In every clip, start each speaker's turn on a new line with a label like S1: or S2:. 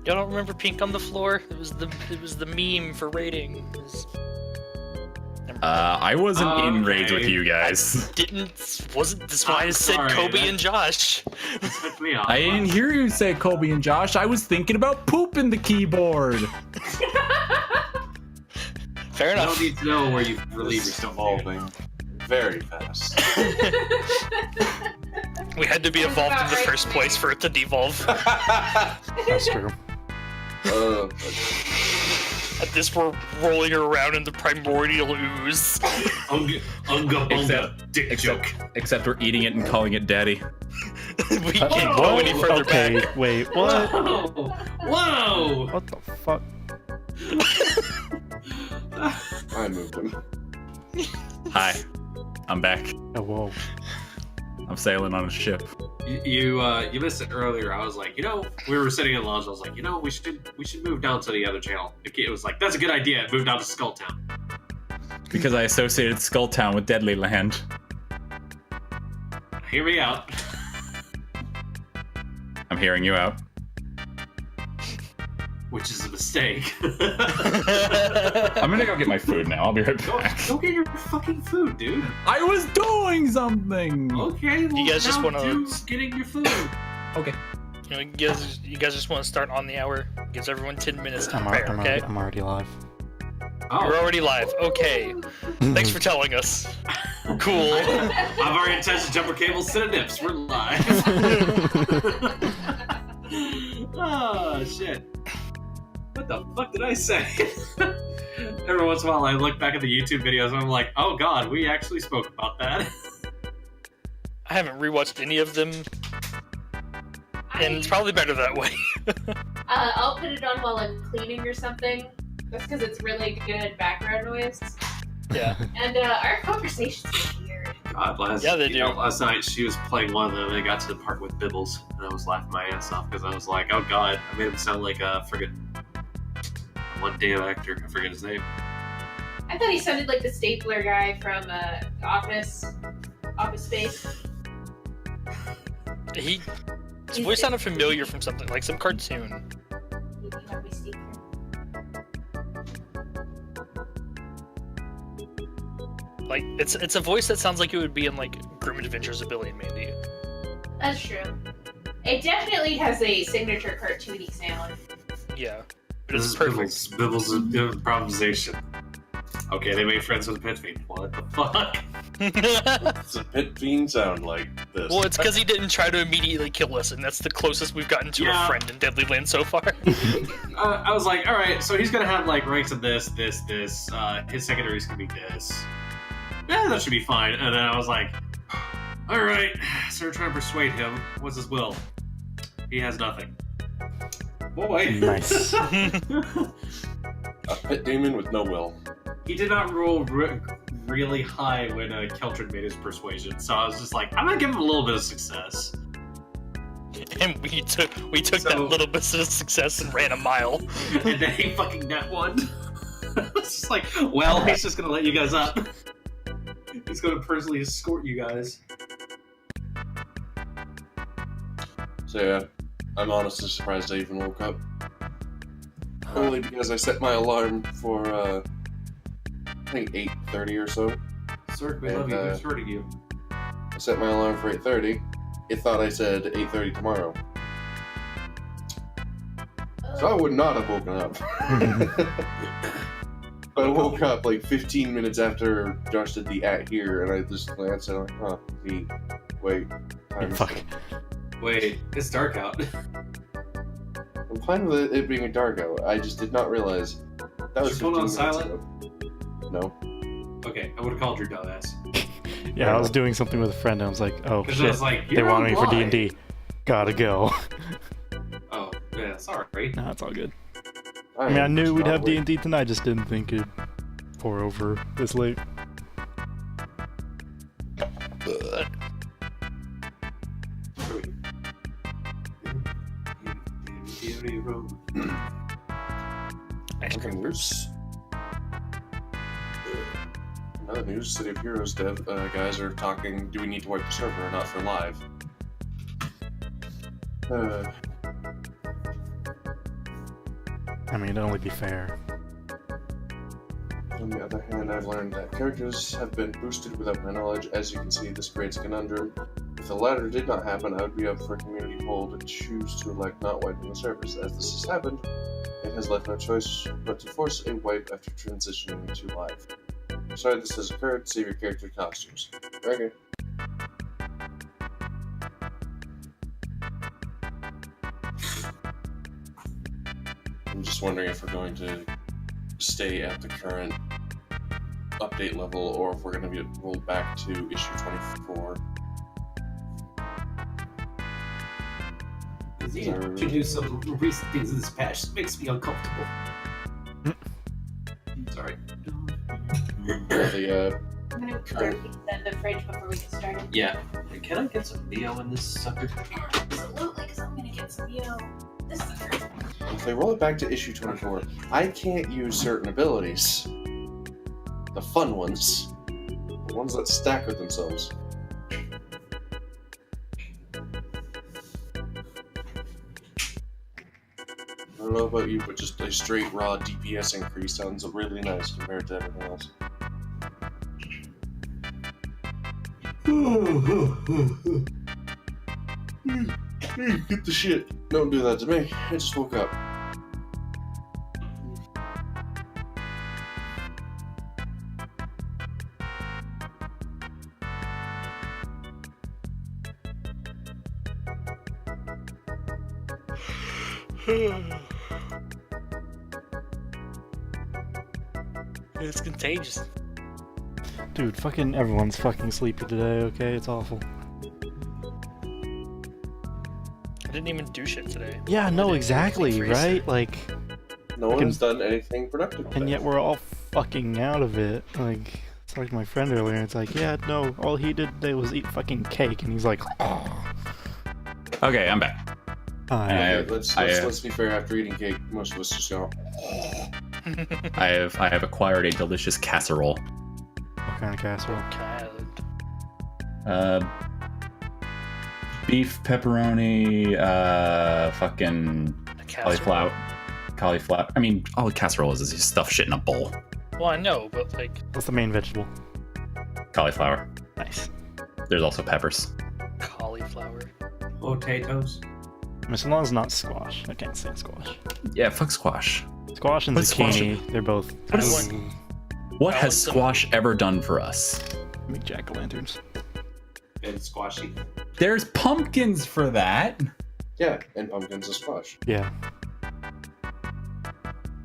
S1: Y'all don't remember Pink on the Floor? It was the meme for raiding.
S2: I wasn't in raids with you guys.
S1: Wasn't this why I said Kobe and Josh?
S2: I didn't hear you say Kobe and Josh. I was thinking about pooping the keyboard.
S1: Fair enough.
S3: I don't need to know where you relieve yourself.
S4: Evolving very fast.
S1: We had to be evolved in the first place for it to devolve.
S5: That's true.
S1: At this, we're rolling around in the primordial ooze.
S3: Unga bunga, dick joke.
S2: Except we're eating it and calling it daddy.
S1: We can't go any further
S5: Okay,
S1: back.
S5: wait, what?
S3: Whoa! Whoa!
S5: What the fuck?
S4: I moved him.
S2: Hi, I'm back.
S5: Oh, whoa.
S2: I'm sailing on a ship.
S3: You missed it earlier. I was like, we were sitting in lounge. I was like, we should move down to the other channel. It was like, that's a good idea. Move down to Skulltown.
S2: Because I associated Skulltown with Deadly Land.
S3: Hear me out.
S2: I'm hearing you out.
S3: Which is a mistake.
S2: I'm gonna go get my food now. I'll be right back.
S3: Go get your fucking food, dude.
S2: I was doing something!
S3: Okay, well,
S1: You guys just
S3: now
S1: wanna-
S3: do getting your food.
S2: Okay.
S1: You guys just want to start on the hour? Gives everyone 10 minutes to prepare, okay?
S5: I'm already live.
S1: You're already live. Okay. Thanks for telling us. Cool.
S3: I've already attached the jumper cable synonyms. We're live. Oh, shit. What the fuck did I say? Every once in a while I look back at the YouTube videos and I'm like, oh god, we actually spoke about that.
S1: I haven't rewatched any of them, and it's probably better that way.
S6: I'll put it on while I'm cleaning or something. That's because it's really good background noise.
S1: Yeah.
S6: And our conversations are weird.
S3: God, last night she was playing one of them and I got to the part with Bibbles and I was laughing my ass off because I was like, oh god, I made him sound like a friggin' one damn actor. I forget his name.
S6: I thought he sounded like the stapler guy from Office Space.
S1: His voice sounded familiar from something, like some cartoon. Like, it's a voice that sounds like it would be in, like, Grim Adventures of Billy and Mandy.
S6: That's true. It definitely has a signature cartoony sound.
S1: Yeah.
S3: This is Bibbles' improvisation. Okay, they made friends with Pit Fiend. What the fuck?
S4: Does a Pit Fiend sound like this?
S1: Well, it's because he didn't try to immediately kill us, and that's the closest we've gotten to a friend in Deadly Land so far.
S3: I was like, alright, so he's gonna have, like, ranks of this, his secondaries can be this. Yeah, that should be fine. And then I was like, alright, so we're trying to persuade him. What's his will? He has nothing. Boy.
S5: Nice.
S4: A pit demon with no will.
S3: He did not roll really high when Keltrin made his persuasion, so I was just like, I'm gonna give him a little bit of success.
S1: And we took that little bit of success and ran a mile.
S3: And then he fucking net one. It's just like, well, he's just gonna let you guys up. He's gonna personally escort you guys.
S4: So yeah, I'm honestly surprised I even woke up. Only because I set my alarm for, I think 8:30 or so.
S3: Sir, we love you, we're escorting you.
S4: I set my alarm for 8:30. It thought I said 8:30 tomorrow. So I would not have woken up. But I woke up like 15 minutes after Josh did the at here, and I just glanced and I'm like, wait.
S5: Fuck.
S3: Wait, it's dark out.
S4: I'm fine with it being a dark out. I just did not realize that was 15
S3: your phone on
S4: minutes
S3: silent?
S4: ago. No.
S3: Okay, I would have called your dumbass.
S5: Yeah, I was doing something with a friend and I was like, oh
S3: 'Cause I
S5: shit,
S3: was like,
S5: they
S3: "You're
S5: wanted me for
S3: alive."
S5: D&D. Gotta go.
S3: Oh, yeah, sorry.
S5: Nah, it's all good. I mean, I knew we'd have D&D tonight, I just didn't think it'd pour over this late.
S1: Ice cream.
S4: Another news, City of Heroes dev guys are talking, do we need to wipe the server or not for live?
S5: I mean, it'd only be fair.
S4: On the other hand, I've learned that characters have been boosted without my knowledge. As you can see, this creates a conundrum. If the latter did not happen, I would be up for a community poll to choose to elect not wiping the servers. As this has happened, it has left no choice but to force a wipe after transitioning to live. Sorry this has occurred. Save your character costumes. Okay. I'm just wondering if we're going to stay at the current update level or if we're going to be rolled back to issue 24.
S7: To do some recent things in this patch makes me uncomfortable. Sorry.
S4: The,
S6: I'm gonna clear the fridge before we get started.
S7: Yeah. Can I get some BO in this sucker?
S6: Absolutely, because I'm gonna get some this sucker.
S4: if they roll it back to issue 24, I can't use certain abilities. The fun ones. The ones that stack with themselves. I don't know about you, but just a straight raw DPS increase sounds really nice compared to everything else. Get the shit. Don't do that to me. I just woke up.
S1: It's contagious.
S5: Dude, fucking everyone's fucking sleepy today, okay? It's awful.
S1: I didn't even do shit today.
S5: Yeah,
S1: I
S5: no,
S1: didn't do
S5: exactly,
S1: anything for Easter.
S5: right? Like,
S4: No
S5: Fucking-
S4: one's done anything productive.
S5: and
S4: today.
S5: yet we're all fucking out of it. Like, it's like my friend earlier, it's like, yeah, no, all he did today was eat fucking cake, and he's like, oh.
S2: Okay, I'm back.
S5: Hi.
S4: Okay, let's be fair. After eating cake, most of us just go.
S2: I have acquired a delicious casserole.
S5: What kind of casserole?
S2: Beef, pepperoni, fucking
S1: A casserole?
S2: cauliflower. I mean, all a casserole is just stuff shit in a bowl.
S1: Well, I know, but like
S5: What's the main vegetable?
S2: Cauliflower.
S5: Nice.
S2: There's also peppers.
S1: cauliflower.
S3: Potatoes.
S5: I mean, as long as it's not squash. I can't stand squash.
S2: Yeah, fuck squash.
S5: Squash and
S2: What's squash?
S5: zucchini, they're both
S1: I want-
S2: What
S1: I
S2: has
S1: want some-
S2: squash ever done for us?
S5: make jack-o'-lanterns.
S3: And squashy.
S2: There's pumpkins for that.
S4: Yeah, and pumpkins and squash.
S5: Yeah.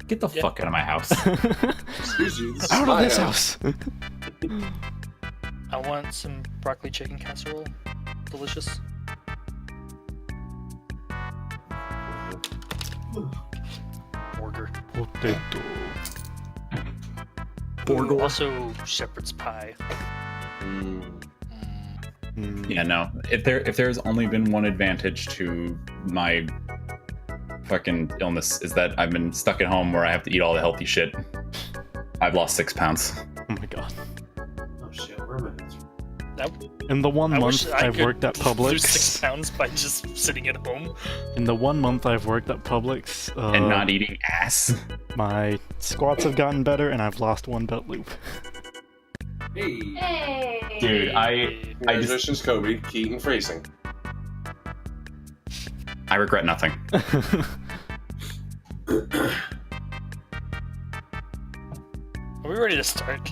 S2: Get the
S1: Yeah.
S2: fuck out of my house.
S4: Excuse you. This is
S5: Out of
S4: my
S5: this house!
S1: I want some broccoli chicken casserole. Delicious. Burger.
S5: Potato.
S2: Burger.
S1: Also, shepherd's pie.
S4: Mm.
S5: Mm.
S2: Yeah, no. If there's only been one advantage to my fucking illness is that I've been stuck at home where I have to eat all the healthy shit. I've lost 6 pounds.
S5: Oh my god.
S3: Oh shit, where am I?
S5: In the one
S1: I
S5: month
S1: wish I
S5: I've
S1: could
S5: worked at
S1: lose
S5: Publix,
S1: 6 pounds by just sitting at home.
S5: in the 1 month I've worked at Publix,
S2: And not eating ass.
S5: my squats have gotten better and I've lost 1 belt loop.
S3: Hey.
S6: Hey!
S2: Dude, I just
S4: Congratulations, Kobe. Keaton phrasing.
S2: I regret nothing.
S1: Are we ready to start?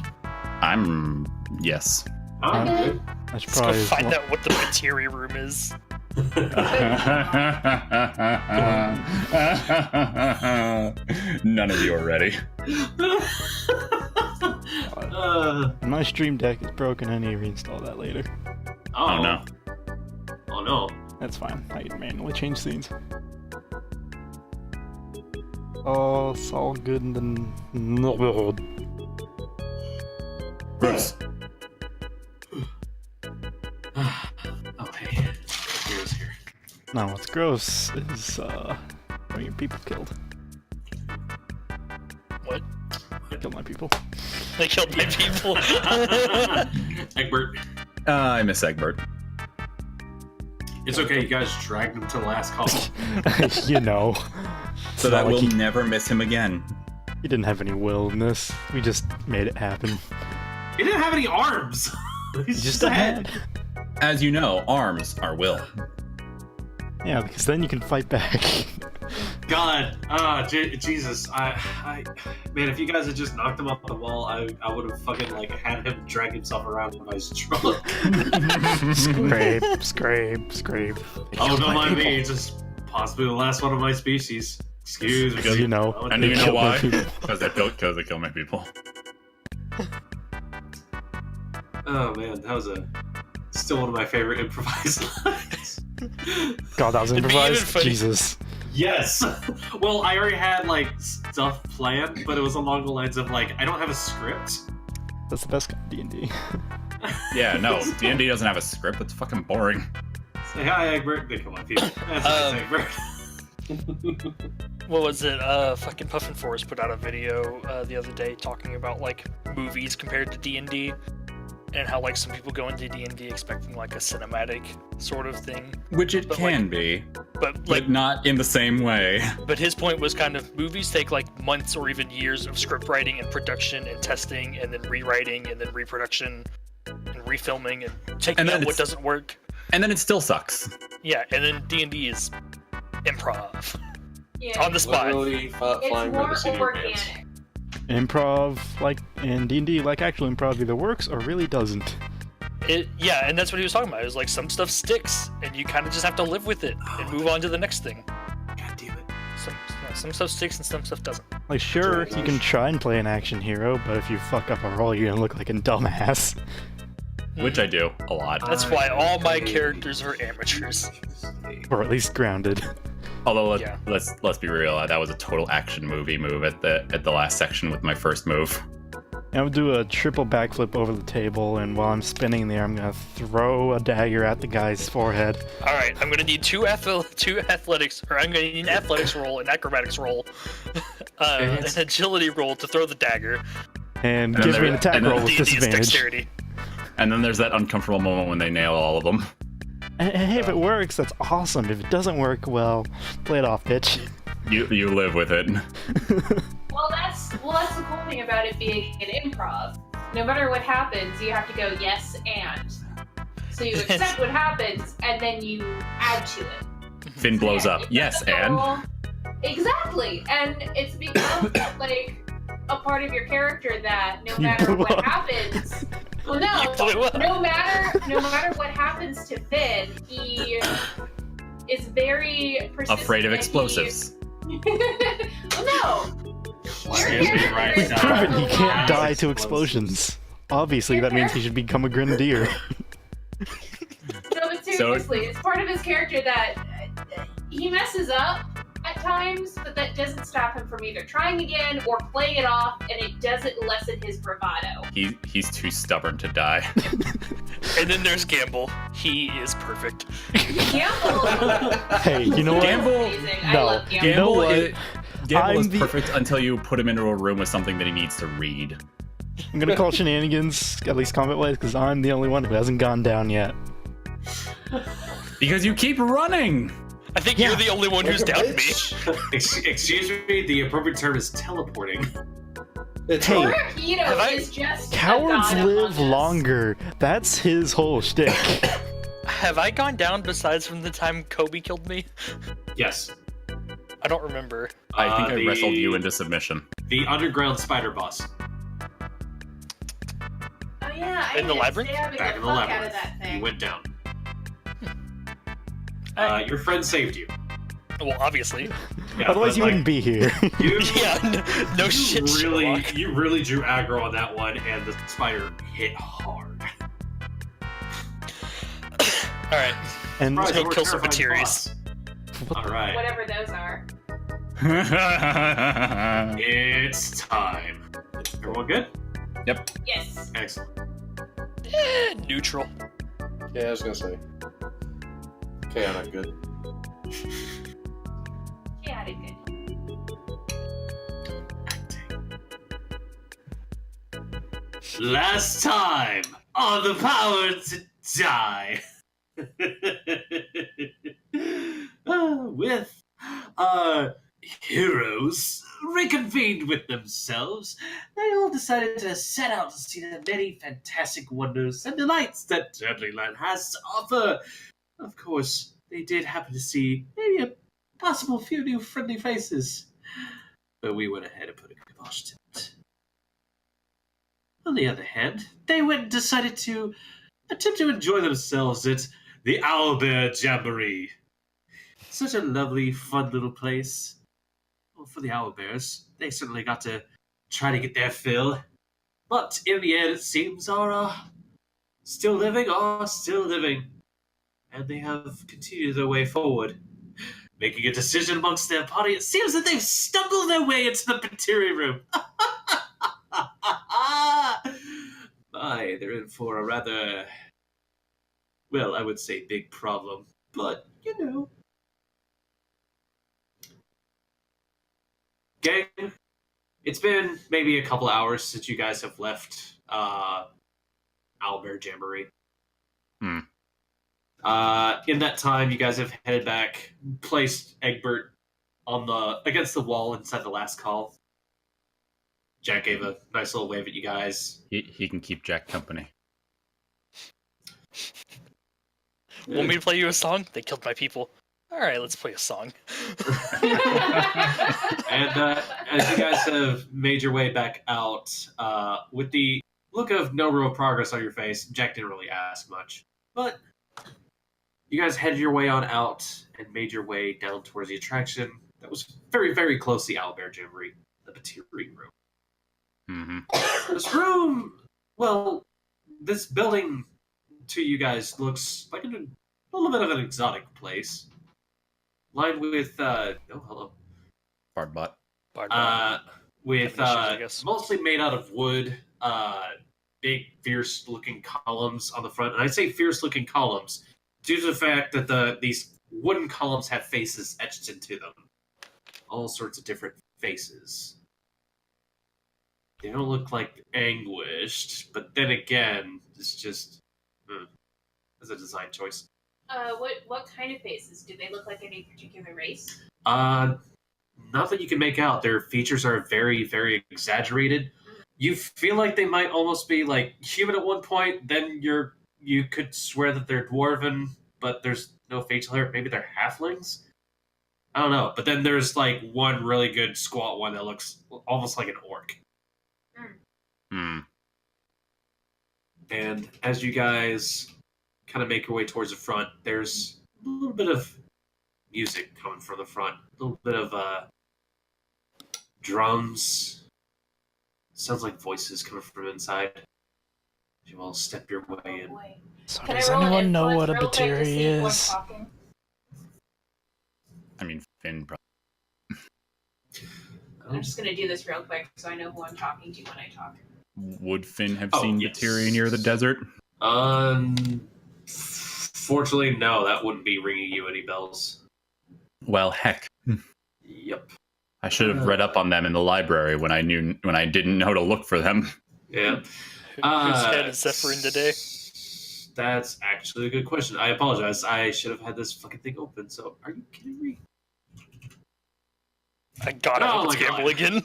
S2: Yes.
S3: I'm good.
S5: I should
S1: Let's go
S5: probably
S1: find out what the Batiri room is.
S2: None of you are ready.
S5: My stream deck is broken. I need to reinstall that later.
S2: Oh no.
S3: Oh no.
S5: That's fine. I can manually change scenes. Oh, it's all good in the world.
S2: Gross.
S3: Okay. Hero's here.
S5: No, what's gross is having your people killed.
S1: What?
S5: Killed my people.
S1: They killed my people.
S3: Egbert.
S2: I miss Egbert.
S3: It's okay, you guys dragged him to the last call.
S5: You know.
S2: So
S5: not
S2: that
S5: like
S2: we'll
S5: he-
S2: never miss him again.
S5: He didn't have any will in this. We just made it happen.
S3: He didn't have any arms. He's
S5: Just a head.
S2: As you know, arms are will.
S5: Yeah, because then you can fight back.
S3: God, Jesus, I, man, if you guys had just knocked him off the wall, I would have fucking like had him drag himself around in my straw.
S5: Scrape.
S3: Oh, don't mind me, it's just possibly the last one of my species. Excuse me.
S2: Because
S5: you know,
S2: And
S5: they
S2: you know
S5: kill
S2: why?
S5: people.
S2: Because they kill my people.
S3: Oh man, that was still one of my favorite improvised lines.
S5: God, that was
S1: It'd be even
S5: improvised?
S1: funny-
S5: Jesus.
S3: Yes. Well, I already had like stuff planned, but it was along the lines of like, I don't have a script.
S5: That's the best kind of D&D.
S2: Yeah, no, D&D doesn't have a script. It's fucking boring.
S3: Say hi, Egbert. They come on, people. That's nice, Egbert.
S1: What was it? Fucking Puffin Forest put out a video the other day talking about like movies compared to D&D, and how like some people go into D&D expecting like a cinematic sort of thing,
S2: Which it
S1: But,
S2: can
S1: like-
S2: be,
S1: but like
S2: but not in the same way.
S1: But his point was kind of movies take like months or even years of script writing and production and testing and then rewriting and then reproduction and refilming and taking
S2: And then
S1: out what
S2: it's-
S1: doesn't work.
S2: And then it still sucks.
S1: Yeah, and then D&D is improv
S6: Yeah.
S1: on the spot.
S4: Literally
S6: It's
S4: flying by
S6: more
S4: the seat of your pants.
S6: organic.
S5: Improv, like in D&D, like actual improv either works or really doesn't.
S1: Yeah, and that's what he was talking about. It was like some stuff sticks and you kind of just have to live with it and move on to the next thing.
S3: God damn it.
S1: Some stuff sticks and some stuff doesn't.
S5: Like, sure,
S4: Sure,
S5: you can try and play an action hero, but if you fuck up a roll, you're gonna look like a dumbass.
S2: Which I do a lot.
S1: That's why all my characters are amateurs.
S5: Or at least grounded.
S2: Although
S1: Yeah.
S2: let's be real, that was a total action movie move at the last section with my first move.
S5: I would do a triple backflip over the table, and while I'm spinning there, I'm gonna throw a dagger at the guy's forehead.
S1: All right, I'm gonna need two athletics, or I'm gonna need an athletics roll, an acrobatics roll, an agility roll to throw the dagger.
S5: And
S2: And
S5: gives
S2: then
S5: me an attack
S2: and then
S5: roll with
S1: D&D is
S5: disadvantage.
S1: dexterity.
S2: And then there's that uncomfortable moment when they nail all of them.
S5: And hey, if it works, that's awesome. If it doesn't work, well, play it off, bitch.
S2: You live with it.
S6: Well, that's the cool thing about it being an improv. No matter what happens, you have to go yes and. So you accept what happens, and then you add to it.
S2: Finn blows up. Yes, and
S6: Exactly, and it's become like a part of your character that no
S5: You
S6: matter
S5: blew
S6: what
S5: up.
S6: happens, well,
S1: You blew up.
S6: no matter what happens to Finn, he is very persistent.
S2: afraid of
S6: and
S2: explosives.
S6: well, no.
S3: Excuse me, right
S5: We've
S3: now.
S5: proven he can't die to
S3: Explosives.
S5: explosions. Obviously, that means he should become a grenadier.
S6: No, but seriously, it's part of his character that he messes up at times, but that doesn't stop him from either trying again or playing it off, and it doesn't lessen his bravado.
S2: He's too stubborn to die.
S1: And then there's Gambul. He is perfect.
S6: Gambul.
S5: Hey, you know what?
S2: Gambul-
S6: Amazing. I
S5: no,
S6: love Gambul.
S5: You know what?
S2: Gambul
S5: I'm
S2: is
S5: the-
S2: perfect until you put him into a room with something that he needs to read.
S5: I'm gonna call shenanigans, at least combat-wise, because I'm the only one who hasn't gone down yet.
S2: Because you keep running!
S1: I think you're the only one who's
S4: Like a
S1: doubted me.
S4: bitch.
S3: Excuse me, the appropriate term is teleporting.
S4: It's
S5: Hey,
S6: Torihito
S1: Have I-
S6: is just
S5: cowards
S6: a god
S5: live
S6: among us.
S5: longer. That's his whole shtick.
S1: Have I gone down besides from the time Kobe killed me?
S3: Yes.
S1: I don't remember.
S2: I think I
S3: the-
S2: wrestled you into submission.
S3: The underground spider boss.
S6: Oh yeah, I
S1: In the
S6: ended up
S1: labyrinth?
S6: stabbing
S3: Back in the
S6: fuck out of
S3: labyrinth.
S6: that thing.
S3: You went down. Your friend saved you.
S1: Well, obviously.
S3: Yeah,
S5: Otherwise,
S3: but,
S5: you
S3: like,
S5: wouldn't be here.
S3: You,
S1: Yeah, no
S3: you
S1: shit,
S3: really,
S1: Sherlock.
S3: you really drew aggro on that one, and the spider hit hard.
S1: Alright,
S5: And
S1: Let's go
S3: Surprise,
S1: kill some
S3: terrifying
S1: Batiris.
S3: boss. All right,
S6: Whatever those are.
S3: it's time. Everyone good?
S6: Yes.
S3: Excellent.
S1: Neutral.
S4: Yeah, I was gonna say. Chaotic good.
S6: Yeah, I did good.
S3: Last time on the power to die. With heroes reconvened with themselves, they all decided to set out to see the many fantastic wonders and delights that Deadly Land has to offer. Of course, they did happen to see maybe a possible few new friendly faces, but we went ahead and put a kibosh to it. On the other hand, they went and decided to attempt to enjoy themselves at the Owlbear Jamboree. Such a lovely, fun little place. Well, for the Owlbears, they certainly got to try to get their fill. But in the end, it seems are still living. And they have continued their way forward, making a decision amongst their party. It seems that they've stumbled their way into the Batiri room. My, they're in for a rather, well, I would say big problem. But, you know. Gang, it's been maybe a couple hours since you guys have left Owlbear Jamboree. In that time, you guys have headed back, placed Egbert against the wall inside the last call. Jack gave a nice little wave at you guys.
S2: He can keep Jack company.
S1: Want me to play you a song? They killed my people. All right, let's play a song.
S3: And as you guys have made your way back out, with the look of no real progress on your face, Jack didn't really ask much. But you guys headed your way on out and made your way down towards the attraction that was very, very close to the Owlbear Jamboree, the Batiri room.
S2: Mm-hmm.
S3: This room, well, this building to you guys looks like a little bit of an exotic place. Lined with, hello.
S2: Bardbot.
S3: With,
S1: I guess.
S3: mostly made out of wood, big, fierce-looking columns on the front. And I say fierce-looking columns due to the fact that these wooden columns have faces etched into them. All sorts of different faces. They don't look like anguished, but then again, it's just as a design choice.
S6: What kind of faces? Do they look like any particular race?
S3: Not that you can make out. Their features are very, very exaggerated. You feel like they might almost be like human at one point. Then you could swear that they're dwarven, but there's no facial hair. Maybe they're halflings. I don't know. But then there's like one really good squat one that looks almost like an orc. And as you guys kind of make your way towards the front, there's a little bit of music coming from the front. A little bit of drums. Sounds like voices coming from inside. You all step your way in.
S6: Boy.
S5: So
S6: Can
S5: does
S6: I roll an
S5: anyone know what a
S6: influence real quick to
S5: Batiri
S6: see who's
S5: is?
S6: talking?
S2: I mean, Finn probably.
S6: I'm just gonna do this real quick so I know who I'm talking to when I talk.
S2: Would Finn have
S3: Oh,
S2: seen
S3: yes.
S2: Batiri near the desert?
S3: Fortunately, no, that wouldn't be ringing you any bells.
S2: Well, heck.
S3: Yep.
S2: I should have read up on them in the library when I didn't know to look for them.
S3: Yeah.
S1: Whose head is Zephyrin today?
S3: That's actually a good question. I apologize. I should have had this fucking thing open. So, are you kidding me?
S1: I gotta
S3: Oh
S1: hope it's
S3: my
S1: Gambul
S3: God.
S1: again.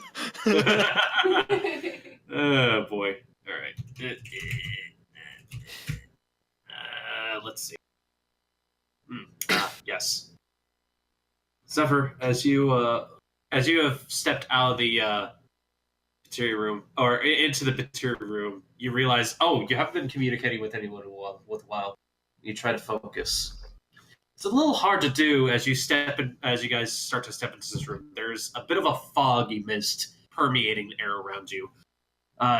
S3: Oh boy. All right. Let's see. Yes. Zephyr, as you have stepped out of the Batiri room or into the Batiri room, you realize, you haven't been communicating with anyone in a while. You try to focus. It's a little hard to do as you guys start to step into this room. There's a bit of a foggy mist permeating the air around you.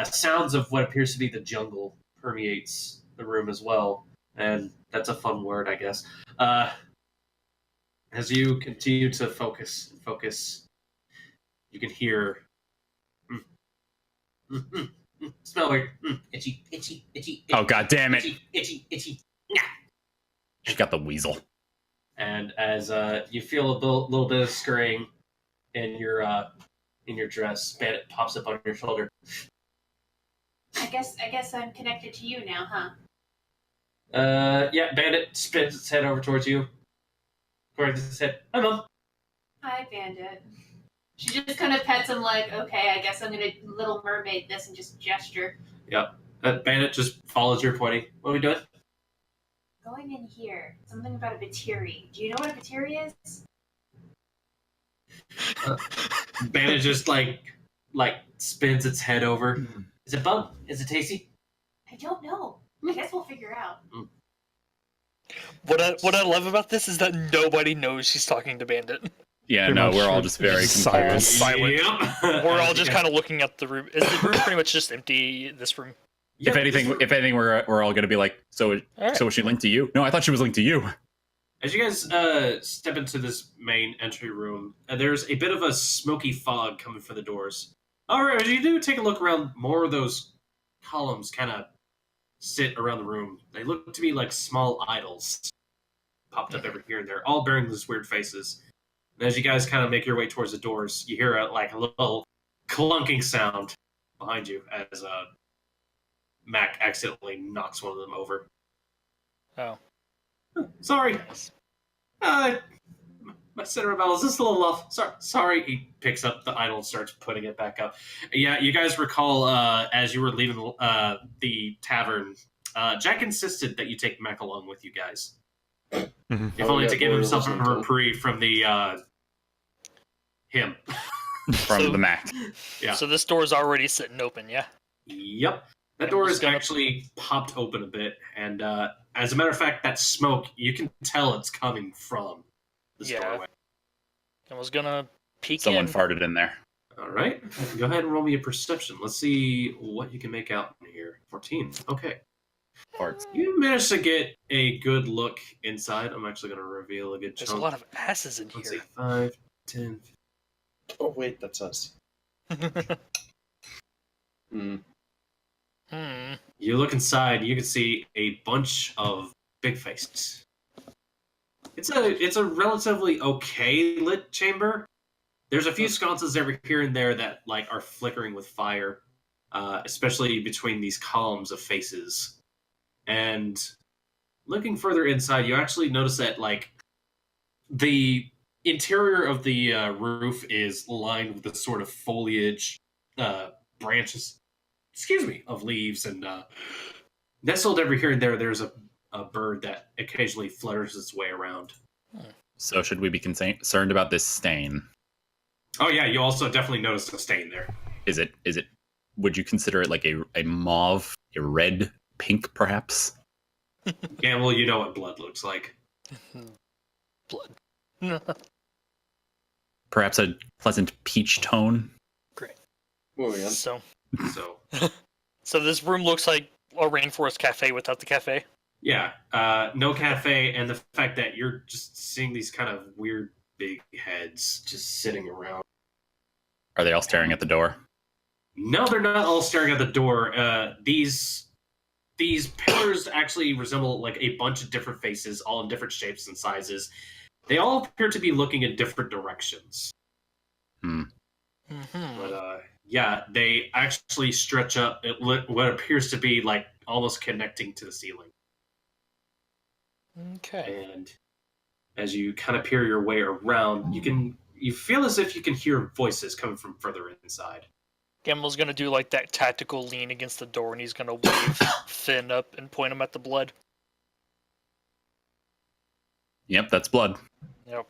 S3: Sounds of what appears to be the jungle permeates the room as well, and that's a fun word, I guess. As you continue to focus, you can hear smell like itchy.
S2: Oh, God damn it.
S3: Itchy.
S2: She got the weasel.
S3: And as you feel a little bit of scurrying in your dress, Bandit pops up on your shoulder.
S6: I guess I'm connected to you now, huh?
S3: Yeah, Bandit spins its head over towards you. Towards its head. Hi, Mom.
S6: Hi, Bandit. She just kind of pets him like, okay, I guess I'm gonna Little Mermaid this and just gesture.
S3: Yep. Bandit just follows your pointing. What are we doing?
S6: Going in here. Something about a Batiri. Do you know what a Batiri is?
S3: Bandit just like spins its head over. Is it bug? Is it tasty?
S6: I don't know. I guess we'll figure out.
S1: What I love about this is that nobody knows she's talking to Bandit.
S2: Yeah,
S5: Pretty
S2: no,
S5: much
S2: we're all
S5: just
S2: just very
S5: silent.
S2: confused.
S1: Silent.
S3: Yep.
S1: We're all just
S3: Yeah.
S1: kind of looking at the room. Is the room pretty much just empty? This room.
S2: If anything, we're all gonna be like, so
S1: Alright.
S2: was she linked to you? No, I thought she was linked to you.
S3: As you guys step into this main entry room, there's a bit of a smoky fog coming from the doors. Alright, as you do take a look around, more of those columns kind of sit around the room. They look to be like small idols popped up every here and there, all bearing these weird faces. And as you guys kind of make your way towards the doors, you hear a little clunking sound behind you as Mac accidentally knocks one of them over.
S1: Oh.
S3: Sorry. My center of battle is just a little off. Sorry. He picks up the idol and starts putting it back up. Yeah, you guys recall as you were leaving the tavern, Jack insisted that you take Mac along with you guys.
S5: Mhm.
S3: If only to give
S4: we're
S3: himself a
S4: listening to him.
S3: reprieve from the him.
S2: From
S1: So-
S2: the Mac.
S3: Yeah.
S1: So this door is already sitting open, yeah?
S3: Yep. That
S1: I'm
S3: door
S1: just
S3: is
S1: gonna-
S3: actually popped open a bit, and as a matter of fact, that smoke, you can tell it's coming from this
S1: Yeah.
S3: doorway.
S1: I was gonna peek
S2: Someone
S1: in.
S2: farted in there.
S3: All right. Go ahead and roll me a perception. Let's see what you can make out in here. 14. Okay.
S2: Farts.
S3: You managed to get a good look inside. I'm actually going to reveal a good
S1: There's
S3: chunk.
S1: a lot of asses in
S3: Let's see.
S1: here.
S3: 5, 10.
S4: Oh wait, that's us. Hmm.
S3: You look inside, you can see a bunch of big faces. It's a relatively okay lit chamber. There's a few sconces every here and there that like are flickering with fire, especially between these columns of faces. And looking further inside, you actually notice that like the interior of the roof is lined with this sort of foliage, branches, of leaves, and nestled every here and there, there's a bird that occasionally flutters its way around.
S2: So should we be concerned about this stain?
S3: Oh yeah, you also definitely noticed a stain there.
S2: Is it? Would you consider it like a mauve, a red, pink, perhaps?
S3: Gambul, you know what blood looks like.
S1: Blood.
S2: Perhaps a pleasant peach tone?
S4: Moving on.
S1: So
S3: So
S1: this room looks like a rainforest cafe without the cafe.
S3: yeah, no cafe, and the fact that you're just seeing these kind of weird big heads just sitting around.
S2: Are they all staring at the door?
S3: No, they're not all staring at the door. These pillars actually resemble like a bunch of different faces, all in different shapes and sizes. They all appear to be looking in different directions. But yeah, they actually stretch up at what appears to be like almost connecting to the ceiling.
S1: Okay.
S3: And as you kind of peer your way around, you feel as if you can hear voices coming from further inside.
S1: Gamble's gonna do like that tactical lean against the door, and he's gonna wave Finn up and point him at the blood.
S2: Yep, that's blood.
S1: Yep.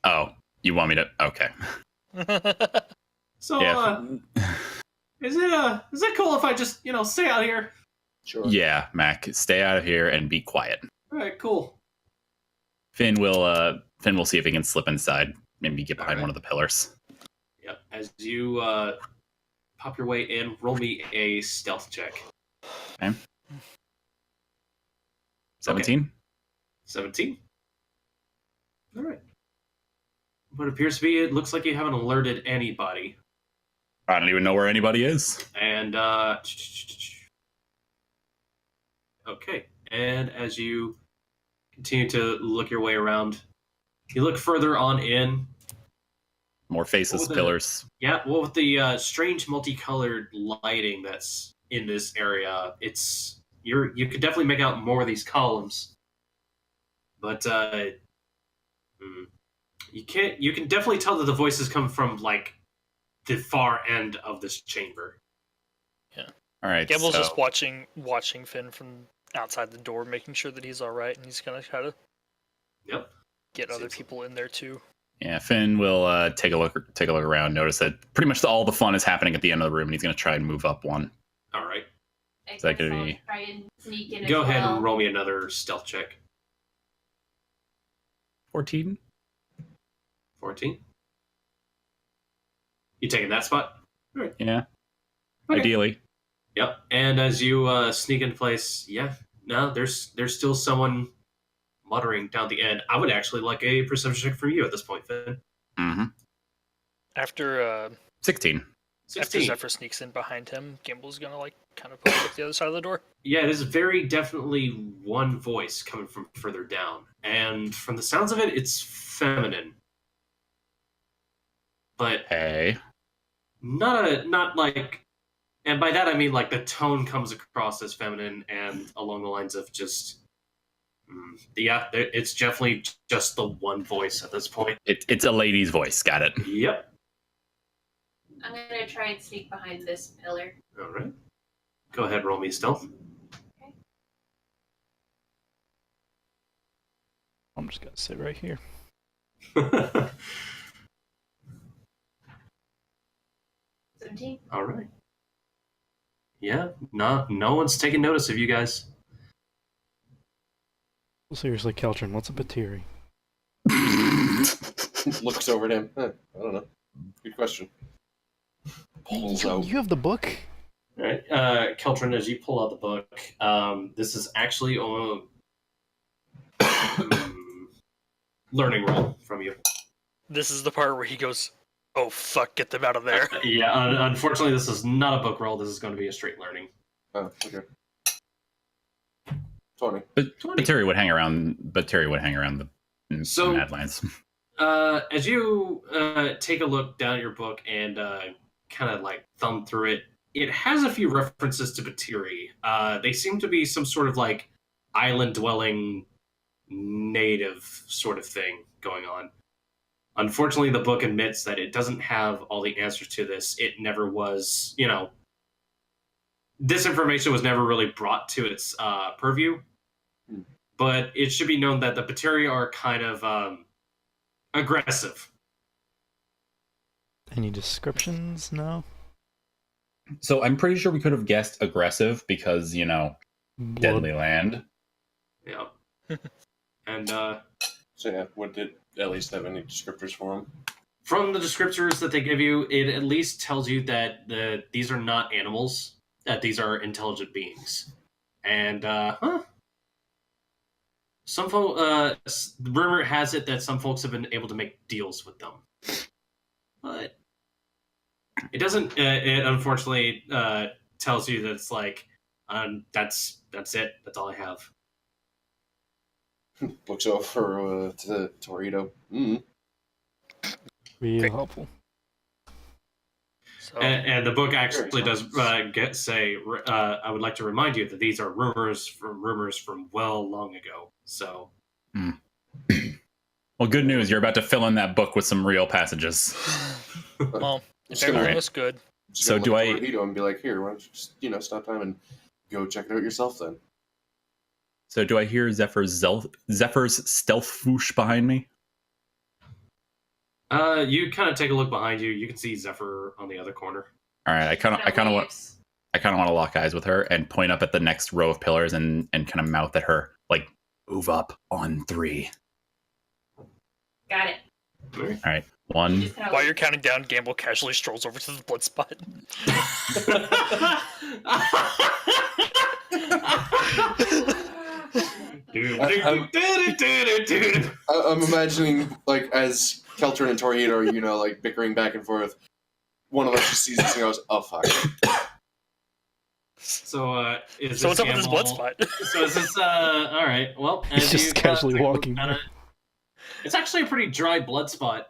S2: Oh, you want me to? Okay.
S3: So,
S2: Yeah.
S3: is it cool if I just stay out here?
S4: Sure.
S2: Yeah, Mac, stay out of here and be quiet.
S3: All right, cool.
S2: Finn will see if he can slip inside, maybe get behind
S3: Alright.
S2: one of the pillars.
S3: Yep. As you pop your way in, roll me a stealth check.
S2: 17?
S3: 17. All right. What appears to be, it looks like you haven't alerted anybody.
S2: I don't even know where anybody is.
S3: And okay. And as you continue to look your way around, you look further on in.
S2: More faces,
S3: Oh, the-
S2: pillars.
S3: Yeah, well, with the strange multicolored lighting that's in this area, you could definitely make out more of these columns. But you can definitely tell that the voices come from like the far end of this chamber.
S2: All right.
S1: Gamble's
S2: so,
S1: just watching Finn from outside the door, making sure that he's all right, and he's gonna try to get other people in there too.
S2: Yeah, Finn will take a look around, notice that pretty much all the fun is happening at the end of the room, and he's gonna try and move up one.
S3: All right.
S2: Is that gonna be?
S6: Try and sneak in
S3: Go
S6: as
S3: ahead
S6: well.
S3: and roll me another stealth check.
S2: 14.
S3: 14. You taking that spot? All right.
S2: Yeah.
S3: Okay.
S2: Ideally.
S3: Yep. And as you sneak into place, there's still someone muttering down the end. I would actually like a perception check from you at this point, Finn.
S2: Mm-hmm.
S1: After
S2: 16.
S3: 16.
S1: Zephyr sneaks in behind him, Gamble's gonna like kind of push up the other side of the door.
S3: Yeah, it is very definitely one voice coming from further down, and from the sounds of it, it's feminine. But
S2: Hey.
S3: not like, and by that I mean like the tone comes across as feminine and along the lines of just, it's definitely just the one voice at this point.
S2: It's a lady's voice. Got it.
S3: Yep.
S6: I'm gonna try and sneak behind this pillar.
S3: All right. Go ahead, roll me stealth.
S5: I'm just gonna sit right here.
S6: 17.
S3: All right. Yeah, no one's taking notice of you guys.
S5: Well, seriously, Keltrin, what's a Batiri?
S4: Looks over at him. I don't know. Good question. Pulls out.
S5: You have the book?
S3: All right, Keltrin, as you pull out the book, this is actually a learning roll from you.
S1: This is the part where he goes, "Oh fuck, get them out of there."
S3: Yeah, unfortunately, this is not a book roll. This is going to be a straight learning.
S4: Oh, okay. 20.
S2: But Batiri would hang around the
S3: So-
S2: Madlands.
S3: As you take a look down at your book and kind of like thumb through it, it has a few references to Batiri. They seem to be some sort of like island-dwelling native sort of thing going on. Unfortunately, the book admits that it doesn't have all the answers to this. It never was, this information was never really brought to its purview. But it should be known that the Batiri are kind of aggressive.
S5: Any descriptions? No?
S2: So I'm pretty sure we could have guessed aggressive because, deadly land.
S3: Yeah. And
S4: So yeah, what did at least have any descriptors for him?
S3: from the descriptors that they give you, it at least tells you that these are not animals, that these are intelligent beings. And, rumor has it that some folks have been able to make deals with them. But it doesn't, it unfortunately tells you that it's like, that's it, that's all I have.
S4: Looks over to Torihito.
S5: Real helpful.
S1: So,
S3: And the book actually does say, I would like to remind you that these are rumors from well long ago. So,
S2: Well, good news. You're about to fill in that book with some real passages.
S1: well, if
S4: Just gonna-
S1: everything looks good,
S4: Just
S2: So
S4: gonna
S2: do
S4: look
S2: I-
S4: at Torihito and be like, here, why don't you just stop time and go check it out yourself then?
S2: So do I hear Zephyr's stealth swoosh behind me?
S3: you kind of take a look behind you. You can see Zephyr on the other corner.
S2: All right, I kind of want to lock eyes with her and point up at the next row of pillars and kind of mouth at her, like, move up on 3.
S6: Got it.
S2: All right, 1.
S6: Just kinda
S1: while you're counting down, Gamble casually strolls over to the blood spot.
S4: I'm imagining, like, as Keltrin and Torihito are, like, bickering back and forth, one of us just sees this and goes, oh, fuck.
S3: So, is
S1: So
S3: this
S1: what's up with this blood
S3: Gambul-
S1: spot?
S3: So is this, alright, well,
S5: He's
S3: as
S5: just
S3: you
S5: casually
S3: take a look
S5: walking.
S3: at it, it's actually a pretty dry blood spot,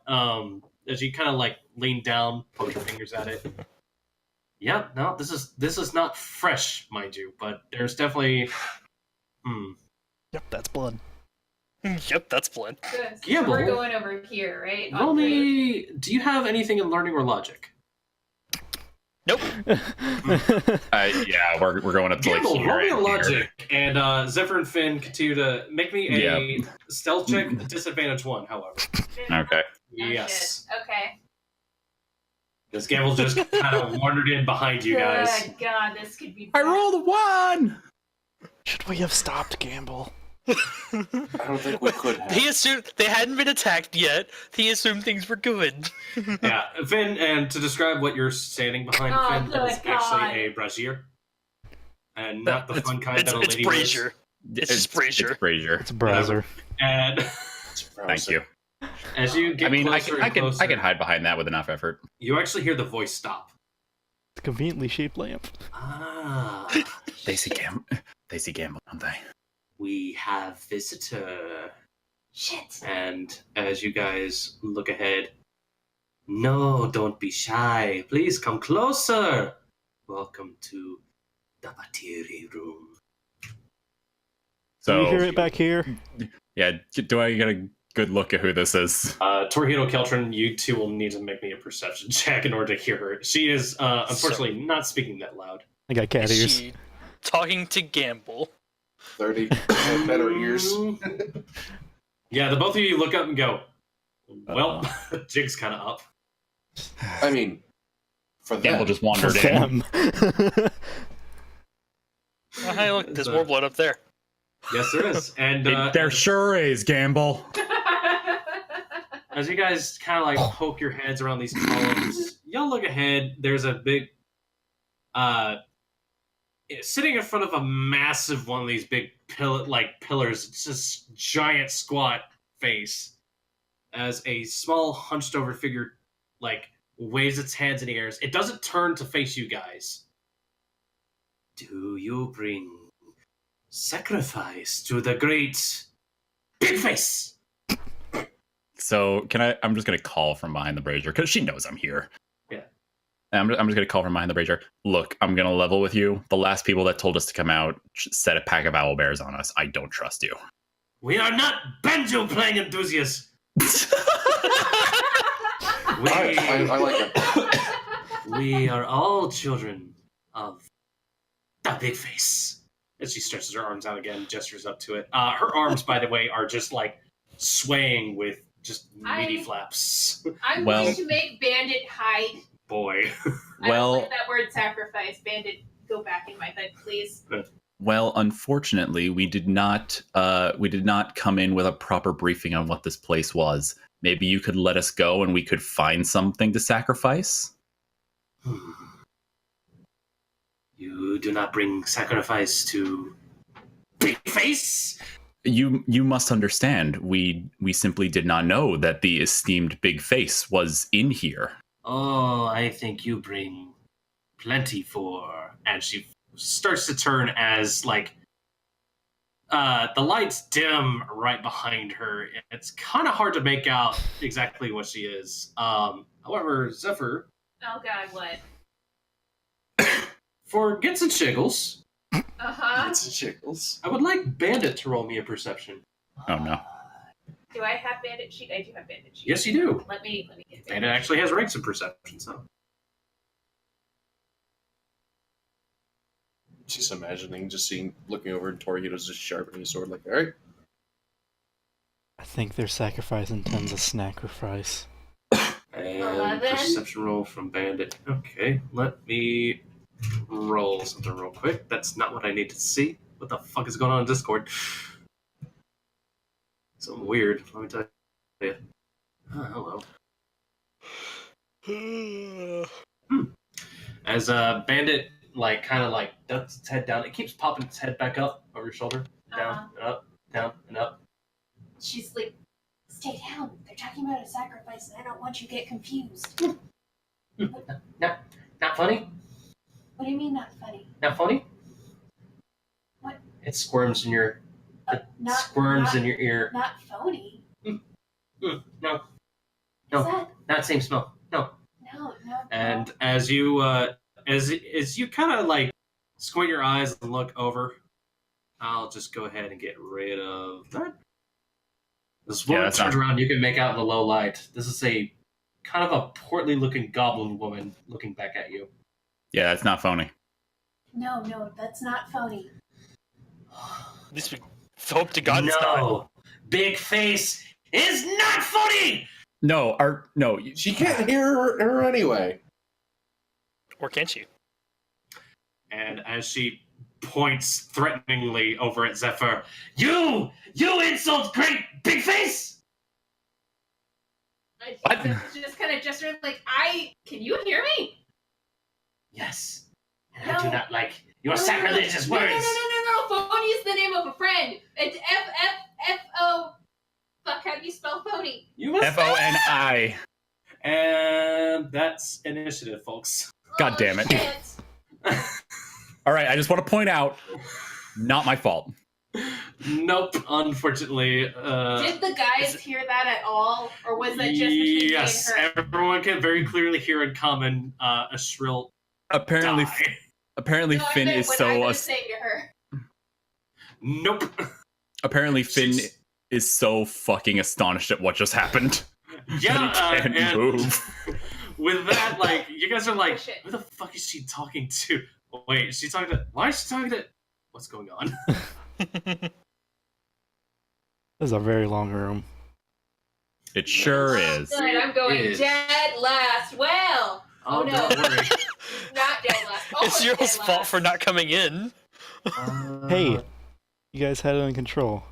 S3: as you kind of, like, lean down, poke your fingers at it. Yeah, no, this is not fresh, mind you, but there's definitely,
S5: Yep, that's blood.
S1: Yep, that's blood.
S6: Good. So
S3: Gambul.
S6: we're going over here, right?
S3: Roll me. Do you have anything in learning or logic?
S1: Nope.
S2: Yeah, we're going up to like
S3: Gambul,
S2: here.
S3: roll me a
S2: and here.
S3: logic, and Zephyr and Finn continue to make me a stealth check, disadvantage 1. However,
S2: Okay.
S3: yes,
S6: Oh, okay.
S3: this Gambul just kind of wandered in behind you guys.
S6: Good God, this could be.
S2: I
S6: bad.
S2: rolled a 1.
S5: Should we have stopped Gambul?
S4: I don't think we could have.
S1: He assumed they hadn't been attacked yet. He assumed things were good.
S3: Yeah, Finn, and to describe what you're standing behind,
S6: Oh,
S3: Finn,
S6: good
S3: is
S6: God.
S3: actually a brazier, and not the fun kind that a
S1: It's
S3: lady wears.
S1: brazier. It's just brazier.
S2: It's brazier.
S5: It's a browser.
S3: And
S2: Thank you.
S3: as you get
S2: I mean,
S3: closer
S2: I
S3: and
S2: can
S3: closer,
S2: hide behind that with enough effort.
S3: you actually hear the voice stop.
S5: It's a conveniently shaped lamp.
S3: Ah,
S2: They see Gamble, don't they?
S3: we have visitor.
S6: Shit.
S3: And as you guys look ahead, no, don't be shy. Please come closer. Welcome to the Batiri room.
S5: Do
S2: So
S5: you hear it back here?
S2: yeah, do I get a good look at who this is?
S3: Torihito, Keltron, you two will need to make me a perception check in order to hear her. She is unfortunately not speaking that loud.
S5: I got cat
S1: Is
S5: ears.
S1: she talking to Gambul?
S4: 30 better ears.
S3: Yeah, the both of you look up and go, well, jig's kind of up.
S4: I mean, for
S2: Gamble
S4: them.
S2: just
S5: For
S2: wandered in.
S5: them.
S1: Oh, hey, look, there's more blood up there.
S3: Yes, there is. And
S2: There sure is, Gamble.
S3: as you guys kind of like poke your heads around these columns, y'all look ahead. There's a big, sitting in front of a massive one of these big pillars. It's this giant squat face, as a small hunched over figure waves its hands in the air. It doesn't turn to face you guys. Do you bring sacrifice to the great big face?
S2: So I'm just gonna call from behind the brazier because she knows I'm here.
S3: Yeah.
S2: And I'm just gonna call from behind the brazier. Look, I'm gonna level with you. The last people that told us to come out set a pack of owl bears on us. I don't trust you.
S3: We are not banjo playing enthusiasts.
S4: I like it.
S3: We are all children of the big face. As she stretches her arms out again, gestures up to it. Her arms, by the way, are just swaying with just meaty flaps.
S6: I'm going to make Bandit hide.
S3: Boy.
S6: I don't like that word sacrifice. Bandit, go back in my head, please.
S2: Well, unfortunately, we did not come in with a proper briefing on what this place was. Maybe you could let us go and we could find something to sacrifice?
S3: You do not bring sacrifice to big face?
S2: You must understand, we simply did not know that the esteemed Big Face was in here.
S3: Oh, I think you bring plenty for... And she starts to turn as, the lights dim right behind her. It's kind of hard to make out exactly what she is. However, Zephyr...
S6: Oh god, what?
S3: For Gets and Shiggles...
S6: Uh-huh.
S4: It's jiggles.
S3: I would like Bandit to roll me a perception.
S2: Oh no.
S6: Do I have Bandit sheet? I do have Bandit sheet.
S3: Yes, you do.
S6: Let me get
S3: Bandit actually has ranks in perception, so...
S4: She's imagining looking over and Torihito's just sharpening his sword alright.
S5: I think their sacrifice intends a sacrifice.
S3: And
S6: 11.
S3: perception roll from Bandit. Okay, let me roll something real quick. That's not what I need to see. What the fuck is going on in Discord? Something weird, let me tell you. Oh, hello. As Bandit ducks its head down, it keeps popping its head back up over your shoulder. Down and up, down and up.
S6: She's like, stay down. They're talking about a sacrifice and I don't want you to get confused.
S3: Not funny?
S6: What do you mean not funny?
S3: Not funny?
S6: What?
S3: It squirms in your
S6: Not
S3: in your ear.
S6: Not phony.
S3: No.
S6: Is
S3: No.
S6: that?
S3: Not same smell. No.
S6: No.
S3: And as you as you kind of squint your eyes and look over, I'll just go ahead and get rid of that. This woman
S2: that's
S3: turned
S2: not-
S3: around. You can make out in the low light. This is a kind of a portly looking goblin woman looking back at you.
S2: Yeah, that's not phony.
S6: No, that's not phony.
S1: At least we hope to God it's not.
S3: Big face is not funny.
S2: No,
S4: She can't hear her anyway.
S1: Or can she?
S3: And as she points threateningly over at Zephyr, you insult great big face.
S6: Just kind of gesture like, can you hear me?
S3: Yes, and
S6: No.
S3: I do not like your sacrilegious
S6: No,
S3: words.
S6: no. Phony is the name of a friend. It's F-O... Fuck, how do you spell phony?
S3: You must
S2: FONI.
S3: And that's initiative, folks.
S2: God damn it.
S6: Shit.
S2: All right, I just want to point out, not my fault.
S3: Nope, unfortunately.
S6: Did the guys hear that at all? Or was that just between me
S3: yes,
S6: and her?
S3: everyone can very clearly hear in common a shrill
S2: Apparently,
S3: die.
S2: apparently
S6: No, I
S2: Finn
S6: meant
S2: is
S6: what
S2: so.
S6: I'm gonna say to her.
S3: Nope.
S2: Apparently, Finn
S3: She's-
S2: is so fucking astonished at what just happened.
S3: Yeah,
S2: that he can't
S3: and
S2: move.
S3: with that, like, you guys are like,
S6: Shit.
S3: who the fuck is she talking to? Wait, is she talking to... Why is she talking to... What's going on?
S5: This is a very long room.
S2: It sure is.
S6: Good, I'm going
S3: Is.
S6: dead last. Well, oh no.
S3: Don't worry.
S6: not dead last.
S1: It's
S6: Almost
S1: your
S6: dead
S1: fault
S6: last.
S1: for not coming in.
S5: Hey, you guys had it under control.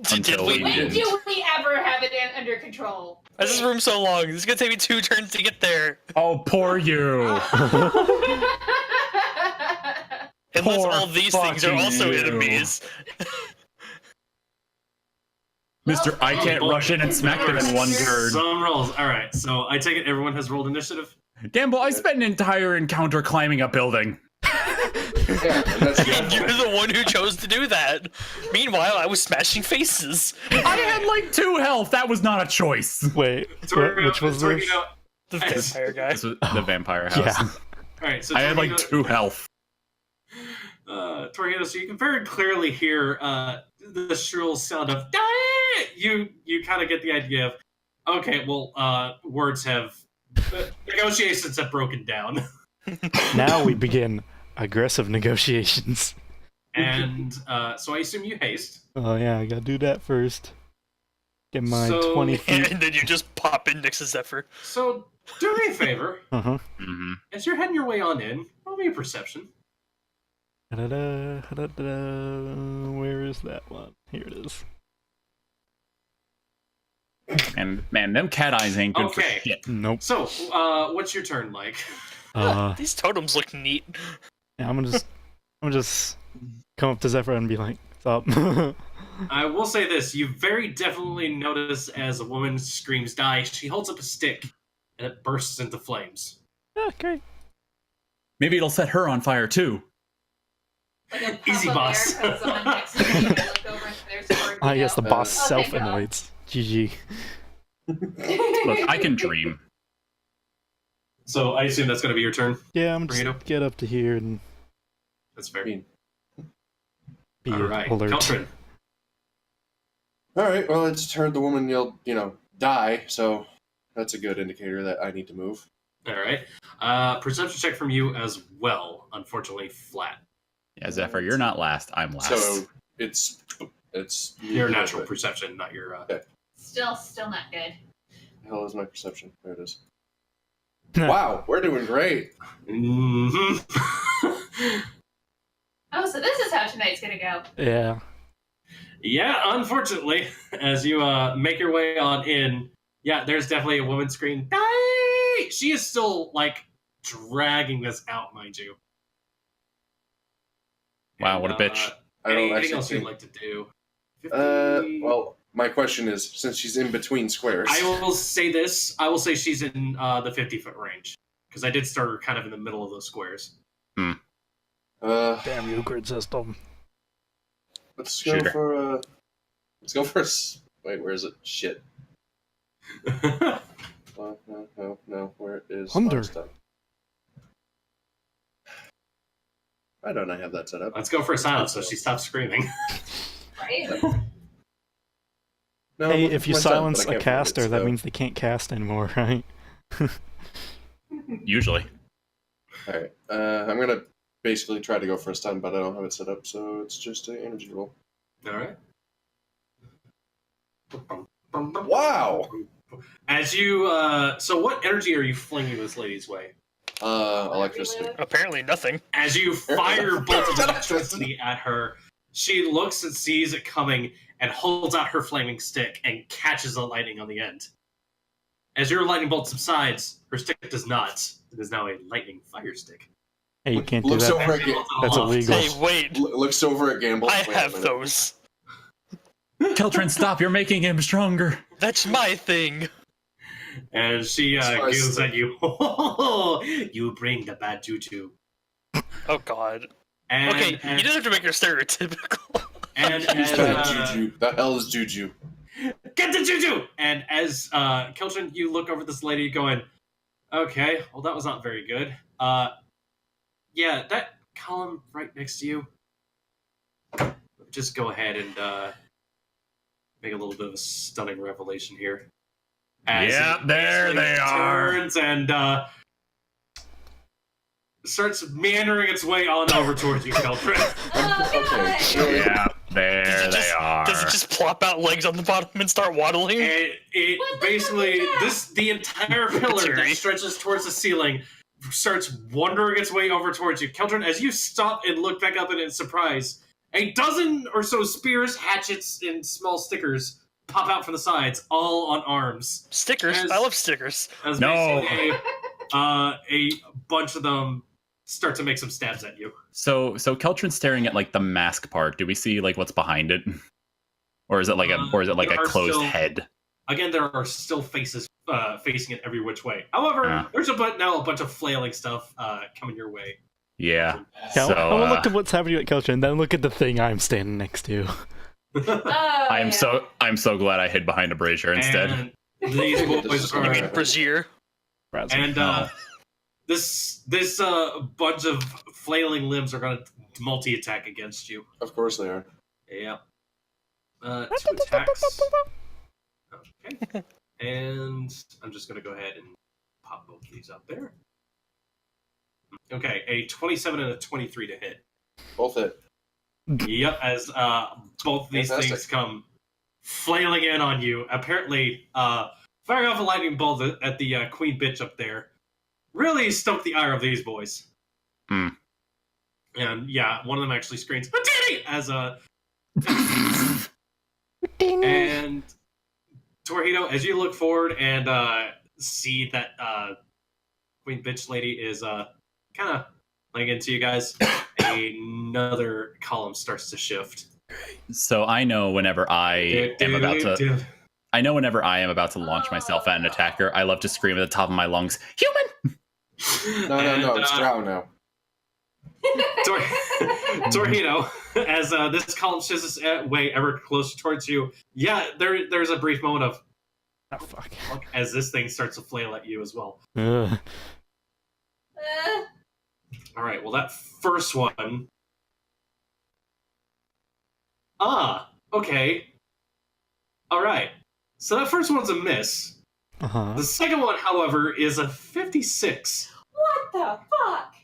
S1: Did
S2: Until
S1: we?
S2: we
S6: When
S2: didn't.
S6: do we ever have it under control?
S1: Why is this room so long? This is gonna take me 2 turns to get there.
S2: Oh, poor you.
S1: Unless
S2: Poor
S1: all these things are
S2: fucking
S1: also
S2: you.
S1: enemies.
S2: Mister, I can't
S3: boy.
S2: rush in and smack them in one turn.
S3: Some rolls. All right, so I take it everyone has rolled initiative.
S2: Gamble, I spent an entire encounter climbing a building.
S4: Yeah, and that's your
S1: You're
S4: fault.
S1: the one who chose to do that. Meanwhile, I was smashing faces.
S2: I had like 2 health. That was not a choice.
S5: Wait, which was this?
S3: Torihito.
S1: The vampire guy.
S2: This was the vampire house.
S5: Yeah.
S3: All right, so
S2: I had like
S3: Torihito-
S2: 2 health.
S3: Torihito, so you can very clearly hear the shrill sound of "Die!" You kind of get the idea of, okay, well, words have negotiations have broken down,
S5: Now we begin aggressive negotiations.
S3: and so I assume you haste.
S5: Oh yeah, I gotta do that first. Get my
S3: So-
S5: 20 feet.
S1: And then you just pop in next to Zephyr.
S3: So do me a favor,
S5: Uh-huh.
S2: Mm-hmm.
S3: as you're heading your way on in, roll me a perception.
S5: Da-da-da, da-da-da. Where is that one? Here it is.
S2: And man, them cat eyes ain't good
S3: Okay.
S2: for shit.
S5: Nope.
S3: So, what's your turn like?
S1: These totems look neat.
S5: Yeah, I'm gonna just come up to Zephyr and be like, "What's up?"
S3: I will say this: you very definitely notice as a woman screams "die," she holds up a stick, and it bursts into flames.
S5: Okay.
S2: Maybe it'll set her on fire too.
S6: Like a
S3: Easy,
S6: puff of
S3: boss.
S6: air comes on next to me and I look over and there's sword.
S5: I guess the boss
S6: Oh, thank God.
S5: self-immolates. GG.
S2: Look, I can dream.
S3: So I assume that's going to be your turn.
S5: Yeah, I'm just
S3: Burrito?
S5: get up to here and
S3: That's fair.
S4: Mean.
S5: be
S3: All right,
S5: alert.
S3: Keltrin.
S4: All right. Well, I just heard the woman yell, die. So that's a good indicator that I need to move.
S3: All right. Perception check from you as well. Unfortunately, flat.
S2: Yeah, Zephyr, you're not last. I'm last.
S4: So it's
S3: Your natural perception, not your.
S6: Still not good.
S4: The hell is my perception? There it is. Wow, we're doing great.
S3: Mhm.
S6: Oh, so this is how tonight's gonna go.
S5: Yeah.
S3: Yeah, unfortunately, as you make your way on in, yeah, there's definitely a woman screaming, "Die!" She is still like dragging this out, mind you.
S2: Wow,
S3: And,
S2: what a bitch.
S4: I don't
S3: anything
S4: actually
S3: else you'd
S4: think.
S3: like to do? 50...
S4: Well, my question is, since she's in between squares,
S3: I will say this. I will say she's in the 50-foot range because I did start her kind of in the middle of those squares.
S5: Damn you, grid system.
S4: let's go
S2: Shooter.
S4: for wait, where is it? Shit. No. Where is
S5: Under.
S4: my stuff? Why don't I have that set up?
S3: Let's go for silence so she stops screaming.
S6: Right?
S4: No,
S5: Hey,
S4: I'm
S5: if you
S4: looking for my son,
S5: silence
S4: but I
S5: a
S4: can't find it,
S5: caster, that
S4: so-
S5: means they can't cast anymore, right?
S2: Usually.
S4: Alright, I'm gonna basically try to go for a stun, but I don't have it set up, so it's just an energy roll.
S3: All right.
S4: Wow!
S3: As you, so what energy are you flinging this lady's way?
S4: Electricity.
S1: Apparently nothing.
S3: As you fire bolts of electricity at her, she looks and sees it coming and holds out her flaming stick and catches the lightning on the end. As your lightning bolt subsides, her stick does not. It is now a lightning fire stick.
S5: Hey, you can't do
S4: Looks
S5: that.
S4: over at
S5: That's illegal.
S1: Hey, wait.
S4: looks over at Gambul.
S1: I
S4: Wait a
S1: have
S4: minute.
S1: those.
S2: Keltrin, stop! You're making him stronger.
S1: That's my thing.
S3: And she
S4: Spice
S3: giggles
S4: stick.
S3: at you. You bring the bad juju.
S1: Oh god.
S3: And,
S1: Okay,
S3: and,
S1: you don't have to make her stereotypical.
S3: and,
S4: He's
S3: and,
S4: got a juju. The hell is juju?
S3: get the juju! And as Keltrin, you look over this lady going, okay, well that was not very good. Yeah, that column right next to you. Just go ahead and make a little bit of a stunning revelation here. As
S2: Yeah,
S3: it
S2: there
S3: basically
S2: they are.
S3: turns and starts meandering its way on over towards you, Keltrin.
S4: Okay.
S2: Yeah, there
S1: Does it
S2: they
S1: just-
S2: are.
S1: Does it just plop out legs on the bottom and start waddling?
S3: It
S6: What the
S3: basically
S6: fuck is that?
S3: the entire pillar that
S1: Batiri.
S3: stretches towards the ceiling starts wandering its way over towards you. Keltrin, as you stop and look back up in surprise, a dozen or so spears, hatchets, and small stickers pop out from the sides, all on arms.
S1: Stickers?
S3: As-
S1: I love stickers.
S3: As
S2: No.
S3: basically a bunch of them start to make some stabs at you.
S2: So Keltrin's staring at like the mask part. Do we see like what's behind it, or is it like a
S3: there are
S2: closed
S3: still-
S2: head?
S3: Again, there are still faces facing it every which way. However,
S2: Yeah.
S3: there's now a bunch of flailing stuff coming your way.
S2: Yeah.
S5: Yeah,
S2: So,
S5: I will look at what's happening at Keltrin, then look at the thing I'm standing next to.
S6: Oh,
S2: I'm so glad I hid behind a brazier instead.
S3: And these boys
S4: You
S1: You mean
S3: are,
S1: brazier?
S3: and
S2: No.
S3: this bunch of flailing limbs are going to multi-attack against you.
S4: Of course they are.
S3: Yeah. 2 attacks. Okay. And I'm just going to go ahead and pop both of these up there. Okay, a 27 and a 23 to hit.
S4: Both hit.
S3: Yep, as both of these
S4: Fantastic.
S3: things come flailing in on you. Apparently, firing off a lightning bolt at the queen bitch up there really stoked the ire of these boys.
S2: Hmm.
S3: And yeah, one of them actually screams "Batiri!" as and Torihito, as you look forward and see that queen bitch lady is kind of laying into you guys, another column starts to shift.
S2: So I know whenever I am about to launch myself at an attacker, I love to scream at the top of my lungs, "Human!"
S4: No, it's Drow now.
S3: Torihito, as this column shifts its way ever closer towards you, yeah, there's a brief moment of
S5: Oh, fuck.
S3: fuck as this thing starts to flail at you as well.
S5: Ugh.
S3: All right, well that first one. Okay. All right. So that first one's a miss.
S5: Uh-huh.
S3: The second one, however, is a 56.
S6: What the fuck?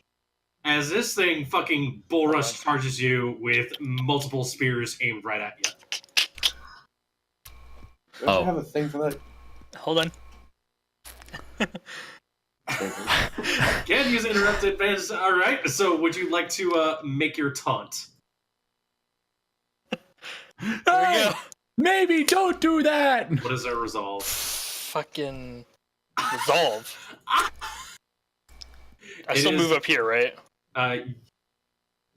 S3: As this thing fucking bull rush charges you with multiple spears aimed right at you.
S4: Don't
S2: Oh.
S4: you have a thing for that?
S1: Hold on.
S3: Can't use interrupted advantage. All right. So, would you like to make your taunt?
S1: There we go.
S2: Maybe don't do that.
S3: What is our resolve?
S1: Fucking resolve. I
S3: It
S1: still
S3: is-
S1: move up here, right?
S3: I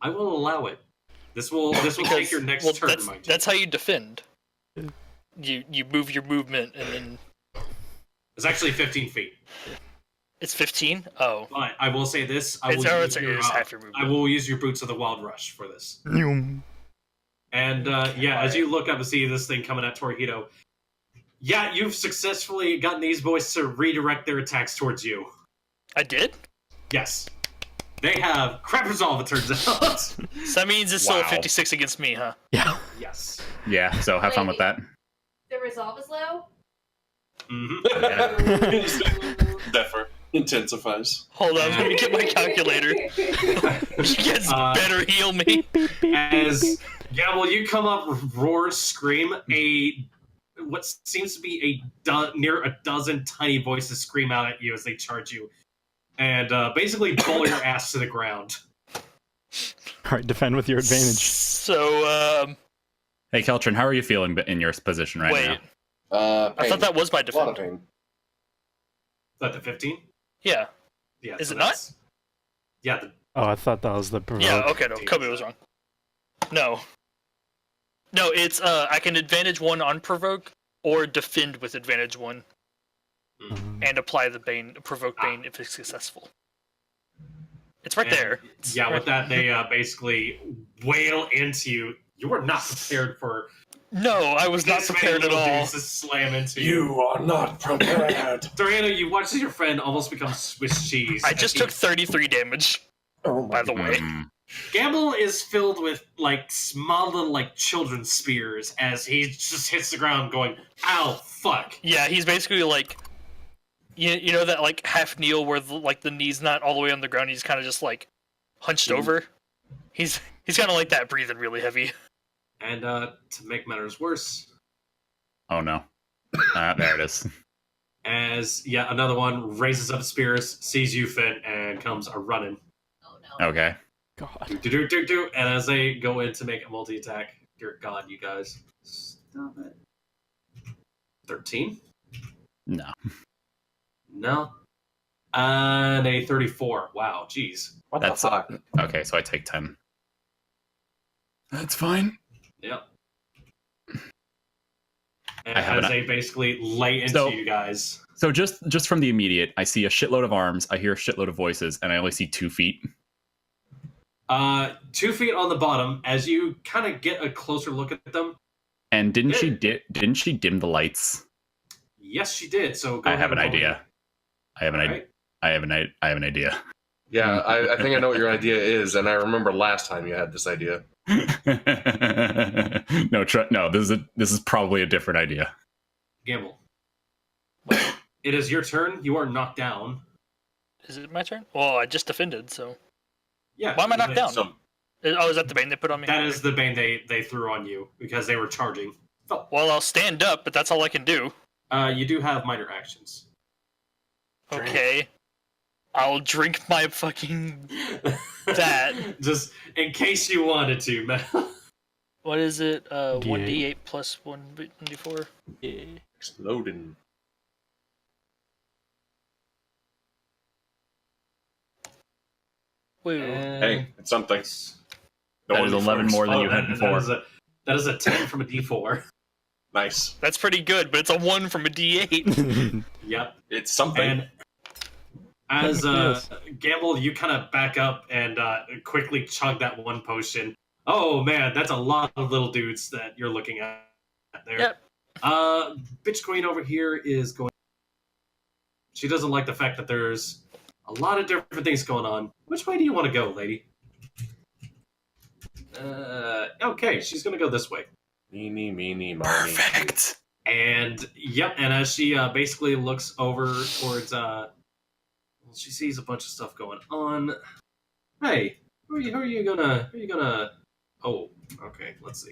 S3: will allow it. This will take your next
S1: well,
S3: turn,
S1: that's,
S3: mind you.
S1: that's how you defend. You move your movement and then
S3: It's actually 15 feet.
S1: it's 15. Oh,
S3: But I will say this: I will,
S1: it's
S3: use your,
S1: half your movement.
S3: I will use your Boots of the Wild Rush for this.
S5: Nyum.
S3: And yeah, as you look up and see this thing coming at Torihito, yeah, you've successfully gotten these boys to redirect their attacks towards you.
S1: I did.
S3: Yes, they have crap resolve. It turns out.
S1: So that means it's still a
S2: Wow.
S1: 56 against me, huh?
S5: Yeah.
S3: Yes.
S2: Yeah. So have fun with that.
S6: The resolve is low?
S4: Zephyr intensifies.
S1: Hold on, let me get my calculator. You guys better heal me.
S3: As Gambul, you come up, roar, scream, what seems to be near a dozen tiny voices scream out at you as they charge you, and basically bowl your ass to the ground.
S5: Alright, defend with your advantage.
S1: So,
S2: Hey, Keltrin, how are you feeling in your position right
S1: wait.
S2: now?
S1: I thought that was my
S4: A lot of
S1: defend.
S4: pain.
S3: Is that the 15?
S1: Yeah.
S3: Yeah.
S1: Is
S3: so
S1: it not?
S3: that's- Yeah.
S5: Oh, I thought that was the provoke.
S1: Yeah, okay, no, Kobe was wrong. No. No, it's, I can advantage 1 on provoke, or defend with advantage 1, and apply the provoke bane if it's successful. It's right there. It's
S3: Yeah,
S1: right
S3: with that, they basically wail into you. You are not prepared for
S1: No, I was not
S3: this many
S1: prepared at
S3: little
S1: all.
S3: dudes to slam into you.
S4: You are not prepared.
S3: Torihito, you watch as your friend almost become Swiss cheese.
S1: I just took 33 damage,
S4: Oh
S1: by the way.
S3: Gambul is filled with small little children's spears as he just hits the ground going, "Ow, fuck!"
S1: Yeah, he's basically like, you know that half kneel where the knee's not all the way on the ground. He's kind of just hunched over. He's kind of like that, breathing really heavy.
S3: And to make matters worse,
S2: Oh no. There it is.
S3: as another one raises up spears, sees you, Finn, and comes a running.
S6: Oh no.
S2: Okay.
S5: God.
S3: Do. And as they go in to make a multi-attack, dear God, you guys, stop it. 13?
S2: No.
S3: No. And a 34. Wow, jeez.
S4: What
S2: That's
S4: the fuck?
S2: Okay, so I take 10. That's fine.
S3: Yep. And
S2: I have
S3: as
S2: an-
S3: they basically lay into
S2: So-
S3: you guys.
S2: So just from the immediate, I see a shitload of arms, I hear a shitload of voices, and I only see 2 feet.
S3: 2 feet on the bottom. As you kind of get a closer look at them,
S2: And didn't she dim the lights?
S3: yes, she did. So go
S2: I
S3: ahead
S2: have an
S3: and roll
S2: idea. I have an idea.
S3: Alright.
S2: I have an idea.
S4: Yeah, I think I know what your idea is, and I remember last time you had this idea.
S2: No, this is probably a different idea.
S3: Gamble. It is your turn. You are knocked down.
S1: Is it my turn? Well, I just defended, so
S3: Yeah.
S1: why am I knocked down?
S4: So,
S1: Oh, is that the bane they put on me?
S3: That is the bane they threw on you because they were charging. Oh,
S1: Well, I'll stand up, but that's all I can do.
S3: you do have minor actions.
S1: Okay. I'll drink my fucking... That.
S3: Just in case you wanted to, man.
S1: What is it?
S5: D8.
S1: 1d8 plus 1d4?
S5: Yeah.
S4: exploding.
S1: Woo.
S4: Hey, it's something. No
S2: That is
S4: one
S2: 11 more than you had before.
S3: That is a 10 from a D4.
S4: Nice.
S1: That's pretty good, but it's a 1 from a d8.
S3: Yep.
S4: It's something.
S3: And as
S5: Yes.
S3: Gamble, you kind of back up and quickly chug that one potion. Oh man, that's a lot of little dudes that you're looking at there.
S1: Yep.
S3: Bitch Queen over here is going. She doesn't like the fact that there's a lot of different things going on. Which way do you want to go, lady? Okay, she's gonna go this way.
S4: Meeny, miny.
S2: Perfect.
S3: And yep, and as she basically looks over towards, she sees a bunch of stuff going on. Hey, who are you gonna? Oh, okay. Let's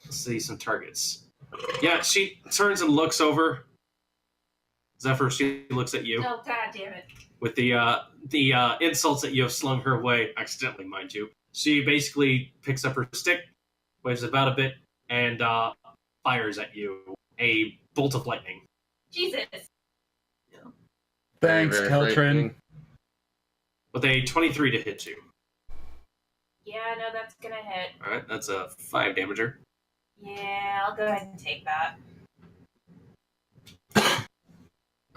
S3: see some targets. Yeah, she turns and looks over. Zephyr, she looks at you
S6: Oh, god damn it.
S3: with the insults that you have slung her way, accidentally, mind you. She basically picks up her stick, waves it about a bit, and fires at you a bolt of lightning.
S6: Jesus.
S2: Thanks, Keltrin.
S3: With a 23 to hit you.
S6: Yeah, no, that's gonna hit.
S3: Alright, that's a 5 damager.
S6: Yeah, I'll go ahead and take that.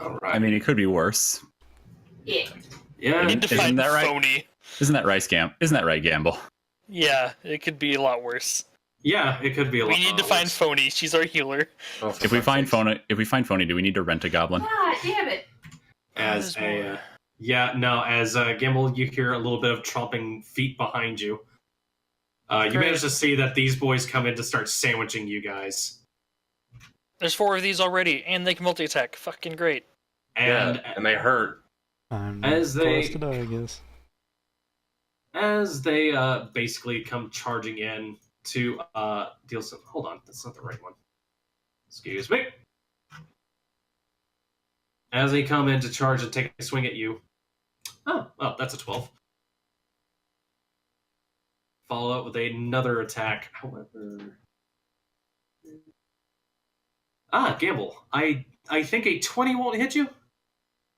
S3: Alright.
S2: I mean, it could be worse.
S6: Yeah.
S3: yeah,
S1: We need to
S2: Isn't
S1: find
S2: that right?
S1: phony.
S2: Isn't that right, Isn't that right, Gamble?
S1: Yeah, it could be a lot worse.
S3: yeah, it could be a lot
S1: We need to find
S3: worse.
S1: phony. She's our healer.
S4: Oh,
S2: If we find phony, do we need to rent a goblin?
S6: God damn it.
S3: As
S1: There's
S3: a
S1: more.
S3: as Gambul, you hear a little bit of tromping feet behind you. You
S1: Great.
S3: manage to see that these boys come in to start sandwiching you guys.
S1: There's 4 of these already, and they can multi-attack. Fucking great.
S3: And
S4: they hurt.
S5: I'm
S3: As they-
S5: close to die, I guess.
S3: as they basically come charging in to deal some... Hold on, that's not the right one. Excuse me. As they come in to charge and take a swing at you. Oh, that's a 12. Follow up with another attack. However... Gambul. I think a 20 won't hit you?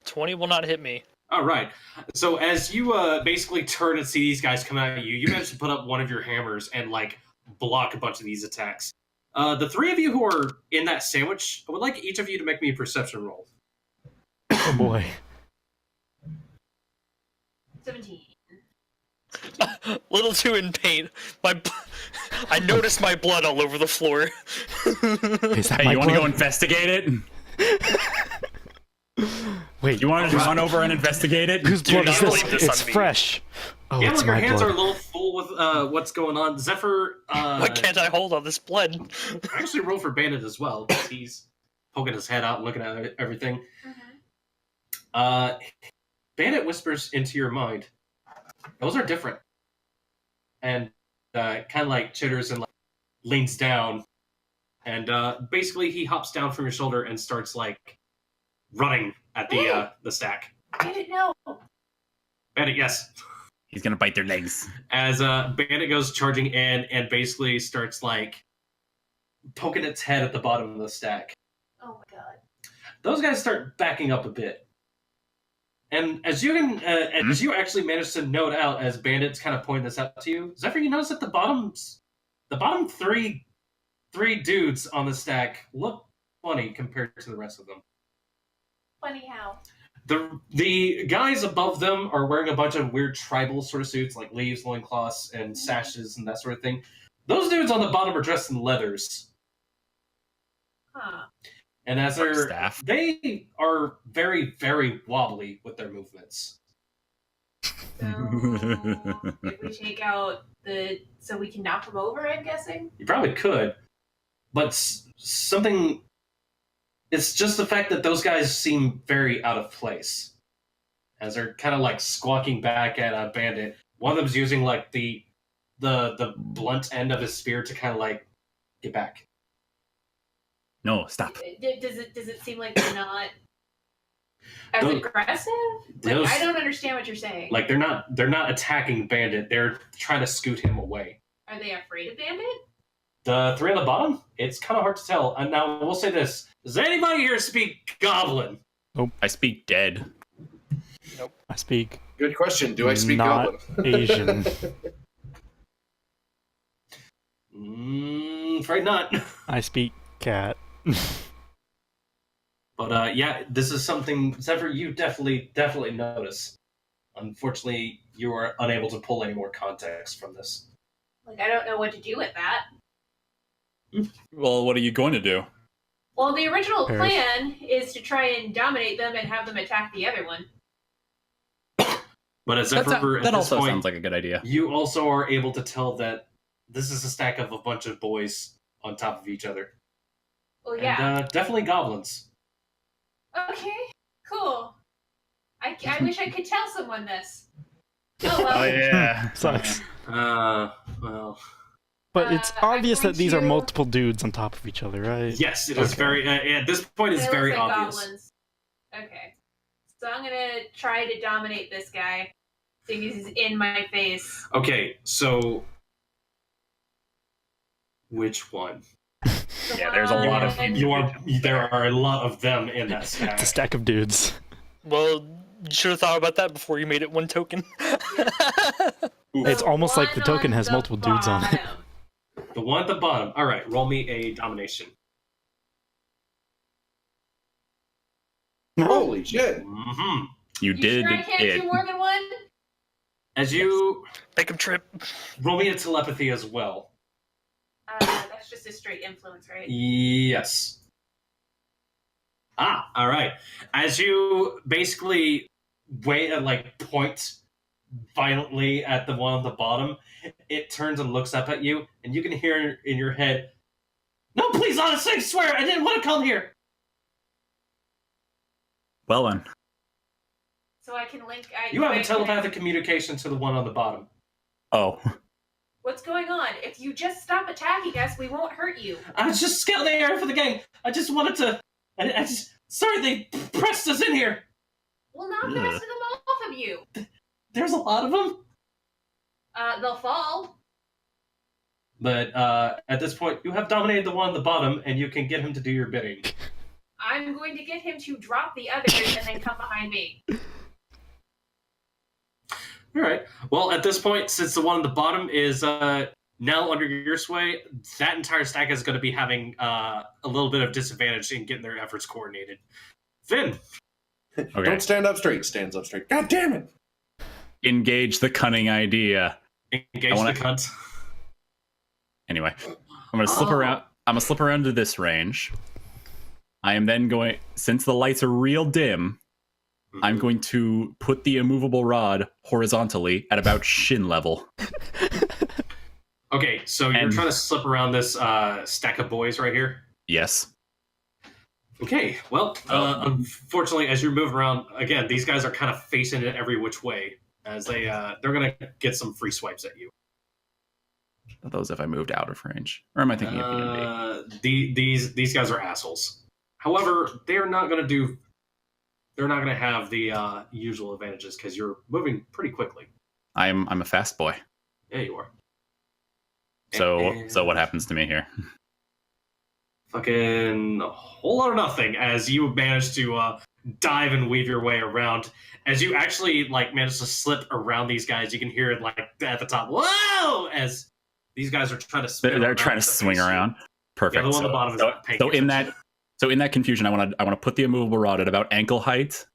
S1: 20 will not hit me.
S3: All right. So as you basically turn and see these guys come at you, you manage to put up one of your hammers and like block a bunch of these attacks. The 3 of you who are in that sandwich, I would like each of you to make me a perception roll.
S5: Oh boy.
S6: 17.
S1: Little too in pain. I noticed my blood all over the floor.
S5: Is that
S2: Hey,
S5: my
S2: you want to
S5: blood?
S2: go investigate it?
S5: Wait,
S2: You want to run over and investigate it?
S5: whose
S1: Do
S5: blood
S1: not
S5: is this?
S1: believe this
S5: It's
S1: on me.
S5: fresh. Oh,
S3: Yeah,
S5: it's
S3: your
S5: my
S3: hands
S5: blood.
S3: are a little full with what's going on. Zephyr,
S1: Why can't I hold all this blood?
S3: actually roll for Bandit as well, because he's poking his head out and looking at everything. Bandit whispers into your mind, those are different. And kind of like chitters and like leans down. And basically he hops down from your shoulder and starts like running at the stack.
S6: I didn't know.
S3: Bandit, yes.
S2: He's gonna bite their legs.
S3: As Bandit goes charging in and basically starts like poking its head at the bottom of the stack.
S6: Oh my god.
S3: Those guys start backing up a bit. And as you can, as you actually manage to note out as Bandit's kind of pointing this out to you, Zephyr, you notice that the bottom three dudes on the stack look funny compared to the rest of them.
S6: Funny how.
S3: The guys above them are wearing a bunch of weird tribal sort of suits, like leaves, loincloths, and sashes and that sort of thing. Those dudes on the bottom are dressed in leathers.
S6: Huh.
S3: And as
S2: Staff.
S3: they are very, very wobbly with their movements.
S6: So if we take out so we can knock them over, I'm guessing?
S3: You probably could, but something... It's just the fact that those guys seem very out of place. As they're kind of like squawking back at a Bandit. One of them's using like the blunt end of his spear to kind of like get back.
S2: No, stop.
S6: Does it seem like they're not as
S3: Those-
S6: aggressive?
S3: those-
S6: I don't understand what you're saying.
S3: Like they're not attacking Bandit. They're trying to scoot him away.
S6: Are they afraid of Bandit?
S3: The 3 on the bottom, it's kind of hard to tell. And now we'll say this: does anybody here speak Goblin?
S2: I speak dead.
S5: I speak
S4: Good question. Do I speak
S5: Not
S4: Goblin?
S5: Asian.
S3: Afraid not.
S5: I speak cat.
S3: But yeah, this is something, Zephyr, you definitely notice. Unfortunately, you are unable to pull any more context from this.
S6: Like, I don't know what to do with that.
S2: Well, what are you going to do?
S6: Well, the original
S5: Perish.
S6: plan is to try and dominate them and have them attack the other one.
S3: But as Zephyr, at
S2: That
S3: this
S2: also
S3: point,
S2: sounds like a good idea.
S3: you also are able to tell that this is a stack of a bunch of boys on top of each other.
S6: Well, yeah.
S3: And definitely goblins.
S6: Okay, cool. I wish I could tell someone this. Oh, well.
S2: Oh yeah.
S5: Sucks.
S3: Well...
S5: But it's
S6: I'm
S5: obvious
S6: going
S5: that these are
S6: to-
S5: multiple dudes on top of each other, right?
S3: Yes, it is
S5: Okay.
S3: very... at this point, it's
S6: They
S3: very
S6: look like
S3: obvious.
S6: goblins. Okay. So I'm gonna try to dominate this guy. Seeing as he's in my face.
S3: Okay, so... Which one?
S2: Yeah, there's a lot of
S3: There are a lot of them in that stack.
S5: It's a stack of dudes.
S1: Well, you should have thought about that before you made it one token.
S5: It's almost like the
S6: One
S5: token
S6: on
S5: has
S6: the
S5: multiple dudes on it.
S6: bottom.
S3: The one at the bottom. All right, roll me a domination.
S4: Holy shit!
S3: Mm-hmm.
S2: You
S6: You
S2: did
S6: sure I can't
S2: it.
S6: do more than one?
S3: As you
S1: Make him trip.
S3: roll me a telepathy as well.
S6: That's just a straight influence, right?
S3: Yes. All right. As you basically point violently at the one on the bottom, it turns and looks up at you, and you can hear in your head, No, please, honestly, I swear, I didn't want to come here.
S2: Well then.
S6: So I can link.
S3: You have a telepathic communication to the one on the bottom.
S2: Oh.
S6: What's going on? If you just stop attacking us, we won't hurt you.
S3: I was just scouting the area for the gang. I just wanted to. Sorry, they pressed us in here.
S6: We'll knock the rest of them off of you.
S3: There's a lot of them.
S6: They'll fall.
S3: But at this point, you have dominated the one on the bottom, and you can get him to do your bidding.
S6: I'm going to get him to drop the others and then come behind me.
S3: All right. Well, at this point, since the one on the bottom is now under your sway, that entire stack is going to be having a little bit of disadvantage in getting their efforts coordinated. Finn.
S2: Okay.
S4: Don't stand up straight. Stands up straight. God damn it!
S2: Engage the cunning idea.
S3: Engage the cunt.
S2: Anyway, I'm gonna slip around. I'm gonna slip around to this range. I am then going, since the lights are real dim, I'm going to put the immovable rod horizontally at about shin level.
S3: Okay, so you're trying to slip around this stack of boys right here?
S2: Yes.
S3: Okay, well, unfortunately, as you're moving around, again, these guys are kind of facing it every which way, as they're going to get some free swipes at you.
S2: Those if I moved out of range. Or am I thinking of B&B?
S3: These guys are assholes. However, they're not going to have the usual advantages because you're moving pretty quickly.
S2: I'm a fast boy.
S3: Yeah, you are.
S2: So what happens to me here?
S3: Fucking a whole lot of nothing as you manage to dive and weave your way around. As you actually manage to slip around these guys, you can hear it at the top. Whoa! As these guys are trying to spin.
S2: They're trying to swing around. Perfect.
S3: Yeah, the one on the bottom is not paying attention.
S2: So in that confusion, I want to put the immovable rod at about ankle height,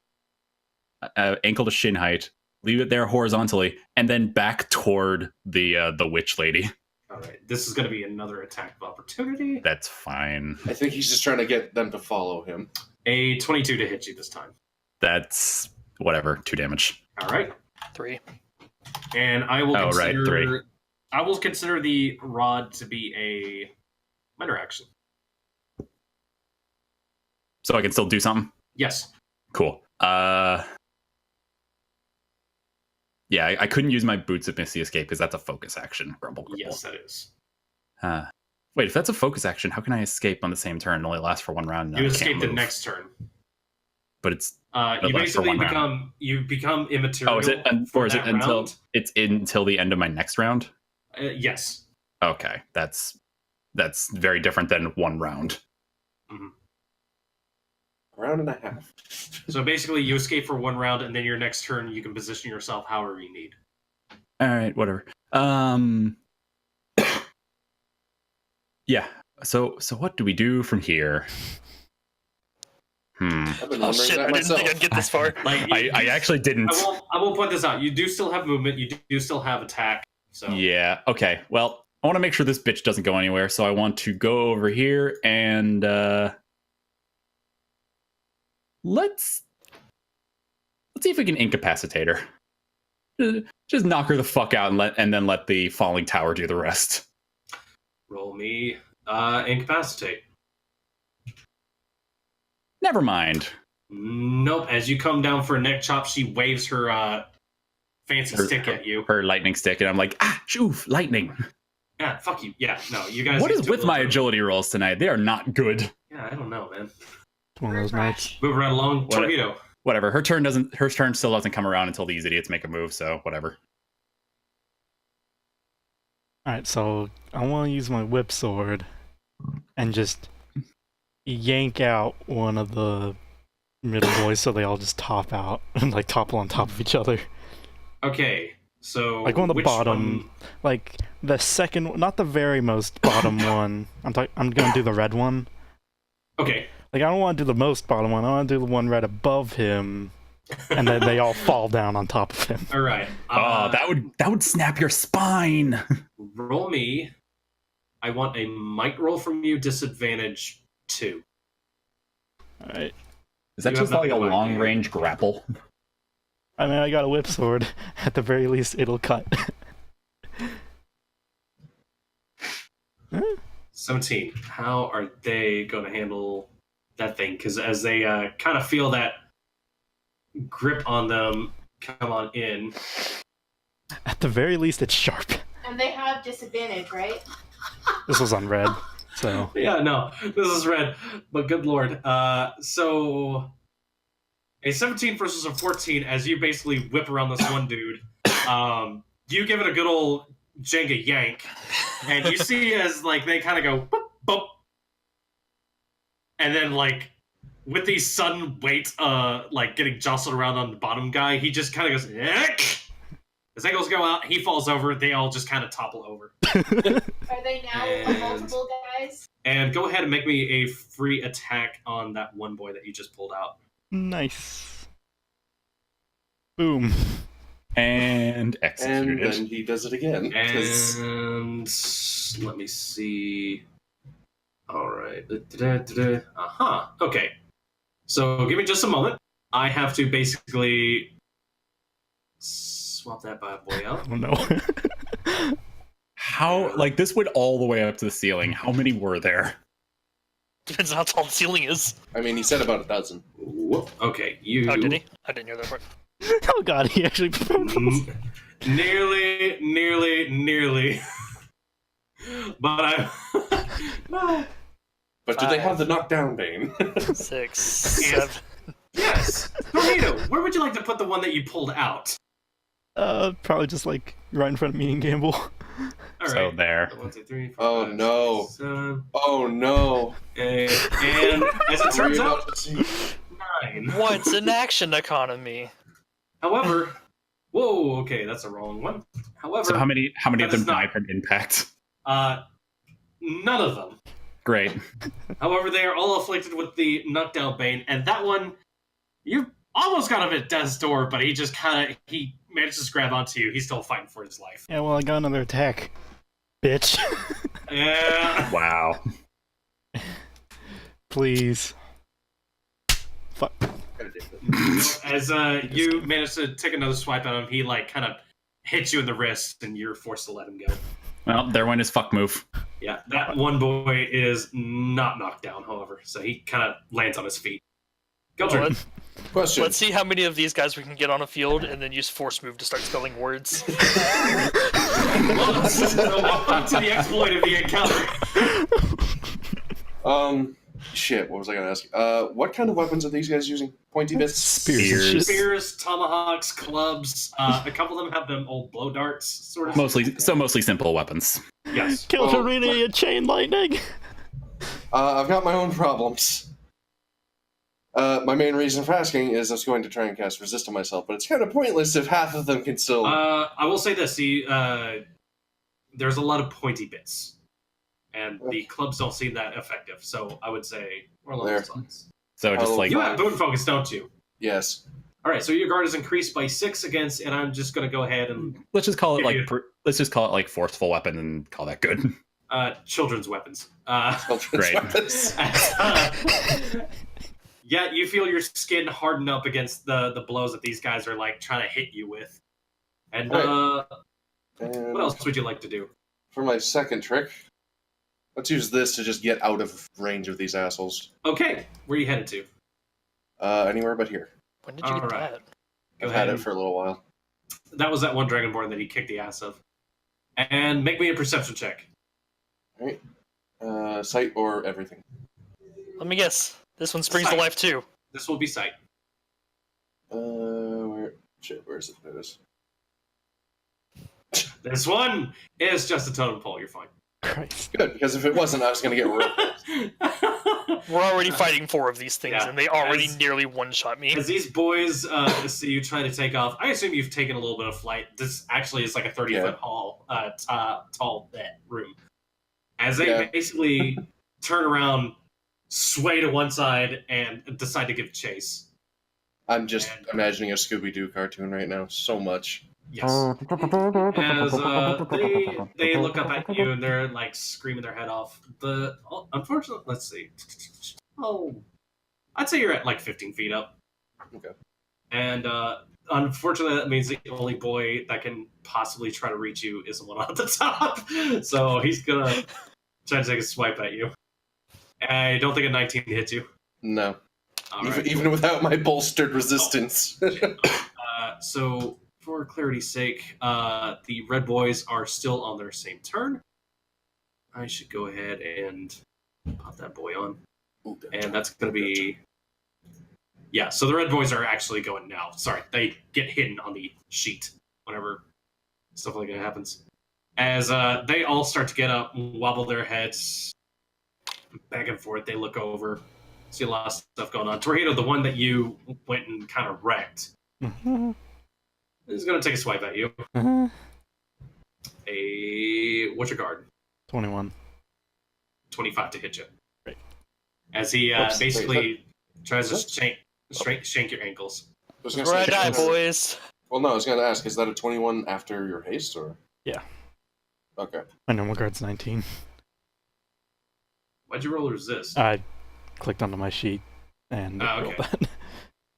S2: ankle to shin height. Leave it there horizontally, and then back toward the witch lady.
S3: All right, this is going to be another attack of opportunity.
S2: That's fine.
S4: I think he's just trying to get them to follow him.
S3: A 22 to hit you this time.
S2: That's whatever. 2 damage.
S3: All right.
S1: 3.
S3: And I will consider.
S2: 3.
S3: I will consider the rod to be a minor action.
S2: So I can still do something?
S3: Yes.
S2: Cool. Yeah, I couldn't use my Boots of Misty Escape because that's a focus action. Grumble.
S3: Yes, that is.
S2: Wait, if that's a focus action, how can I escape on the same turn? It only lasts for 1 round.
S3: You escape the next turn.
S2: But it's
S3: you basically become immaterial.
S2: Oh, is it? Or is it until
S3: round?
S2: It's until the end of my next round?
S3: Yes.
S2: Okay, that's very different than 1 round.
S3: Mm-hmm.
S4: Round and a half.
S3: So basically, you escape for 1 round, and then your next turn, you can position yourself however you need.
S2: All right, whatever. Yeah. So what do we do from here?
S4: I've been
S1: Oh
S4: wondering
S1: shit!
S4: that
S1: I didn't
S4: myself.
S1: think I'd get this far.
S2: I actually didn't.
S3: I will point this out. You do still have movement. You do still have attack. So
S2: Yeah. Okay. Well, I want to make sure this bitch doesn't go anywhere, so I want to go over here and let's see if we can incapacitate her. Just knock her the fuck out and then let the falling tower do the rest.
S3: roll me incapacitate.
S2: Never mind.
S3: Nope. As you come down for a neck chop, she waves her fancy stick at you.
S2: Her lightning stick, and I'm like, oof, lightning.
S3: Yeah, fuck you. Yeah, no, you guys.
S2: What
S3: need
S2: is
S3: to
S2: with my agility rolls tonight? They are not good.
S3: Yeah, I don't know, man.
S5: It's one of those nights.
S3: Move right along, Torihito.
S2: Whatever. Her turn still doesn't come around until these idiots make a move, so whatever.
S5: Alright, so I want to use my whip sword and just yank out one of the middle boys so they all just top out and topple on top of each other.
S3: Okay, so
S5: Like one of the
S3: which
S5: bottom,
S3: one-
S5: like the second, not the very most bottom one. I'm gonna do the red one.
S3: Okay,
S5: Like I don't want to do the most bottom one. I want to do the one right above him, and then they all fall down on top of him.
S3: all right.
S2: That would snap your spine.
S3: Roll me. I want a might roll from you. Disadvantage 2.
S5: All right.
S2: Is that
S3: You
S2: just
S3: have
S2: like a
S3: nothing to
S2: long
S3: mind.
S2: range grapple?
S5: I mean, I got a whip sword. At the very least, it'll cut.
S3: 17. How are they going to handle that thing? Because as they kind of feel that grip on them come on in.
S5: At the very least, it's sharp.
S6: And they have disadvantage, right?
S5: This was on red, so.
S3: Yeah, no, this is red, but good lord. So a 17 versus a 14 as you basically whip around this one dude. You give it a good old Jenga yank, and you see as like they kind of go boop, boop, and then like with the sudden weight, like getting jostled around on the bottom guy, he just kind of goes. Eck! As ankles go out, he falls over. They all just kind of topple over.
S6: Are they now multiple guys?
S3: And go ahead and make me a free attack on that one boy that you just pulled out.
S5: Nice. Boom.
S2: And executed.
S4: And then he does it again.
S3: And let me see. All right. Okay. So give me just a moment. I have to basically swap that bad boy out.
S5: Oh no.
S2: How, like, this went all the way up to the ceiling. How many were there?
S1: Depends on how tall the ceiling is.
S4: I mean, he said about a dozen.
S3: Whoop. Okay, you.
S1: Oh, did he? I didn't hear that part.
S5: Oh god, he actually proposed.
S3: Nearly. But I.
S4: But do they have the knockdown bane?
S1: 6, 7.
S3: Yes. Torihito, where would you like to put the one that you pulled out?
S5: Probably just like right in front of me and Gambul.
S3: All right.
S2: So there.
S3: 1, 2, 3, 4,
S4: Oh,
S3: 5,
S4: no.
S3: 6, 7,
S4: Oh no.
S3: 8, and as it turns out, 9.
S1: What's an action economy?
S3: However, whoa, okay, that's a wrong one. However,
S2: So how many
S3: that
S2: of them
S3: is not-
S2: die from impact?
S3: none of them.
S2: Great.
S3: However, they are all afflicted with the knockdown bane, and that one, you almost got him at death's door, but he just he manages to grab onto you. He's still fighting for his life.
S5: Yeah, well, I got another attack. Bitch.
S3: Yeah.
S2: Wow.
S5: Please. Fuck.
S3: As you manage to take another swipe at him, he like kind of hits you in the wrist, and you're forced to let him go.
S2: Well, there went his fuck move.
S3: Yeah, that one boy is not knocked down, however, so he kind of lands on his feet. Go
S1: Well,
S3: turn.
S4: Question.
S1: Let's see how many of these guys we can get on a field, and then use force move to start spelling words.
S3: Well, so welcome to the exploit of the encounter.
S4: Shit, what was I gonna ask? What kind of weapons are these guys using? Pointy bits?
S5: Spears and shit.
S3: Spears, tomahawks, clubs. A couple of them have them old blow darts, sort of.
S2: Mostly simple weapons.
S3: Yes.
S5: Kill
S4: Well,
S5: Torihito, chain lightning!
S4: I've got my own problems. My main reason for asking is I was going to try and cast resist on myself, but it's kind of pointless if half of them can still...
S3: I will say this. See, there's a lot of pointy bits. And the clubs don't seem that effective, so I would say we're along
S4: There.
S3: those lines.
S2: So just
S4: Oh,
S2: like
S3: You have boon focus, don't you?
S4: Yes.
S3: All right, so your guard is increased by 6 against, and I'm just going to go ahead and
S2: let's just call it
S3: Give
S2: like forceful weapon and call that good.
S3: children's weapons.
S2: Great.
S3: Yeah, you feel your skin harden up against the blows that these guys are like trying to hit you with. And
S4: Right.
S3: what else would you like to do?
S4: For my second trick, let's use this to just get out of range of these assholes.
S3: Okay, where are you headed to?
S4: Anywhere but here.
S1: When did you get
S3: Alright.
S1: that?
S3: Go
S4: I've
S3: ahead.
S4: had it for a little while.
S3: That was that one Dragonborn that he kicked the ass of. And make me a perception check.
S4: Alright. Sight or everything.
S1: Let me guess. This one springs to
S3: Sight.
S1: life too.
S3: This will be sight.
S4: Where's it? There it is.
S3: This one is just a totem pole. You're fine.
S5: Christ.
S4: Good, because if it wasn't, I was going to get real.
S1: We're already fighting 4 of these things,
S3: Yeah.
S1: and they already
S3: As-
S1: nearly one-shot me.
S3: As these boys see you try to take off, I assume you've taken a little bit of flight. This actually is like a 30-foot tall room. As they basically turn around, sway to one side, and decide to give chase.
S4: I'm just imagining a Scooby-Doo cartoon right now. So much.
S3: Yes. As they look up at you and they're like screaming their head off. Unfortunately, let's see. I'd say you're at like 15 feet up.
S4: Okay.
S3: And unfortunately, that means the only boy that can possibly try to reach you is the one on the top. So he's gonna trying to take a swipe at you. I don't think a 19 hits you.
S4: No.
S3: Alright.
S4: Even without my bolstered resistance.
S3: So, for clarity's sake, the red boys are still on their same turn. I should go ahead and pop that boy on. And that's going to be... Yeah, so the red boys are actually going now. Sorry, they get hidden on the sheet whenever stuff like that happens. As they all start to get up, wobble their heads back and forth, they look over, see a lot of stuff going on. Torihito, the one that you went and kind of wrecked, is going to take a swipe at you. What's your guard?
S5: 21.
S3: 25 to hit you.
S5: Great.
S3: As he
S4: Oops,
S3: basically tries to shank your ankles.
S1: Right eye, boys.
S4: Well, no, I was going to ask, is that a 21 after your haste, or?
S5: Yeah.
S4: Okay.
S5: My normal guard's 19.
S3: Why'd you roll resist?
S5: I clicked onto my sheet and rolled
S3: okay.
S5: that.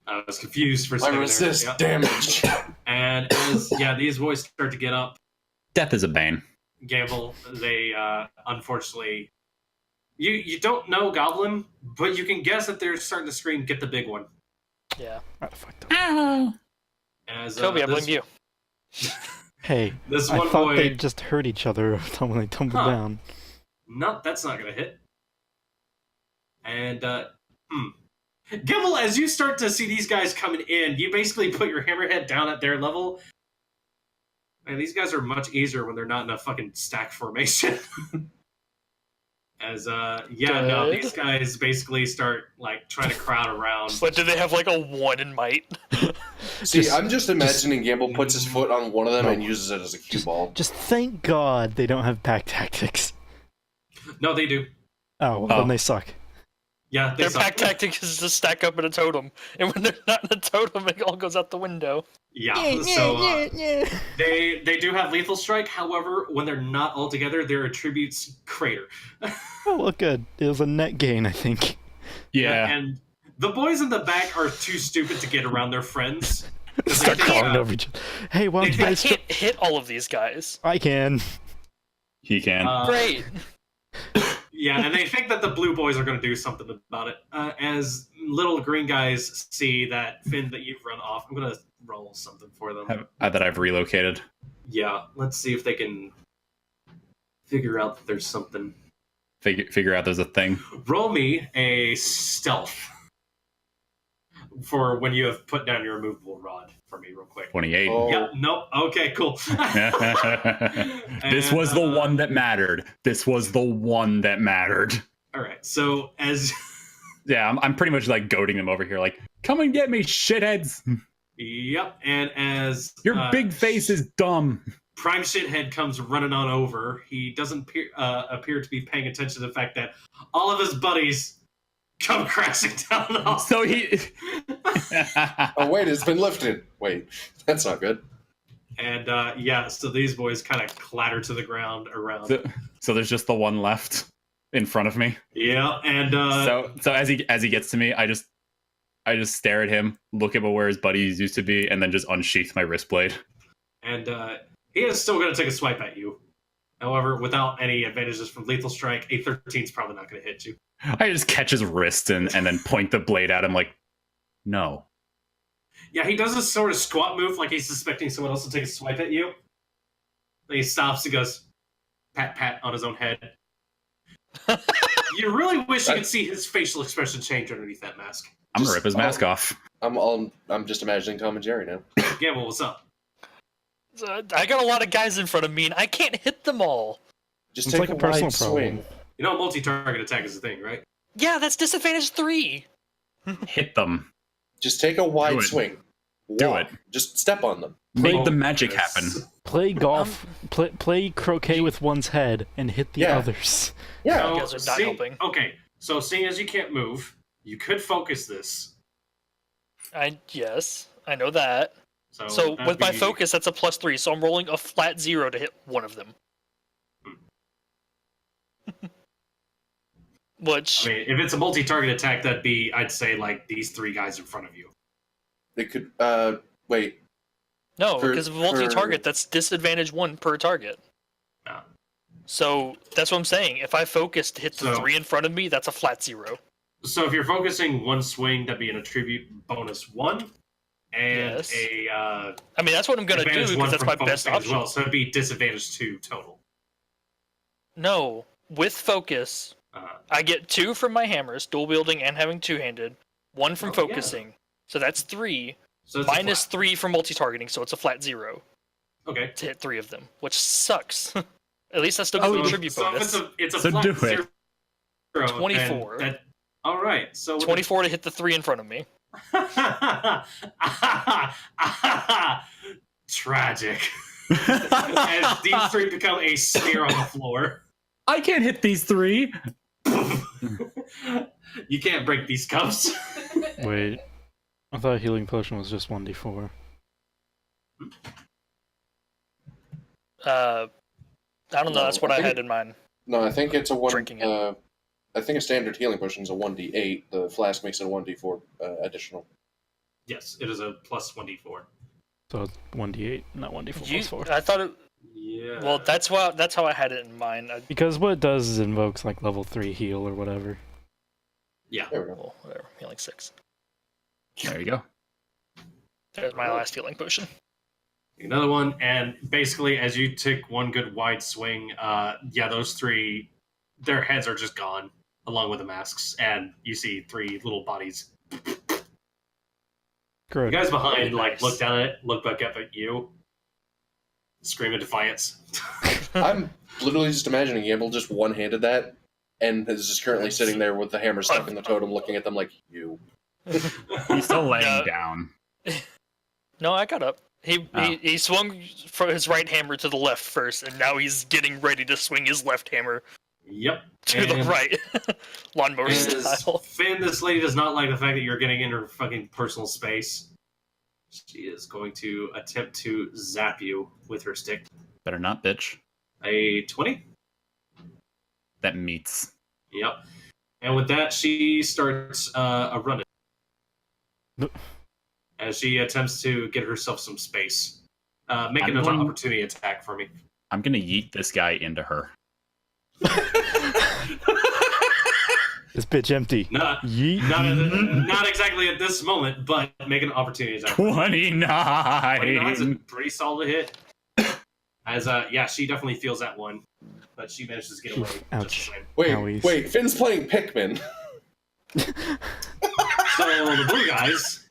S3: I was confused for a
S4: I
S3: second.
S4: resist
S3: there.
S4: damage.
S3: And as these boys start to get up,
S2: Death is a bane.
S3: Gambul, they unfortunately, you don't know Goblin, but you can guess that they're starting to scream, "Get the big one!"
S1: Yeah.
S5: I fucked up.
S3: As
S1: Kobe, I blame you.
S5: Hey,
S3: This
S5: I
S3: one
S5: thought
S3: boy,
S5: they just hurt each other when they tumbled down.
S3: no, that's not gonna hit. And Gambul, as you start to see these guys coming in, you basically put your hammerhead down at their level. And these guys are much easier when they're not in a fucking stack formation. As these guys basically start like trying to crowd around.
S1: But do they have like a 1 in might?
S4: See, I'm just imagining Gambul puts his foot on one of them and uses it as a cue ball.
S5: Just thank God they don't have pack tactics.
S3: No, they do.
S5: Oh, well, then they suck.
S3: Yeah, they
S1: Their
S3: suck.
S1: pack tactic is to stack up in a totem, and when they're not in a totem, it all goes out the window.
S3: Yeah, so they do have lethal strike. However, when they're not all together, their attributes crater.
S5: Oh, well, good. It was a net gain, I think.
S2: Yeah.
S3: And the boys in the back are too stupid to get around their friends.
S5: Start
S3: they think,
S5: calling over each other. Hey, why don't you
S1: I
S5: guys...
S1: can't hit all of these guys.
S5: I can.
S2: He can.
S1: Great.
S3: Yeah, and they think that the blue boys are going to do something about it. As little green guys see that Finn that you've run off, I'm going to roll something for them.
S2: That I've relocated.
S3: Yeah, let's see if they can figure out that there's something.
S2: Figure out there's a thing.
S3: Roll me a stealth for when you have put down your removable rod for me real quick.
S2: 28.
S4: Oh.
S3: Yep, nope, okay, cool.
S2: This was the one that mattered. This was the one that mattered.
S3: Alright, so as...
S2: Yeah, I'm pretty much like goading them over here, like, come and get me, shitheads!
S3: Yep, and as...
S2: Your big face is dumb!
S3: Prime Shithead comes running on over. He doesn't appear to be paying attention to the fact that all of his buddies come crashing down.
S2: So he...
S4: Oh, wait, it's been lifted. Wait, that's not good.
S3: And so these boys kind of clatter to the ground around.
S2: So there's just the one left in front of me.
S3: Yeah, and
S2: so as he gets to me, I just stare at him, look at where his buddies used to be, and then just unsheath my wrist blade.
S3: And he is still going to take a swipe at you. However, without any advantages from lethal strike, a 13 is probably not going to hit you.
S2: I just catch his wrist and then point the blade at him like, no.
S3: Yeah, he does this sort of squat move like he's suspecting someone else to take a swipe at you. Then he stops and goes, pat, pat on his own head. You really wish you could see his facial expression change underneath that mask.
S2: I'm going to rip his mask off.
S4: I'm just imagining Tom and Jerry now.
S3: Yeah, well, what's up?
S1: I got a lot of guys in front of me, and I can't hit them all.
S4: Just
S5: It's
S4: take
S5: like
S4: a
S5: a personal
S4: wide swing.
S5: problem.
S3: You know, multi-target attack is a thing, right?
S1: Yeah, that's disadvantage 3.
S2: Hit them.
S4: Just take a wide
S2: Do it.
S4: swing.
S2: Do
S4: Walk.
S2: it.
S4: Just step on them.
S2: Make the magic happen.
S5: Play golf, play croquet with one's head, and hit the
S4: Yeah.
S5: others.
S4: Yeah.
S1: You guys are not helping.
S3: Okay, so seeing as you can't move, you could focus this.
S1: Yes, I know that. So
S3: that'd
S1: with my
S3: be-
S1: focus, that's a +3, so I'm rolling a flat 0 to hit one of them. Which...
S3: I mean, if it's a multi-target attack, that'd be, I'd say, like, these three guys in front of you.
S4: They could, wait.
S1: No,
S4: For-
S1: because multi-target, that's disadvantage 1 per target.
S3: No.
S1: So that's what I'm saying. If I focus to hit the
S3: So-
S1: 3 in front of me, that's a flat 0.
S3: So if you're focusing one swing, that'd be an attribute bonus 1, and
S1: Yes.
S3: a
S1: I mean, that's what I'm gonna do
S3: advantage 1
S1: because that's
S3: from
S1: my best
S3: focusing as
S1: option.
S3: well. So it'd be disadvantage 2 total.
S1: No, with focus, I get 2 from my hammers, dual wielding and having two-handed, 1 from
S3: Oh, yeah.
S1: focusing, so that's 3.
S3: So it's a
S1: Minus
S3: flat.
S1: 3 from multi-targeting, so it's a flat 0
S3: Okay.
S1: to hit 3 of them, which sucks. At least I still get
S2: Oh,
S1: the
S2: so-
S1: tribute
S3: So
S1: bonus.
S3: it's a
S2: So
S3: flat
S2: do it.
S3: 0.
S1: 24.
S3: All right. So with
S1: 24 to hit the 3 in front of me.
S3: Tragic. As these 3 become a smear on the floor.
S2: I can't hit these 3.
S3: You can't break these cups.
S5: Wait, I thought healing potion was just 1d4.
S1: I don't know.
S4: No,
S1: That's what
S4: I
S1: I
S4: think-
S1: had in mind.
S4: No, I think it's a one.
S1: Drinking it.
S4: I think a standard healing potion is a 1d8. The flask makes it a 1d4 additional.
S3: Yes, it is a plus 1d4.
S5: So it's 1d8, not 1d4 plus 4.
S1: I thought it.
S3: Yeah.
S1: Well, that's how I had it in mind.
S5: Because what it does is invokes like level 3 heal or whatever.
S3: Yeah.
S4: There we go.
S1: Well, whatever. Healing 6.
S2: There you go.
S1: There's my last healing potion.
S3: Another one, and basically, as you take one good wide swing, those 3, their heads are just gone, along with the masks, and you see 3 little bodies.
S5: Good.
S3: The guys behind,
S1: Very
S3: like,
S1: nice.
S3: look down at it, look back up at you, scream in defiance.
S4: I'm literally just imagining Gambul just one-handed that, and is just currently sitting there with the hammer stuck in the totem, looking at them like, you.
S2: He's still laying
S1: No.
S2: down.
S1: No, I got up. He swung from his right hammer to the left first, and now he's getting ready to swing his left hammer
S3: Yep.
S1: to the
S3: And
S1: right. Lawnmower
S3: as
S1: style.
S3: Finn, this lady does not like the fact that you're getting in her fucking personal space. She is going to attempt to zap you with her stick.
S2: Better not, bitch.
S3: A 20?
S2: That meets.
S3: Yep. And with that, she starts a run. As she attempts to get herself some space. Make
S2: I'm
S3: an
S2: going-
S3: opportunity attack for me.
S2: I'm gonna yeet this guy into her.
S5: This bitch empty.
S3: Not,
S5: Yeet.
S3: not exactly at this moment, but make an opportunity attack.
S2: 29!
S3: It's a pretty solid hit. As she definitely feels that one, but she manages to get away.
S5: Ouch.
S3: Just the same.
S4: Wait,
S5: Owies.
S4: Finn's playing Pikmin.
S3: So the blue guys,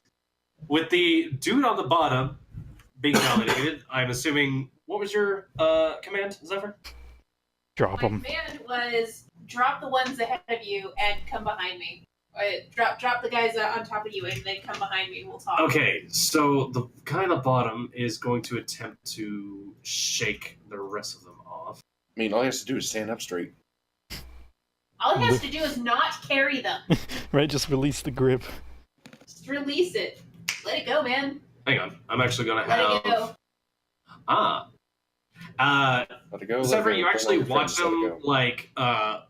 S3: with the dude on the bottom being dominated, I'm assuming. What was your command, Zephyr?
S5: Drop
S6: My
S5: them.
S6: command was drop the ones ahead of you and come behind me. Drop the guys on top of you and then come behind me. We'll talk.
S3: Okay, so the guy on the bottom is going to attempt to shake the rest of them off.
S4: I mean, all he has to do is stand up straight.
S6: All he has to do is not carry them.
S5: Right, just release the grip.
S6: Just release it. Let it go, man.
S3: Hang on, I'm actually going to
S6: Let
S3: have
S6: it go.
S4: Let it go. let it
S3: Zephyr,
S4: go,
S3: you
S4: don't
S3: actually
S4: let your
S3: watch
S4: friends let it
S3: him
S4: go.
S3: like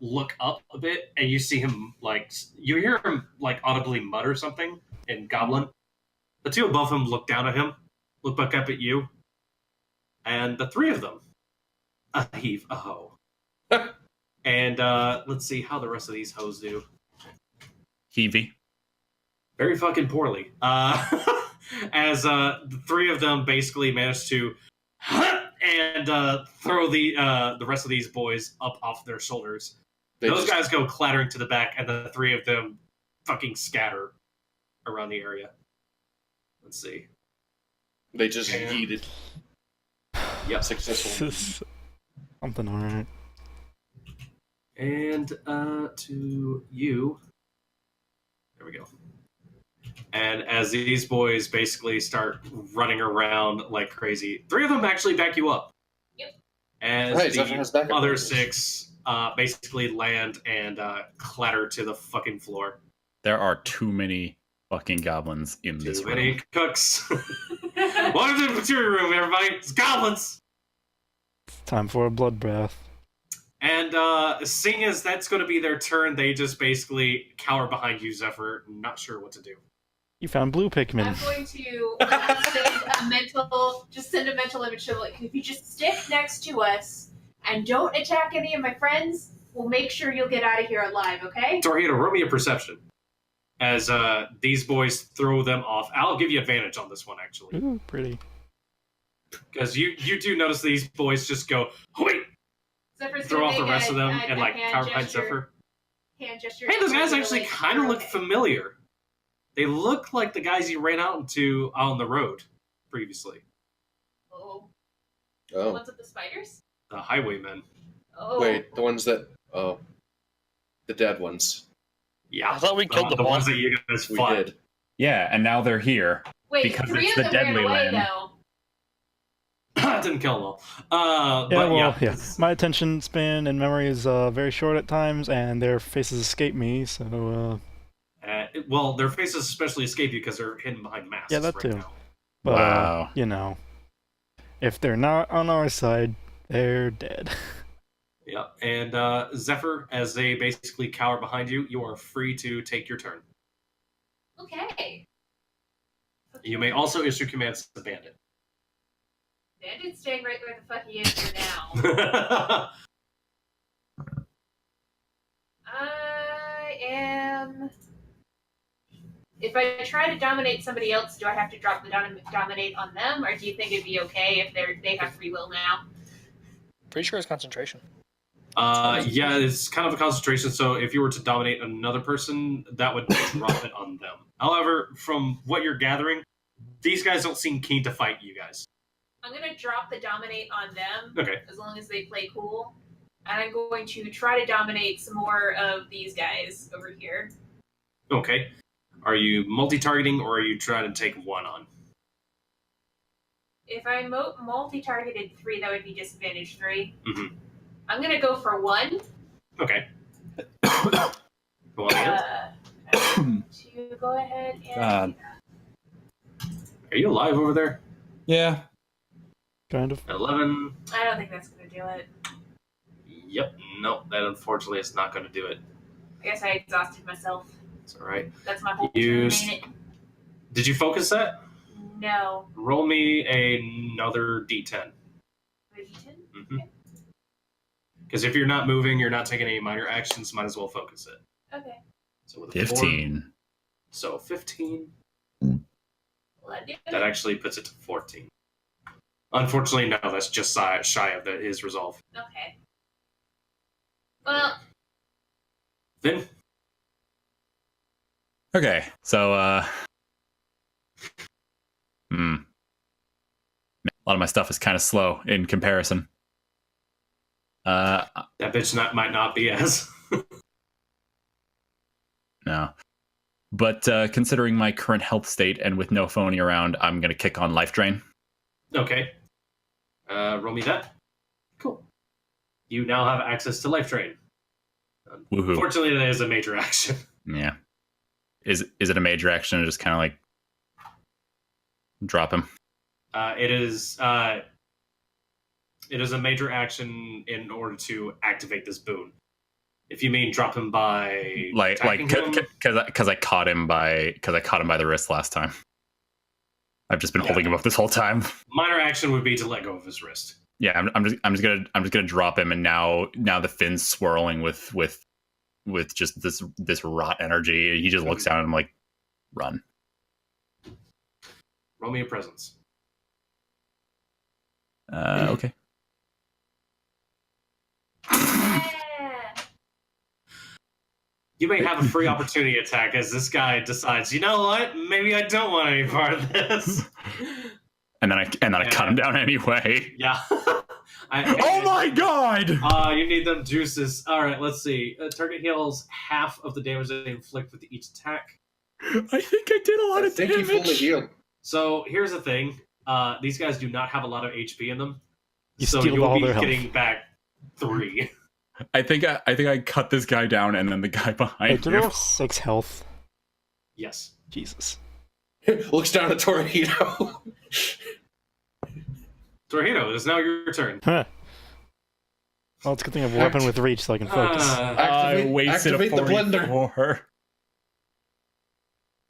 S3: look up a bit, and you see him like you hear him like audibly mutter something in Goblin. The 2 above him look down at him, look back up at you, and the 3 of them heave a hoe. And let's see how the rest of these hoes do.
S2: Heavy.
S3: Very fucking poorly. As the 3 of them basically manage to and throw the rest of these boys up off their shoulders.
S4: They
S3: Those
S4: just-
S3: guys go clattering to the back, and the 3 of them fucking scatter around the area. Let's see.
S4: They just
S3: And-
S4: yeeted.
S3: Yep.
S4: Successful.
S5: Something alright.
S3: And to you. There we go. And as these boys basically start running around like crazy, 3 of them actually back you up.
S6: Yep.
S3: As
S4: Right, Zephyr has backup
S3: the other
S4: plans.
S3: 6 basically land and clatter to the fucking floor.
S2: There are too many fucking goblins in this
S3: Too many
S2: room.
S3: cooks. Welcome to the Batiri room, everybody. It's goblins.
S5: It's time for a blood bath.
S3: And seeing as that's going to be their turn, they just basically cower behind you, Zephyr, not sure what to do.
S5: You found blue
S6: I'm
S5: Pikmin.
S6: going to send a mental image to, like, if you just stick next to us and don't attack any of my friends, we'll make sure you'll get out of here alive, okay?
S3: Torihito, roll me a perception. As these boys throw them off. I'll give you advantage on this one, actually.
S5: Ooh, pretty.
S3: Because you do notice these boys just go, wait!
S6: Zephyr's
S3: Throw
S6: gonna
S3: off the
S6: make
S3: rest of them and, like,
S6: hand
S3: cower behind
S6: gesture.
S3: Zephyr.
S6: Hand gesture.
S3: Hey, those guys actually
S6: Like,
S3: kind of look
S6: okay.
S3: familiar. They look like the guys you ran out into on the road previously.
S6: Oh. The
S4: Oh,
S6: ones with the spiders?
S3: The highwaymen.
S6: Oh.
S4: wait, the ones that... Oh. The dead ones.
S3: Yeah.
S1: I thought we killed
S3: the
S1: them all.
S3: ones that you guys
S4: We
S3: fought.
S4: did.
S2: Yeah, and now they're here.
S6: Wait,
S2: because
S6: 3
S2: it's
S6: of
S2: the
S6: them ran
S2: deadly
S6: away,
S2: land.
S6: though.
S3: Didn't kill them all.
S5: Yeah,
S3: But
S5: well,
S3: yeah.
S5: yeah. My attention span and memory is very short at times, and their faces escape me, so,
S3: Well, their faces especially escape you because they're hidden behind masks.
S5: Yeah, that
S3: right
S5: too.
S3: now.
S5: but,
S2: Wow.
S5: you know, if they're not on our side, they're dead.
S3: Yeah, and Zephyr, as they basically cower behind you, you are free to take your turn.
S6: Okay.
S3: You may also issue commands to Bandit.
S6: Bandit's staying right where the fuck he is for now. I am... If I try to dominate somebody else, do I have to drop the dominate on them, or do you think it'd be okay if they have free will now?
S1: Pretty sure it's concentration.
S3: Yeah, it's kind of a concentration, so if you were to dominate another person, that would drop it on them. However, from what you're gathering, these guys don't seem keen to fight you guys.
S6: I'm gonna drop the dominate on them,
S3: Okay.
S6: as long as they play cool. And I'm going to try to dominate some more of these guys over here.
S3: Okay. Are you multi-targeting, or are you trying to take one on?
S6: If I multi-targeted 3, that would be disadvantage 3.
S3: Mhm.
S6: I'm gonna go for 1.
S3: Okay. Go on in.
S6: To go ahead and...
S2: God.
S3: Are you alive over there?
S2: Yeah.
S5: Kind of.
S3: 11.
S6: I don't think that's gonna do it.
S3: Yep. Nope. That unfortunately is not going to do it.
S6: I guess I exhausted myself.
S3: It's all right.
S6: That's my whole
S3: You
S6: turn, ain't it?
S3: Did you focus that?
S6: No.
S3: Roll me another d10.
S6: Mm-hmm.
S3: Because if you're not moving, you're not taking any minor actions, might as well focus it.
S6: Okay.
S3: So with a 4,
S2: 15.
S3: so 15.
S6: Will that do it?
S3: That actually puts it to 14. Unfortunately, no, that's just shy of his resolve.
S6: Okay. Well,
S3: Then,
S2: Okay, so, a lot of my stuff is kind of slow in comparison.
S3: that bitch might not be as.
S2: No. But considering my current health state and with no phony around, I'm going to kick on Life Drain.
S3: Okay. Roll me that. Cool. You now have access to Life Drain.
S2: Woohoo.
S3: Fortunately, that is a major action.
S2: Yeah. Is it a major action or just kind of like drop him?
S3: It is a major action in order to activate this boon. If you mean drop him by attacking him,
S2: because I caught him by the wrist last time. I've just been holding him up this whole time.
S3: minor action would be to let go of his wrist.
S2: Yeah, I'm just gonna drop him, and now the fin's swirling with just this rot energy. He just looks down and I'm like, run.
S3: Roll me a presence.
S2: Okay.
S6: yeah.
S3: You may have a free opportunity attack as this guy decides, you know what? Maybe I don't want any part of this.
S2: And then I cut him down anyway.
S3: Yeah.
S2: Oh my god!
S3: You need them juices. All right, let's see. Target heals half of the damage they inflict with each attack.
S2: I think I did a lot
S4: I
S2: of
S4: think you fully
S2: damage.
S4: healed.
S3: So here's the thing. These guys do not have a lot of HP in them.
S5: You
S3: so
S5: steal
S3: you'll
S5: all
S3: be
S5: their health.
S3: getting back 3.
S2: I think I cut this guy down, and then the guy
S5: Hey,
S2: behind
S5: do they
S2: him.
S5: have 6 health?
S3: Yes.
S5: Jesus.
S4: Looks down at Torihito.
S3: Torihito, it is now your turn.
S5: Huh. Well, it's a good thing I have a weapon with reach so I can focus.
S2: I wasted
S4: activate
S2: a
S4: the blender.
S2: 44.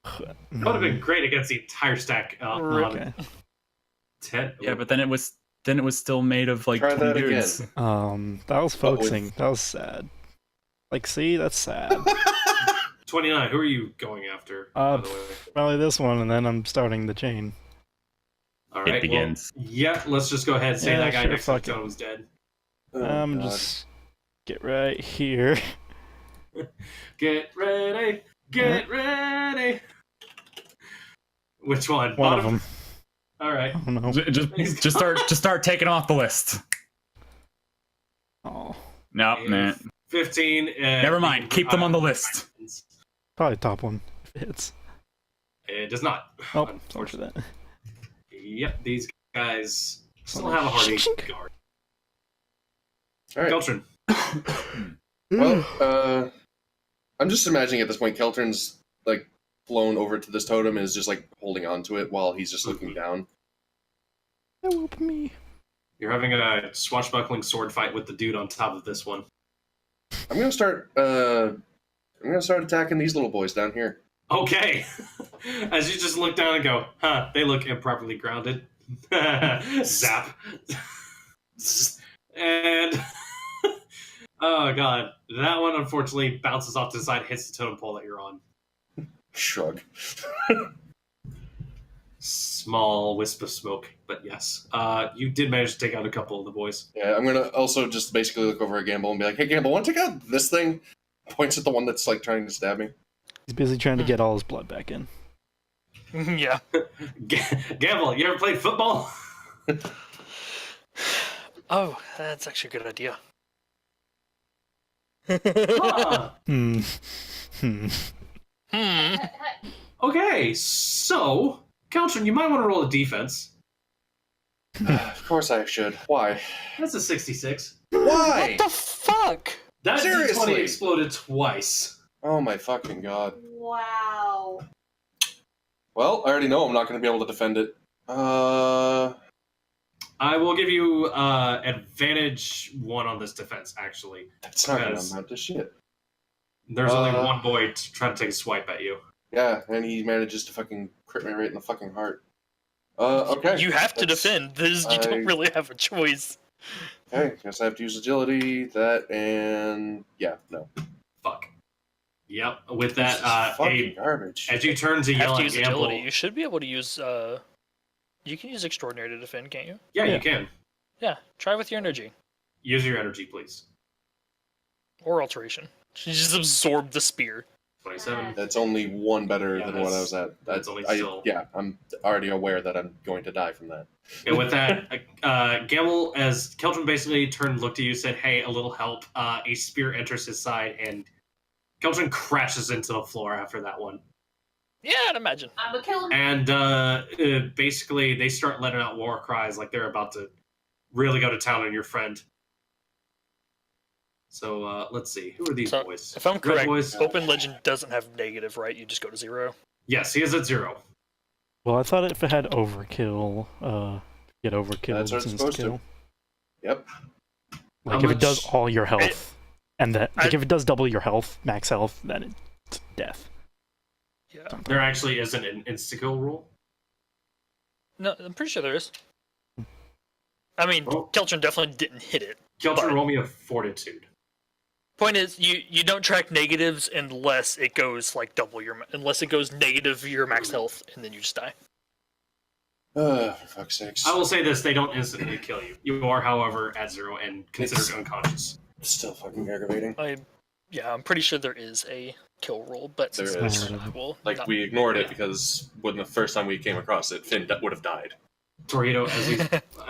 S3: That would have been great against the entire stack.
S5: Okay.
S3: 10.
S2: Yeah, but then it was then it was still made of like
S4: Try
S2: 20
S4: that
S2: dudes.
S4: again.
S5: That was
S4: But with-
S5: focusing. That was sad. Like, see, that's sad.
S3: 29. Who are you going after? By the way?
S5: Probably this one, and then I'm starting the chain.
S3: All
S2: It
S3: right.
S2: begins.
S3: Well, yeah. Let's just go ahead and say
S5: Yeah,
S3: that guy
S5: sure,
S3: next to the
S5: fuck it.
S3: totem's dead.
S4: Oh, God.
S5: Just get right here.
S3: Get ready. Get ready. Which one?
S5: One of
S3: Bottom?
S5: them.
S3: All right.
S5: I don't know.
S2: Just start taking off the list.
S5: Oh,
S2: No,
S3: If
S2: man.
S3: 15.
S2: Never mind. Keep them on the list.
S5: probably top one if it hits.
S3: It does not.
S5: Oh, sorry for
S3: Unfortunately.
S5: that.
S3: Yep, these guys still have a hard
S5: Shink.
S3: guard.
S4: All right.
S3: Keltrin.
S4: Well, I'm just imagining at this point, Keltrin's like flown over to this totem and is just like holding on to it while he's just looking down.
S5: Help me.
S3: You're having a swashbuckling sword fight with the dude on top of this one.
S4: I'm gonna start. I'm gonna start attacking these little boys down here.
S3: Okay. As you just look down and go, huh, they look improperly grounded. Zap. And oh god. That one unfortunately bounces off to the side, hits the totem pole that you're on.
S4: Shrug.
S3: Small wisp of smoke, but yes. You did manage to take out a couple of the boys.
S4: Yeah, I'm gonna also just basically look over at Gambul and be like, "Hey, Gambul, want to take out this thing?" Points at the one that's like trying to stab me.
S5: He's busy trying to get all his blood back in.
S1: Yeah.
S3: Gambul, you ever played football?
S1: Oh, that's actually a good idea.
S3: Huh.
S5: Hmm.
S3: Okay, so, Caltrin, you might want to roll a defense.
S4: Of course I should. Why?
S3: That's a 66.
S4: Why?
S1: What the fuck?
S3: That
S4: Seriously?
S3: D20 exploded twice.
S4: Oh my fucking god.
S6: Wow.
S4: Well, I already know I'm not gonna be able to defend it.
S3: I will give you advantage 1 on this defense, actually.
S4: That's not gonna
S3: Because-
S4: amount to shit.
S3: There's only
S4: Uh,
S3: one boy trying to take a swipe at you.
S4: Yeah, and he manages to fucking crit me right in the fucking heart. Okay.
S1: You have to
S4: That's-
S1: defend. You don't really have a choice.
S4: Okay, guess I have to use agility, that, and yeah, no.
S3: Fuck. Yep, with
S4: This is
S3: that,
S4: fucking garbage.
S3: as you turn to
S1: You have
S3: yell
S1: to
S3: at
S1: use agility.
S3: Gamble...
S1: You should be able to use. You can use extraordinary to defend, can't you?
S3: Yeah,
S5: Yeah.
S3: you can.
S1: Yeah. Try with your energy
S3: Use your energy, please.
S1: or alteration. Just absorb the spear.
S3: 27.
S4: That's only one better
S3: Yeah,
S4: than what I
S3: that's-
S4: was at.
S3: that's only
S4: I,
S3: still-
S4: Yeah, I'm already aware that I'm going to die from that.
S3: And with that, Gamble, as Keltrin basically turned and looked at you, said, hey, a little help. A spear enters his side, and Keltrin crashes into the floor after that one.
S1: Yeah, I'd imagine.
S6: I'm gonna kill him.
S3: And basically, they start letting out war cries like they're about to really go to town on your friend. So let's see. Who are these
S1: So,
S3: boys?
S1: If I'm
S3: Red
S1: correct,
S3: boys?
S1: Open Legend doesn't have negative, right? You just go to 0.
S3: Yes, he is at 0.
S5: Well, I thought if it had overkill, get overkill
S4: That's what it's
S5: insta
S4: supposed to.
S5: kill.
S4: Yep.
S5: Like
S3: How
S5: if it does
S3: much-
S5: all your health, and that like
S1: I-
S5: if it does double your health, max health, then it's death.
S1: Yeah.
S3: There actually isn't an insta-kill rule.
S1: No, I'm pretty sure there is. I mean,
S3: Oh.
S1: Keltrin definitely didn't hit it.
S3: Keltrin,
S1: But-
S3: roll me a fortitude.
S1: Point is, you don't track negatives unless it goes like unless it goes negative your max health, and then you just die.
S4: For fuck's sakes.
S3: I will say this, they don't instantly kill you. You are, however, at 0 and considered
S4: It's-
S3: unconscious.
S4: It's still fucking aggravating.
S1: I'm pretty sure there is a kill roll, but
S4: There
S1: since
S5: is.
S1: I will
S4: Like,
S1: not-
S4: we ignored it because when the first time we came across it, Finn would have died.
S3: Torihito,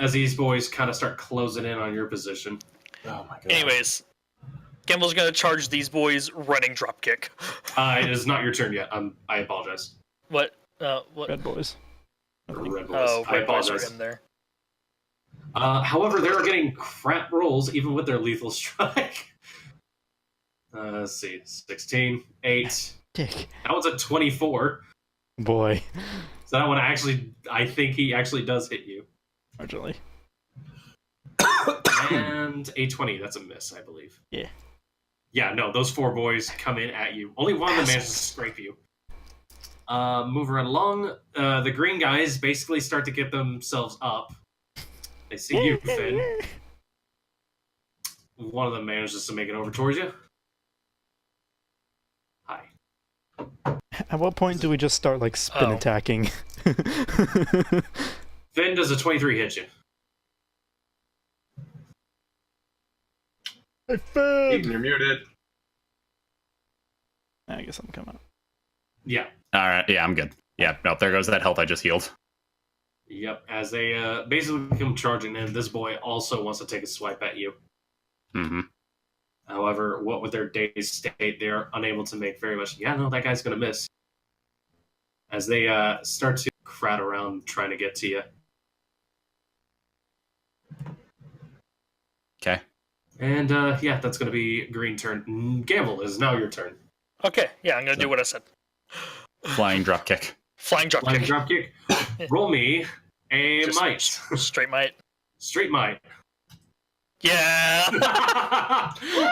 S3: as these boys kind of start closing in on your position.
S4: Oh my god.
S1: Anyways, Gamble's gonna charge these boys running dropkick.
S3: It is not your turn yet. I apologize.
S1: What? What?
S5: Red boys.
S3: Red boys.
S1: Oh,
S3: I
S1: red boys are
S3: apologize.
S1: in there.
S3: However, they're getting crap rolls even with their lethal strike. Let's see. 16, 8.
S5: Dick.
S3: That one's a 24.
S5: Boy.
S3: So that one actually, I think he actually does hit you.
S5: Marginally.
S3: And a 20. That's a miss, I believe.
S5: Yeah.
S3: Yeah, no, those 4 boys come in at you. Only one of them manages to scrape you. Move right along. The green guys basically start to get themselves up. They see you, Finn. One of them manages to make it over towards you. Hi.
S5: At what point do we just start like spin attacking?
S3: Finn, does a 23 hit you?
S5: Hey, Finn!
S4: Ethan, you're muted.
S5: I guess I'm coming up.
S3: Yeah.
S2: All right. Yeah, I'm good. Yeah. Nope. There goes that health I just healed.
S3: Yep. As they basically come charging in, this boy also wants to take a swipe at you.
S2: Mm-hmm.
S3: However, what with their dazed state, they're unable to make very much. Yeah, no, that guy's going to miss. As they start to crowd around trying to get to you.
S2: Okay.
S3: And yeah, that's going to be green turn. Gambul, is now your turn.
S1: Okay, yeah, I'm gonna do what I said.
S2: Flying drop kick.
S1: Flying drop
S3: Flying
S1: kick.
S3: drop kick. Roll me a
S1: Just
S3: might.
S1: Straight might.
S3: Straight might.
S1: Yeah.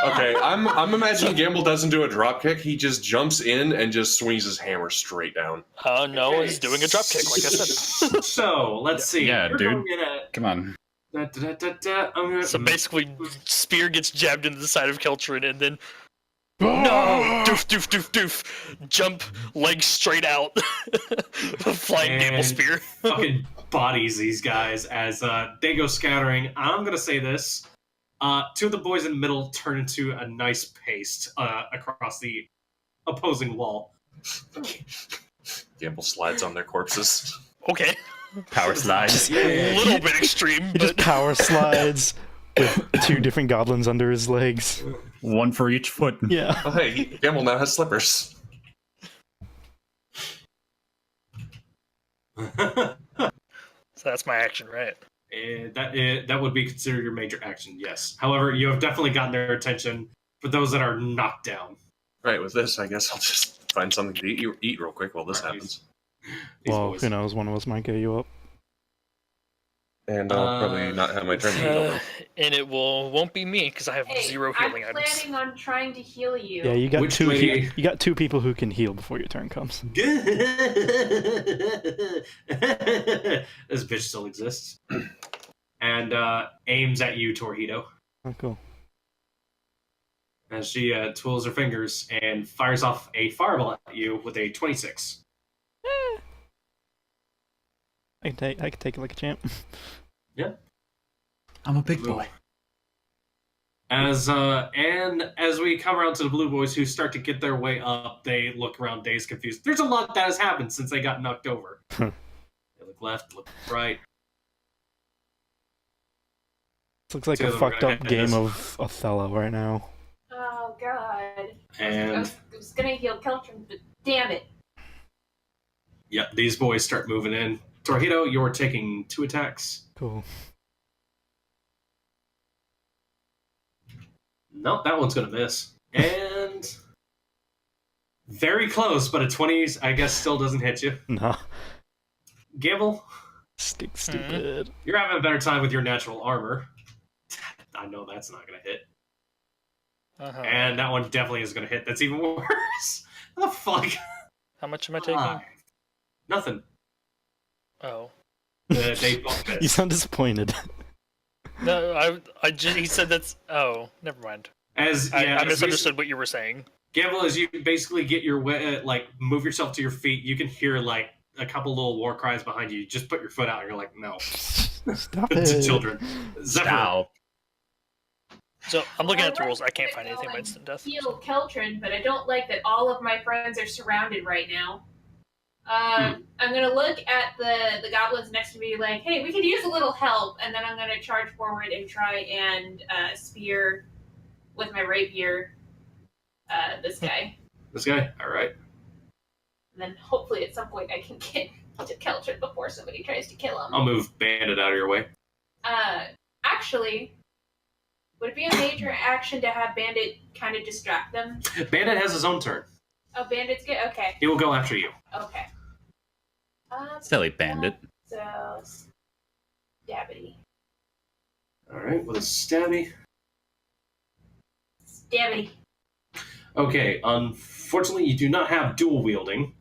S4: Okay, I'm imagining Gambul doesn't do a drop kick. He just jumps in and just swings his hammer straight down.
S1: Oh no, he's doing a drop kick, like I said.
S3: So let's see.
S2: Yeah,
S3: We're
S2: dude.
S3: going at-
S2: Come on.
S3: I'm gonna-
S1: So basically, spear gets jabbed into the side of Keltrin, and then no, doof, doof, doof, doof, jump, legs straight out, flying Gambul
S3: And
S1: spear.
S3: fucking bodies these guys as they go scattering. I'm gonna say this: two of the boys in the middle turn into a nice paste across the opposing wall.
S4: Gambul slides on their corpses.
S1: Okay,
S2: Power slide.
S1: a little bit extreme,
S5: He just
S1: but
S5: power slides with two different goblins under his legs.
S2: One for each foot.
S5: Yeah.
S4: Oh, hey, Gambul now has slippers.
S1: so that's my action, right?
S3: That would be considered your major action, yes. However, you have definitely gotten their attention for those that are knocked down.
S4: Right, with this, I guess I'll just find something to eat real quick while this
S3: Right.
S4: happens.
S3: These
S5: Well,
S3: boys.
S5: who knows? One of us might get you up.
S4: And I'll probably not have my turn until
S1: And it won't be me because I have
S6: Hey,
S1: zero
S6: I'm
S1: healing items.
S6: planning on trying to heal you.
S5: Yeah, you got
S3: Which
S5: two.
S3: lady?
S5: You got two people who can heal before your turn comes.
S3: This bitch still exists. And aims at you, Torihito,
S5: Oh, cool.
S3: as she twirls her fingers and fires off a fireball at you with a 26.
S5: I can take it like a champ.
S2: I'm a big boy.
S3: As we come around to the blue boys who start to get their way up, they look around dazed, confused. There's a lot that has happened since they got knocked over. They look left, look right.
S5: This looks like
S3: Two
S5: a
S3: of them are
S5: fucked
S3: gonna
S5: up
S3: hit
S5: game
S3: this.
S5: of Othello right now.
S6: Oh god. I
S3: And
S6: was gonna heal Keltrin, but damn it.
S3: yep, these boys start moving in. Torihito, you're taking 2 attacks.
S5: Cool.
S3: Nope, that one's gonna miss. And very close, but a 20, I guess, still doesn't hit you.
S5: Nah.
S3: Gambul,
S5: Stupid.
S3: you're having a better time with your natural armor. I know that's not gonna hit.
S1: Uh-huh.
S3: And that one definitely is gonna hit. That's even worse. What the fuck?
S1: How much am I taking?
S3: Nothing.
S1: Oh.
S3: They both
S5: You
S3: miss.
S5: sound disappointed.
S1: No, he said that's. Oh, never mind.
S3: As
S1: I
S3: as
S1: misunderstood what you were saying.
S3: Gambul, as you basically get your like move yourself to your feet, you can hear like a couple little war cries behind you. You just put your foot out, and you're like, no,
S5: Stop
S3: to
S5: it.
S3: children. Zephyr,
S2: Ow.
S1: So I'm looking at the
S6: Well,
S1: rules. I can't
S6: let's
S1: find anything
S6: go
S1: by
S6: and
S1: instant death.
S6: Heal Keltrin, but I don't like that all of my friends are surrounded right now. I'm gonna look at the goblins next to me like, hey, we could use a little help, and then I'm gonna charge forward and try and spear with my rapier this guy.
S3: this guy. All right.
S6: And then hopefully at some point I can get to Keltrin before somebody tries to kill him.
S3: I'll move Bandit out of your way.
S6: Actually, would it be a major action to have Bandit kind of distract them?
S3: Bandit has his own turn.
S6: Oh, Bandit's good? Okay.
S3: He will go after you.
S6: Okay.
S2: Silly bandit.
S6: So, Stabbity.
S3: All right, with a stabby.
S6: Stabbity.
S3: Okay, unfortunately, you do not have dual wielding.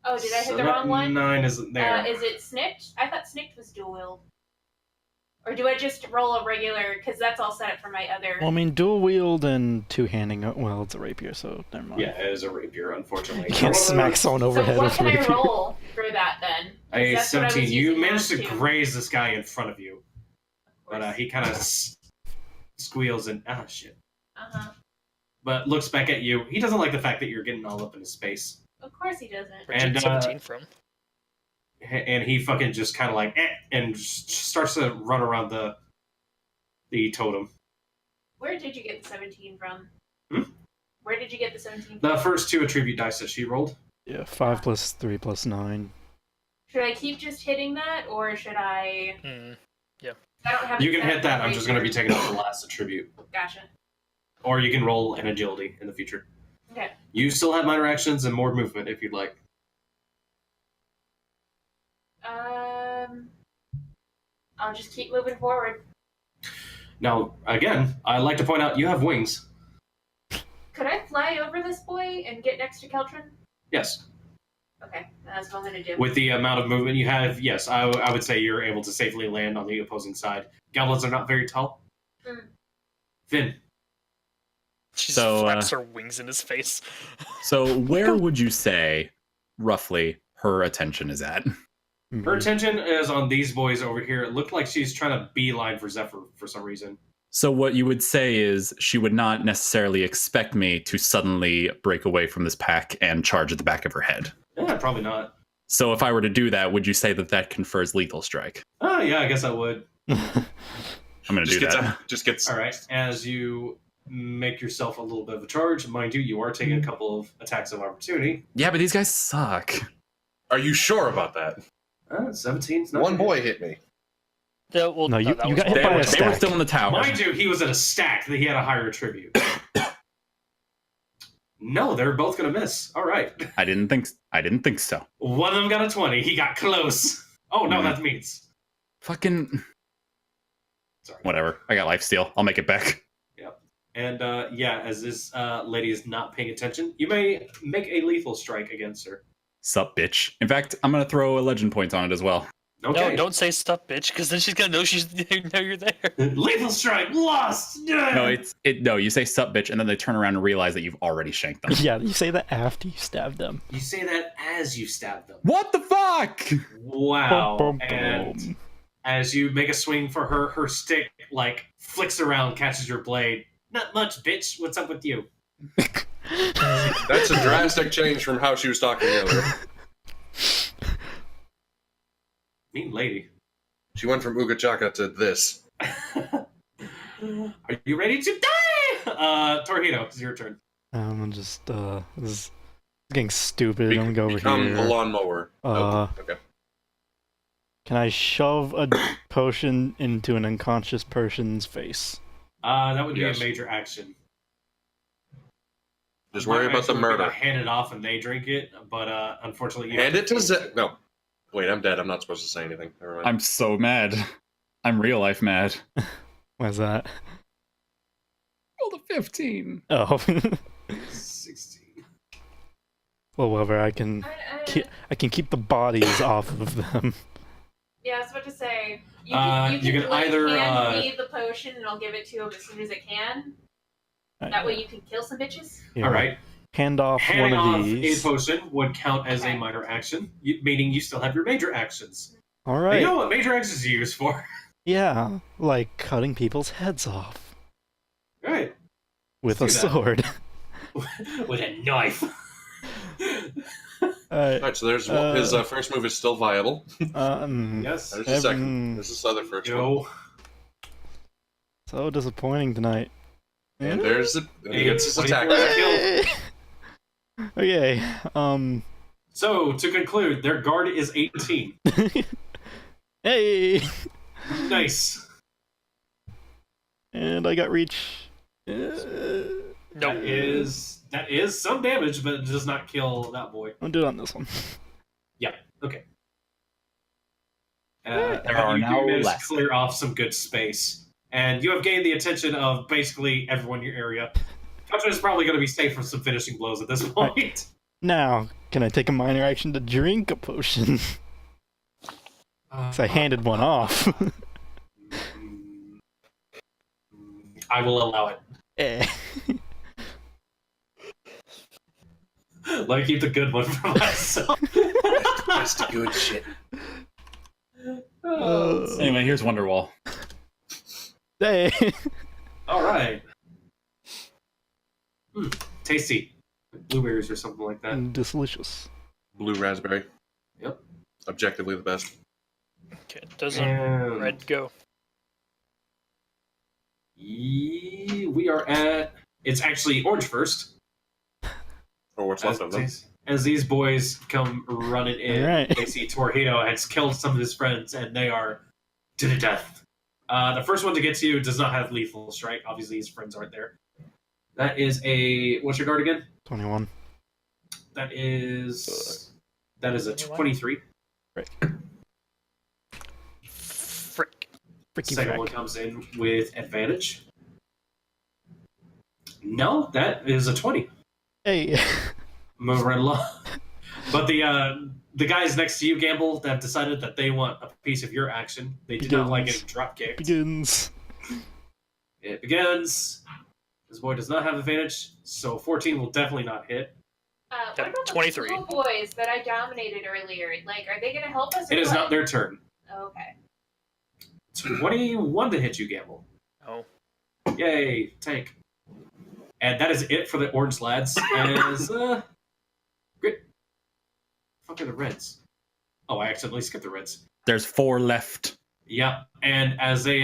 S6: Oh, did I hit
S3: so
S6: the
S3: that
S6: wrong one?
S3: 9 isn't there.
S6: Is it Snicked? I thought Snicked was dual wield. Or do I just roll a regular? Because that's all set up for my other.
S5: Well, I mean, dual wield and two-handing. Well, it's a rapier, so never mind.
S3: Yeah, it is a rapier, unfortunately.
S5: You can't smack someone over the
S6: So
S5: head
S6: what
S5: with a
S6: can I
S5: rapier.
S6: roll for that then?
S3: A
S6: That's what I was
S3: 17. You
S6: using
S3: managed to
S6: last two.
S3: graze this guy in front of you, but he kind of squeals and shit. But looks back at you. He doesn't like the fact that you're getting all up in his space.
S6: Of course he doesn't.
S1: Where'd you
S3: And,
S1: get 17 from?
S3: And he fucking just kind of like and starts to run around the totem.
S6: Where did you get the 17 from?
S3: Hmm?
S6: Where did you get the 17 from?
S3: The first 2 attribute dice that she rolled.
S5: Yeah, 5 plus 3 plus 9.
S6: Should I keep just hitting that, or should I?
S1: Yeah.
S6: I don't have.
S3: You
S6: it
S3: can
S6: set
S3: hit that.
S6: up
S3: I'm just going to be
S6: later.
S3: taking off the last attribute.
S6: Gotcha.
S3: Or you can roll an agility in the future.
S6: Okay.
S3: You still have minor actions and more movement if you'd like.
S6: I'll just keep moving forward.
S3: Now, again, I'd like to point out you have wings.
S6: Could I fly over this boy and get next to Keltrin?
S3: Yes.
S6: Okay, that's what I'm gonna do.
S3: With the amount of movement you have, yes, I would say you're able to safely land on the opposing side. Goblins are not very tall. Finn.
S1: She
S2: So,
S1: flaps her wings in his face.
S2: So where would you say, roughly, her attention is at?
S3: Her attention is on these boys over here. It looked like she's trying to beeline for Zephyr for some reason.
S2: So what you would say is she would not necessarily expect me to suddenly break away from this pack and charge at the back of her head.
S3: Yeah, probably not.
S2: So if I were to do that, would you say that that confers lethal strike?
S3: Oh, yeah, I guess I would.
S2: I'm going to do that.
S8: Just gets.
S3: All right. As you make yourself a little bit of a charge, mind you are taking a couple of attacks of opportunity.
S2: Yeah, but these guys suck.
S8: Are you sure about that?
S3: 17's not
S4: One
S3: bad.
S4: boy hit me.
S1: Yeah, well,
S5: No, you
S1: that
S5: got
S1: was
S5: hit
S2: They
S5: by
S2: were,
S5: a
S2: they were
S5: stack.
S2: still in the tower.
S3: Mind you, he was in a stack that he had a higher attribute. No, they're both going to miss. All right.
S2: I didn't think so.
S3: One of them got a 20. He got close. Oh, no,
S2: Mhm.
S3: that means.
S2: Fucking
S3: Sorry.
S2: whatever. I got lifesteal. I'll make it back.
S3: And, as this lady is not paying attention, you may make a lethal strike against her.
S2: Sup, bitch. In fact, I'm going to throw a legend point on it as well.
S3: Okay.
S1: No, don't say stuff, bitch, because then she's gonna know know you're there.
S3: Lethal strike, lost!
S2: No, no, you say sup, bitch, and then they turn around and realize that you've already shanked them.
S5: Yeah, you say that after you stab them.
S3: You say that as you stab them.
S2: What the fuck?
S3: Wow.
S5: Boom, boom,
S3: And
S5: boom.
S3: as you make a swing for her, her stick, like, flicks around, catches your blade. Not much, bitch. What's up with you?
S8: That's a drastic change from how she was talking earlier.
S3: Mean lady.
S8: She went from Uga Chaka to this.
S3: Are you ready to die? Torihito, it's your turn.
S5: I'm just, this is getting stupid. I'm gonna go over
S8: Become
S5: here.
S8: a lawnmower. Okay.
S5: Can I shove a potion into an unconscious person's face?
S3: That would be
S8: Yes.
S3: a major action.
S8: Just worry about the
S3: Actually, we're gonna
S8: murder.
S3: hand it off and they drink it, but unfortunately, you
S8: Hand it to Zed. No. Wait, I'm dead. I'm not supposed to say anything. Never mind.
S2: I'm so mad. I'm real life mad.
S5: What's that?
S2: Rolled a 15.
S5: Oh.
S3: 16.
S5: Well, whatever. I can keep the bodies off of them.
S6: Yeah, I was about to say. You
S3: You can
S6: like,
S3: either,
S6: hand me the potion and I'll give it to him as soon as I can. That way you can kill some bitches.
S5: Here,
S3: All right.
S5: Hand off
S3: Handing
S5: one
S3: off
S5: of these.
S3: a potion would count as
S6: Okay.
S3: a minor action, meaning you still have your major actions.
S5: All
S3: But
S5: right.
S3: you know what major actions are used for?
S5: Yeah, like cutting people's heads off
S3: Right.
S5: with a
S3: Let's do that.
S5: sword.
S3: With a knife.
S8: Alright, so there's his first move is still viable.
S3: Yes.
S8: There's the second. This is the other first one.
S3: Go.
S5: So disappointing tonight.
S8: And there's it. And he gets his attack
S3: 24
S8: back.
S3: kill.
S5: Okay.
S3: So, to conclude, their guard is 18.
S5: Hey.
S3: Nice.
S5: And I got reach.
S1: No.
S3: That is some damage, but it does not kill that boy.
S5: I'll do it on this one.
S3: Okay.
S2: There are
S3: you
S2: now
S3: managed to
S2: less.
S3: clear off some good space. And you have gained the attention of basically everyone in your area. Gotcha is probably going to be safe from some finishing blows at this point.
S5: Now, can I take a minor action to drink a potion? So I handed one off.
S3: I will allow it.
S5: Eh.
S3: Let me keep the good one for myself.
S8: That's the good shit.
S2: Anyway, here's Wonderwall.
S5: Hey.
S3: All right. Tasty. Blueberries or something like that.
S5: Delicious.
S8: Blue raspberry.
S3: Yep.
S8: Objectively the best.
S1: Okay, doesn't
S3: And
S1: red go?
S3: we are at. It's actually orange first.
S8: Or what's left of them.
S3: As these boys come running in,
S5: Alright.
S3: they see Torihito has killed some of his friends, and they are to the death. The first one to get to you does not have lethal strike. Obviously, his friends aren't there. That is a what's your guard again?
S5: 21.
S3: That is a 23.
S1: Frick.
S5: Fricky
S3: Second one
S5: frack.
S3: comes in with advantage. No, that is a 20.
S5: Hey.
S3: Move right along. But the guys next to you, Gambul, have decided that they want a piece of your action. They do not like getting drop kicked.
S5: Begins.
S3: It begins. This boy does not have advantage, so 14 will definitely not hit.
S6: What about
S1: 23.
S6: the little boys that I dominated earlier? Like, are they going to help us?
S3: It
S6: or
S3: is
S6: what?
S3: not their turn.
S6: Okay.
S3: 21 to hit you, Gambul.
S1: Oh.
S3: Yay, tank. And that is it for the orange lads. As great. Fuck are the reds? Oh, I accidentally skipped the reds.
S2: There's 4 left.
S3: Yep. And as they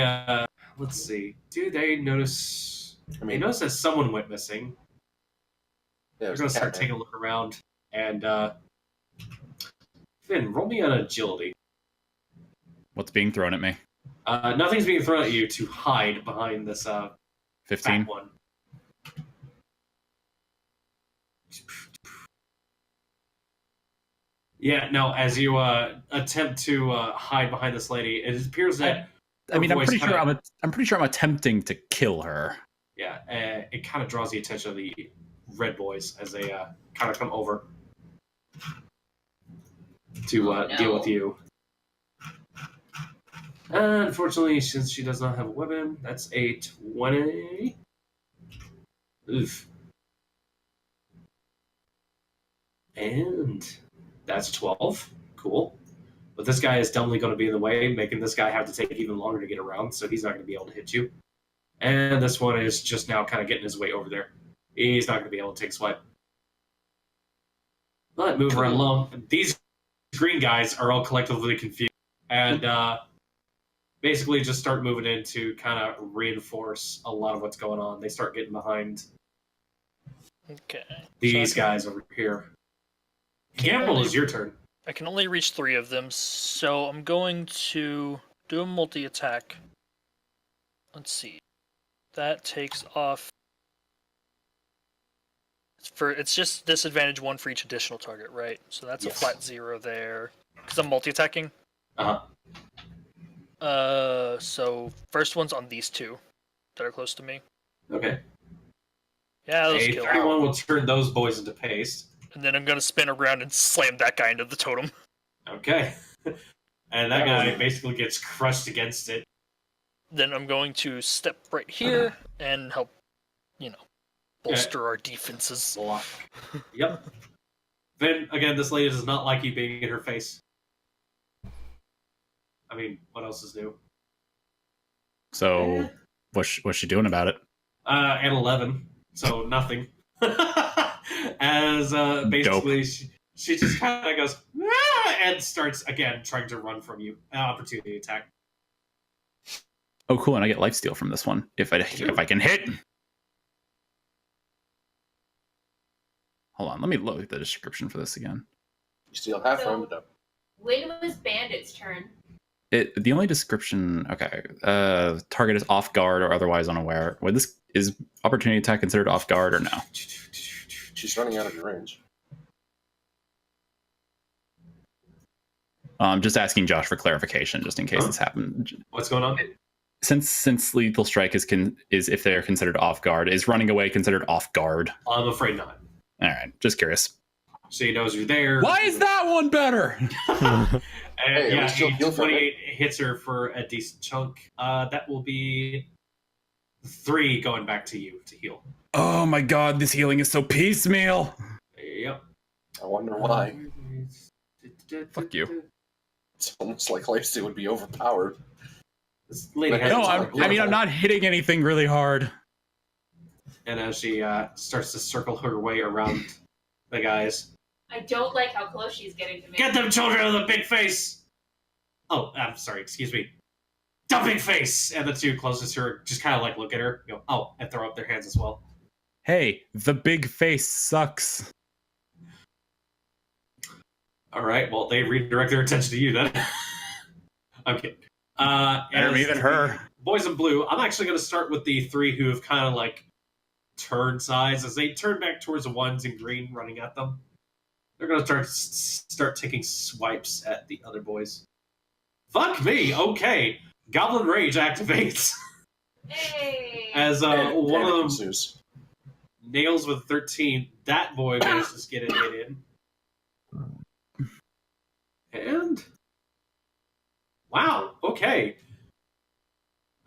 S3: let's see. Do they notice they notice that someone went missing.
S8: Yeah,
S3: They're gonna start taking a look around and Finn, roll me an agility.
S2: What's being thrown at me?
S3: Nothing's being thrown at you to hide behind this
S2: 15.
S3: fat one. Yeah, no, as you attempt to hide behind this lady, it appears that
S2: I mean,
S3: her
S2: I'm
S3: voice
S2: pretty sure
S3: kinda-
S2: I'm pretty sure I'm attempting to kill her.
S3: Yeah, it kind of draws the attention of the red boys as they kind of come over to deal with you. Unfortunately, since she does not have a weapon, that's a 20. Oof. And that's 12. Cool. But this guy is definitely going to be in the way, making this guy have to take even longer to get around, so he's not going to be able to hit you. And this one is just now kind of getting his way over there. He's not going to be able to take a swipe. But move right along. These green guys are all collectively confused. And basically just start moving in to kind of reinforce a lot of what's going on. They start getting behind
S1: Okay.
S3: these
S1: So I can-
S3: guys over here. Gambul, is your turn.
S1: I can only reach 3 of them, so I'm going to do a multi-attack. Let's see. That takes off. It's just disadvantage 1 for each additional target, right? So that's
S3: Yes.
S1: a flat 0 there. Because I'm multi-attacking.
S3: Uh-huh.
S1: So first one's on these 2 that are close to me.
S3: Okay.
S1: Yeah, those
S3: A
S1: kill.
S3: 31 will turn those boys into paste.
S1: And then I'm gonna spin around and slam that guy into the totem.
S3: Okay. And that guy basically gets crushed against it.
S1: Then I'm going to step right here and help, bolster our defenses.
S3: Block. Yep. Then, again, this lady does not like you being in her face. I mean, what else is new?
S2: So what's she doing about it?
S3: And 11, so nothing. As basically she just kind of goes "Ah!" and starts again trying to run from you. Opportunity attack.
S2: Oh, cool! And I get lifesteal from this one if I can hit. Hold on, let me look at the description for this again.
S4: You steal half
S6: So-
S4: from it.
S6: When was Bandit's turn?
S2: The only description, okay, target is off guard or otherwise unaware. Wait, this is opportunity attack considered off guard or no?
S4: She's running out of your range.
S2: Just asking Josh for clarification, just in case this happened.
S3: What's going on?
S2: Since lethal strike is if they're considered off guard, is running away considered off guard?
S3: I'm afraid not.
S2: All right, just curious.
S3: So he knows you're there.
S2: Why is that one better?
S3: And
S4: Hey,
S3: yeah,
S4: we still heal from
S3: 28 hits her for a decent chunk. That will be 3 going back to you to heal.
S2: Oh my god, this healing is so piecemeal.
S3: Yep.
S4: I wonder why.
S2: Fuck you.
S4: It's almost like Lacey would be overpowered.
S3: This lady has
S2: No,
S3: like
S2: I'm not hitting anything really hard.
S3: And as she starts to circle her way around the guys.
S6: I don't like how close she's getting to me.
S3: Get them children of the big face! Oh, I'm sorry, excuse me. Dumping face! And the 2 closest to her just kind of like look at her, go, oh, and throw up their hands as well.
S2: Hey, the big face sucks.
S3: Alright, well, they redirect their attention to you then. I'm kidding.
S2: Better me than her.
S3: Boys in blue, I'm actually going to start with the 3 who have kind of like turned sides. As they turn back towards the ones in green running at them, they're going to start taking swipes at the other boys. Fuck me, okay. Goblin Rage activates.
S6: Hey!
S3: As one of them
S4: ensues.
S3: nails with 13. That boy manages to get a hit in. And wow, okay.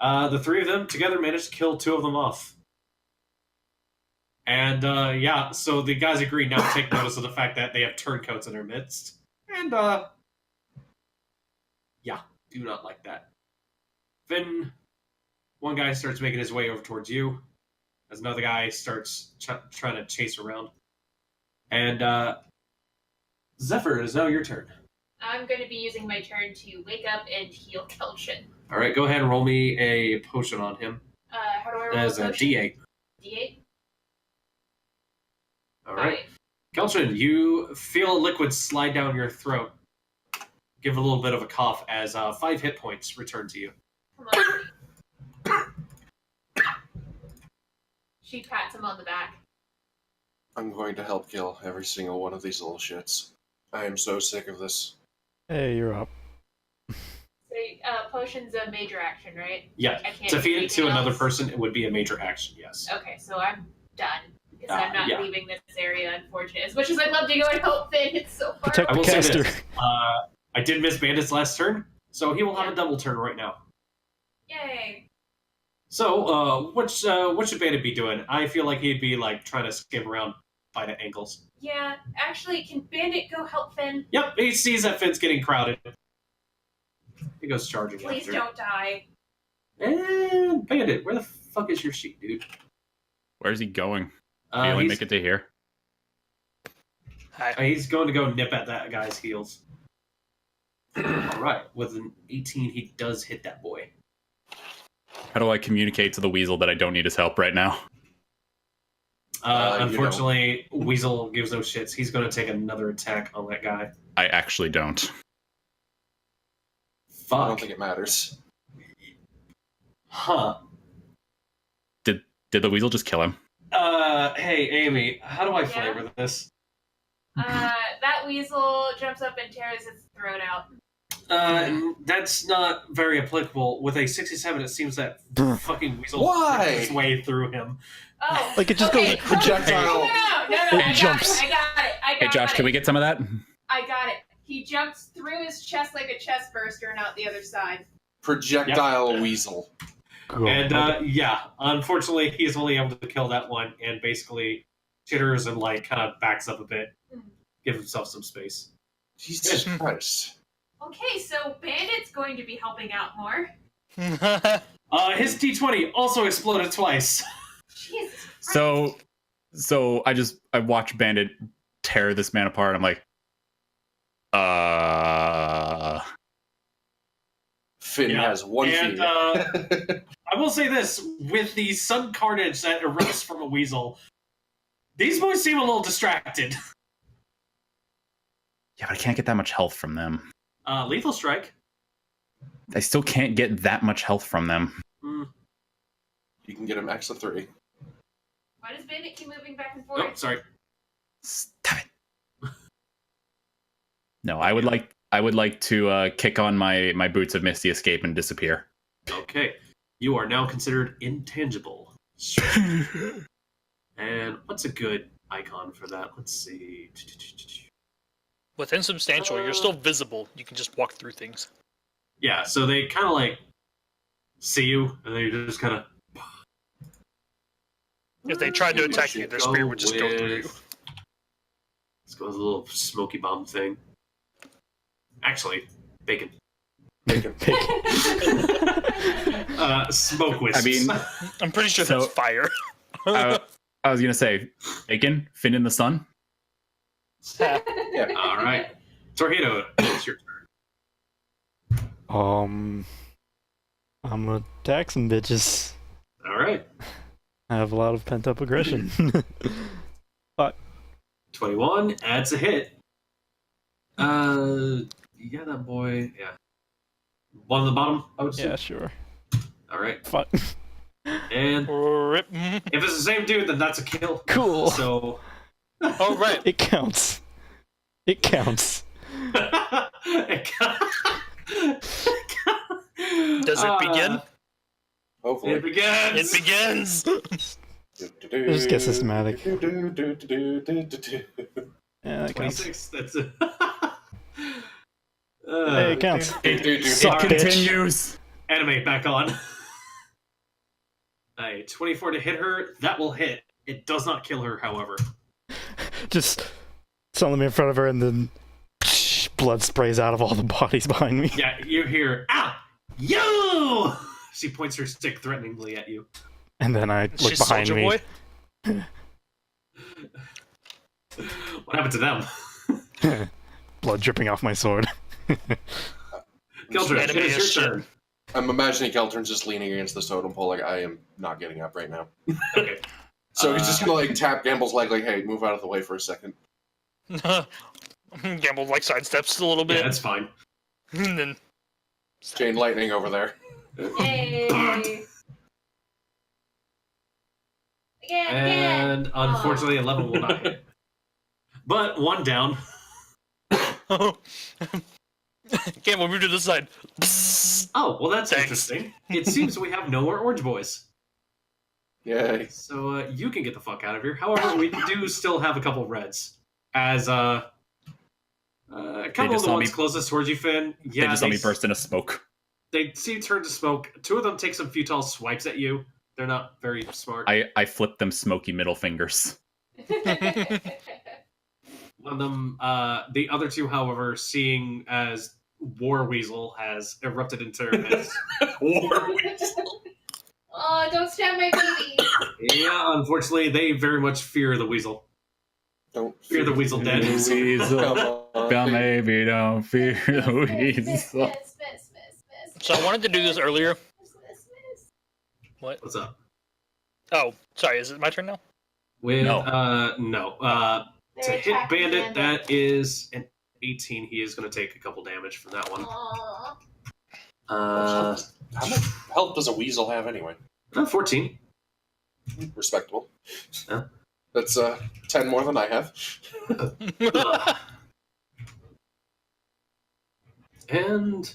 S3: The 3 of them together managed to kill 2 of them off. And yeah, so the guys agree now to take notice of the fact that they have turncoats in their midst. And yeah, do not like that. Then one guy starts making his way over towards you, as another guy starts trying to chase around. And Zephyr, it is now your turn.
S6: I'm going to be using my turn to wake up and heal Kelchin.
S3: All right, go ahead and roll me a potion on him.
S6: How do I roll
S3: As
S6: a
S3: a
S6: potion?
S3: D8.
S6: D8?
S3: All right.
S6: 5.
S3: Kelchin, you feel a liquid slide down your throat. Give a little bit of a cough as 5 hit points return to you.
S6: Come on. She pats him on the back.
S4: I'm going to help kill every single one of these little shits. I am so sick of this.
S5: Hey, you're up.
S6: So, potion's a major action, right?
S3: Yeah,
S6: I can't
S3: to
S6: do
S3: feed it
S6: anything
S3: to another
S6: else?
S3: person, it would be a major action, yes.
S6: Okay, so I'm done. Because I'm not
S3: yeah.
S6: leaving this area, unfortunately. As much as I'd love to go and help Finn, it's so far
S5: Protect
S3: I
S5: the
S3: will say
S5: caster.
S3: this. I did miss Bandit's last turn, so he will have a double turn right now.
S6: Yay!
S3: So, what should Bandit be doing? I feel like he'd be like trying to skip around by the ankles.
S6: Yeah, actually, can Bandit go help Finn?
S3: Yep, he sees that Finn's getting crowded. He goes charging
S6: Please
S3: after.
S6: don't die.
S3: And Bandit, where the fuck is your sheet, dude?
S2: Where's he going? Did he only make it to here?
S1: Hi.
S3: He's going to go nip at that guy's heels. Alright, with an 18, he does hit that boy.
S2: How do I communicate to the weasel that I don't need his help right now?
S3: Unfortunately, Weasel gives no shits. He's going to take another attack on that guy.
S2: I actually don't.
S3: Fuck.
S4: I don't think it matters.
S3: Huh.
S2: Did the weasel just kill him?
S3: Hey, Amy, how do I
S6: Yeah?
S3: flavor this?
S6: That weasel jumps up and tears its throat out.
S3: That's not very applicable. With a 67, it seems that fucking weasel
S4: Why?
S3: ripped its way through him.
S6: Oh,
S5: Like, it just
S6: okay.
S5: goes
S4: projectile.
S6: No,
S5: It
S6: I
S5: jumps.
S6: Got it. I got
S2: Hey Josh,
S6: it.
S2: can we get some of that?
S6: I got it. He jumps through his chest like a chest burster and out the other side.
S4: Projectile
S3: Yep.
S4: weasel.
S5: Cool.
S3: And yeah, unfortunately, he's only able to kill that one, and basically chitters and like kind of backs up a bit, give himself some space.
S4: Jesus Christ.
S6: Okay, so Bandit's going to be helping out more.
S3: His D20 also exploded twice.
S6: Jesus Christ.
S2: So I watch Bandit tear this man apart. I'm like,
S4: Finn
S3: Yeah,
S4: has one
S3: and,
S4: feet.
S3: I will say this, with the sun carnage that erupts from a weasel, these boys seem a little distracted.
S2: yeah, but I can't get that much health from them.
S3: Lethal strike.
S2: I still can't get that much health from them.
S4: You can get him extra 3.
S6: Why does Bandit keep moving back and forth?
S3: Oh, sorry.
S2: Stop it. No, I would like to kick on my boots of Misty Escape and disappear.
S3: Okay. You are now considered intangible. And what's a good icon for that? Let's see.
S1: With insubstantial, you're still visible. You can just walk through things.
S3: Yeah, so they kind of like see you, and they just kind of
S1: If they tried to attack you, their spear would just go through you.
S3: Let's go with a little smoky bomb thing. Actually, bacon. Smoke wisps.
S2: I mean,
S1: I'm pretty sure
S2: So-
S1: that's fire.
S2: I was gonna say, bacon, fin in the sun.
S3: All right, Torihito, it's your turn.
S5: I'm gonna attack some bitches.
S3: All right,
S5: I have a lot of pent up aggression.
S3: 21 adds a hit. Yeah, that boy. Yeah, one on the bottom. I would say.
S5: Yeah, sure.
S3: All right,
S5: Fuck.
S3: and
S1: Rip.
S3: if it's the same dude, then that's a kill.
S5: Cool.
S3: So.
S1: Oh, right.
S5: It counts. It counts.
S1: Does it begin?
S4: Hopefully.
S3: It begins.
S1: It begins!
S5: Just get systematic. Yeah, that counts.
S3: 26. That's it.
S5: Hey, it counts.
S2: It
S5: Suck, bitch.
S2: continues.
S3: Anime back on. A 24 to hit her. That will hit. It does not kill her, however.
S5: Just something in front of her, and then blood sprays out of all the bodies behind me.
S3: Yeah, you hear, "Ah, yo!" She points her stick threateningly at you.
S5: And then I look
S1: She's
S5: behind
S1: Soldier
S5: me.
S1: Boy?
S3: What happened to them?
S5: Blood dripping off my sword.
S3: Keldrin,
S1: Anime
S3: it
S1: is
S3: is your
S1: shit.
S3: turn.
S4: I'm imagining Keltern's just leaning against the totem pole like, I am not getting up right now.
S3: Okay.
S4: So he's just gonna like tap Gambul's leg like, hey, move out of the way for a second.
S1: Gamble like sidesteps a little
S3: Yeah,
S1: bit.
S3: that's fine.
S1: And then
S4: Chain lightning over there.
S6: Yay! Again.
S3: And unfortunately, 11 will not hit. But one down.
S1: Gamble, move to the side. Psst.
S3: Oh, well, that's
S1: Thanks.
S3: interesting. It seems we have no more orange boys.
S4: Yay.
S3: So you can get the fuck out of here. However, we do still have a couple reds. As a couple of
S2: just
S3: the
S2: saw
S3: ones
S2: me-
S3: closest towards you, Finn. Yeah,
S2: They just saw me burst into smoke.
S3: They see you turn to smoke. Two of them take some futile swipes at you. They're not very smart.
S2: I flip them smoky middle fingers.
S3: One of them, the other two, however, seeing as War Weasel has erupted into his War Weasel.
S6: Oh, don't stab my baby.
S3: Yeah, unfortunately, they very much fear the weasel.
S4: Don't
S3: Fear the weasel dead.
S4: Come on.
S2: Come, baby, don't fear the weasel.
S1: So I wanted to do this earlier. What?
S3: What's up?
S1: Oh, sorry, is it my turn now?
S3: With
S2: No.
S3: no. To hit Bandit, that is an 18. He is going to take a couple damage from that one.
S6: Aww.
S3: Uh,
S4: How much health does a weasel have anyway?
S3: 14.
S4: Respectable.
S3: Yeah.
S4: That's 10 more than I have.
S3: And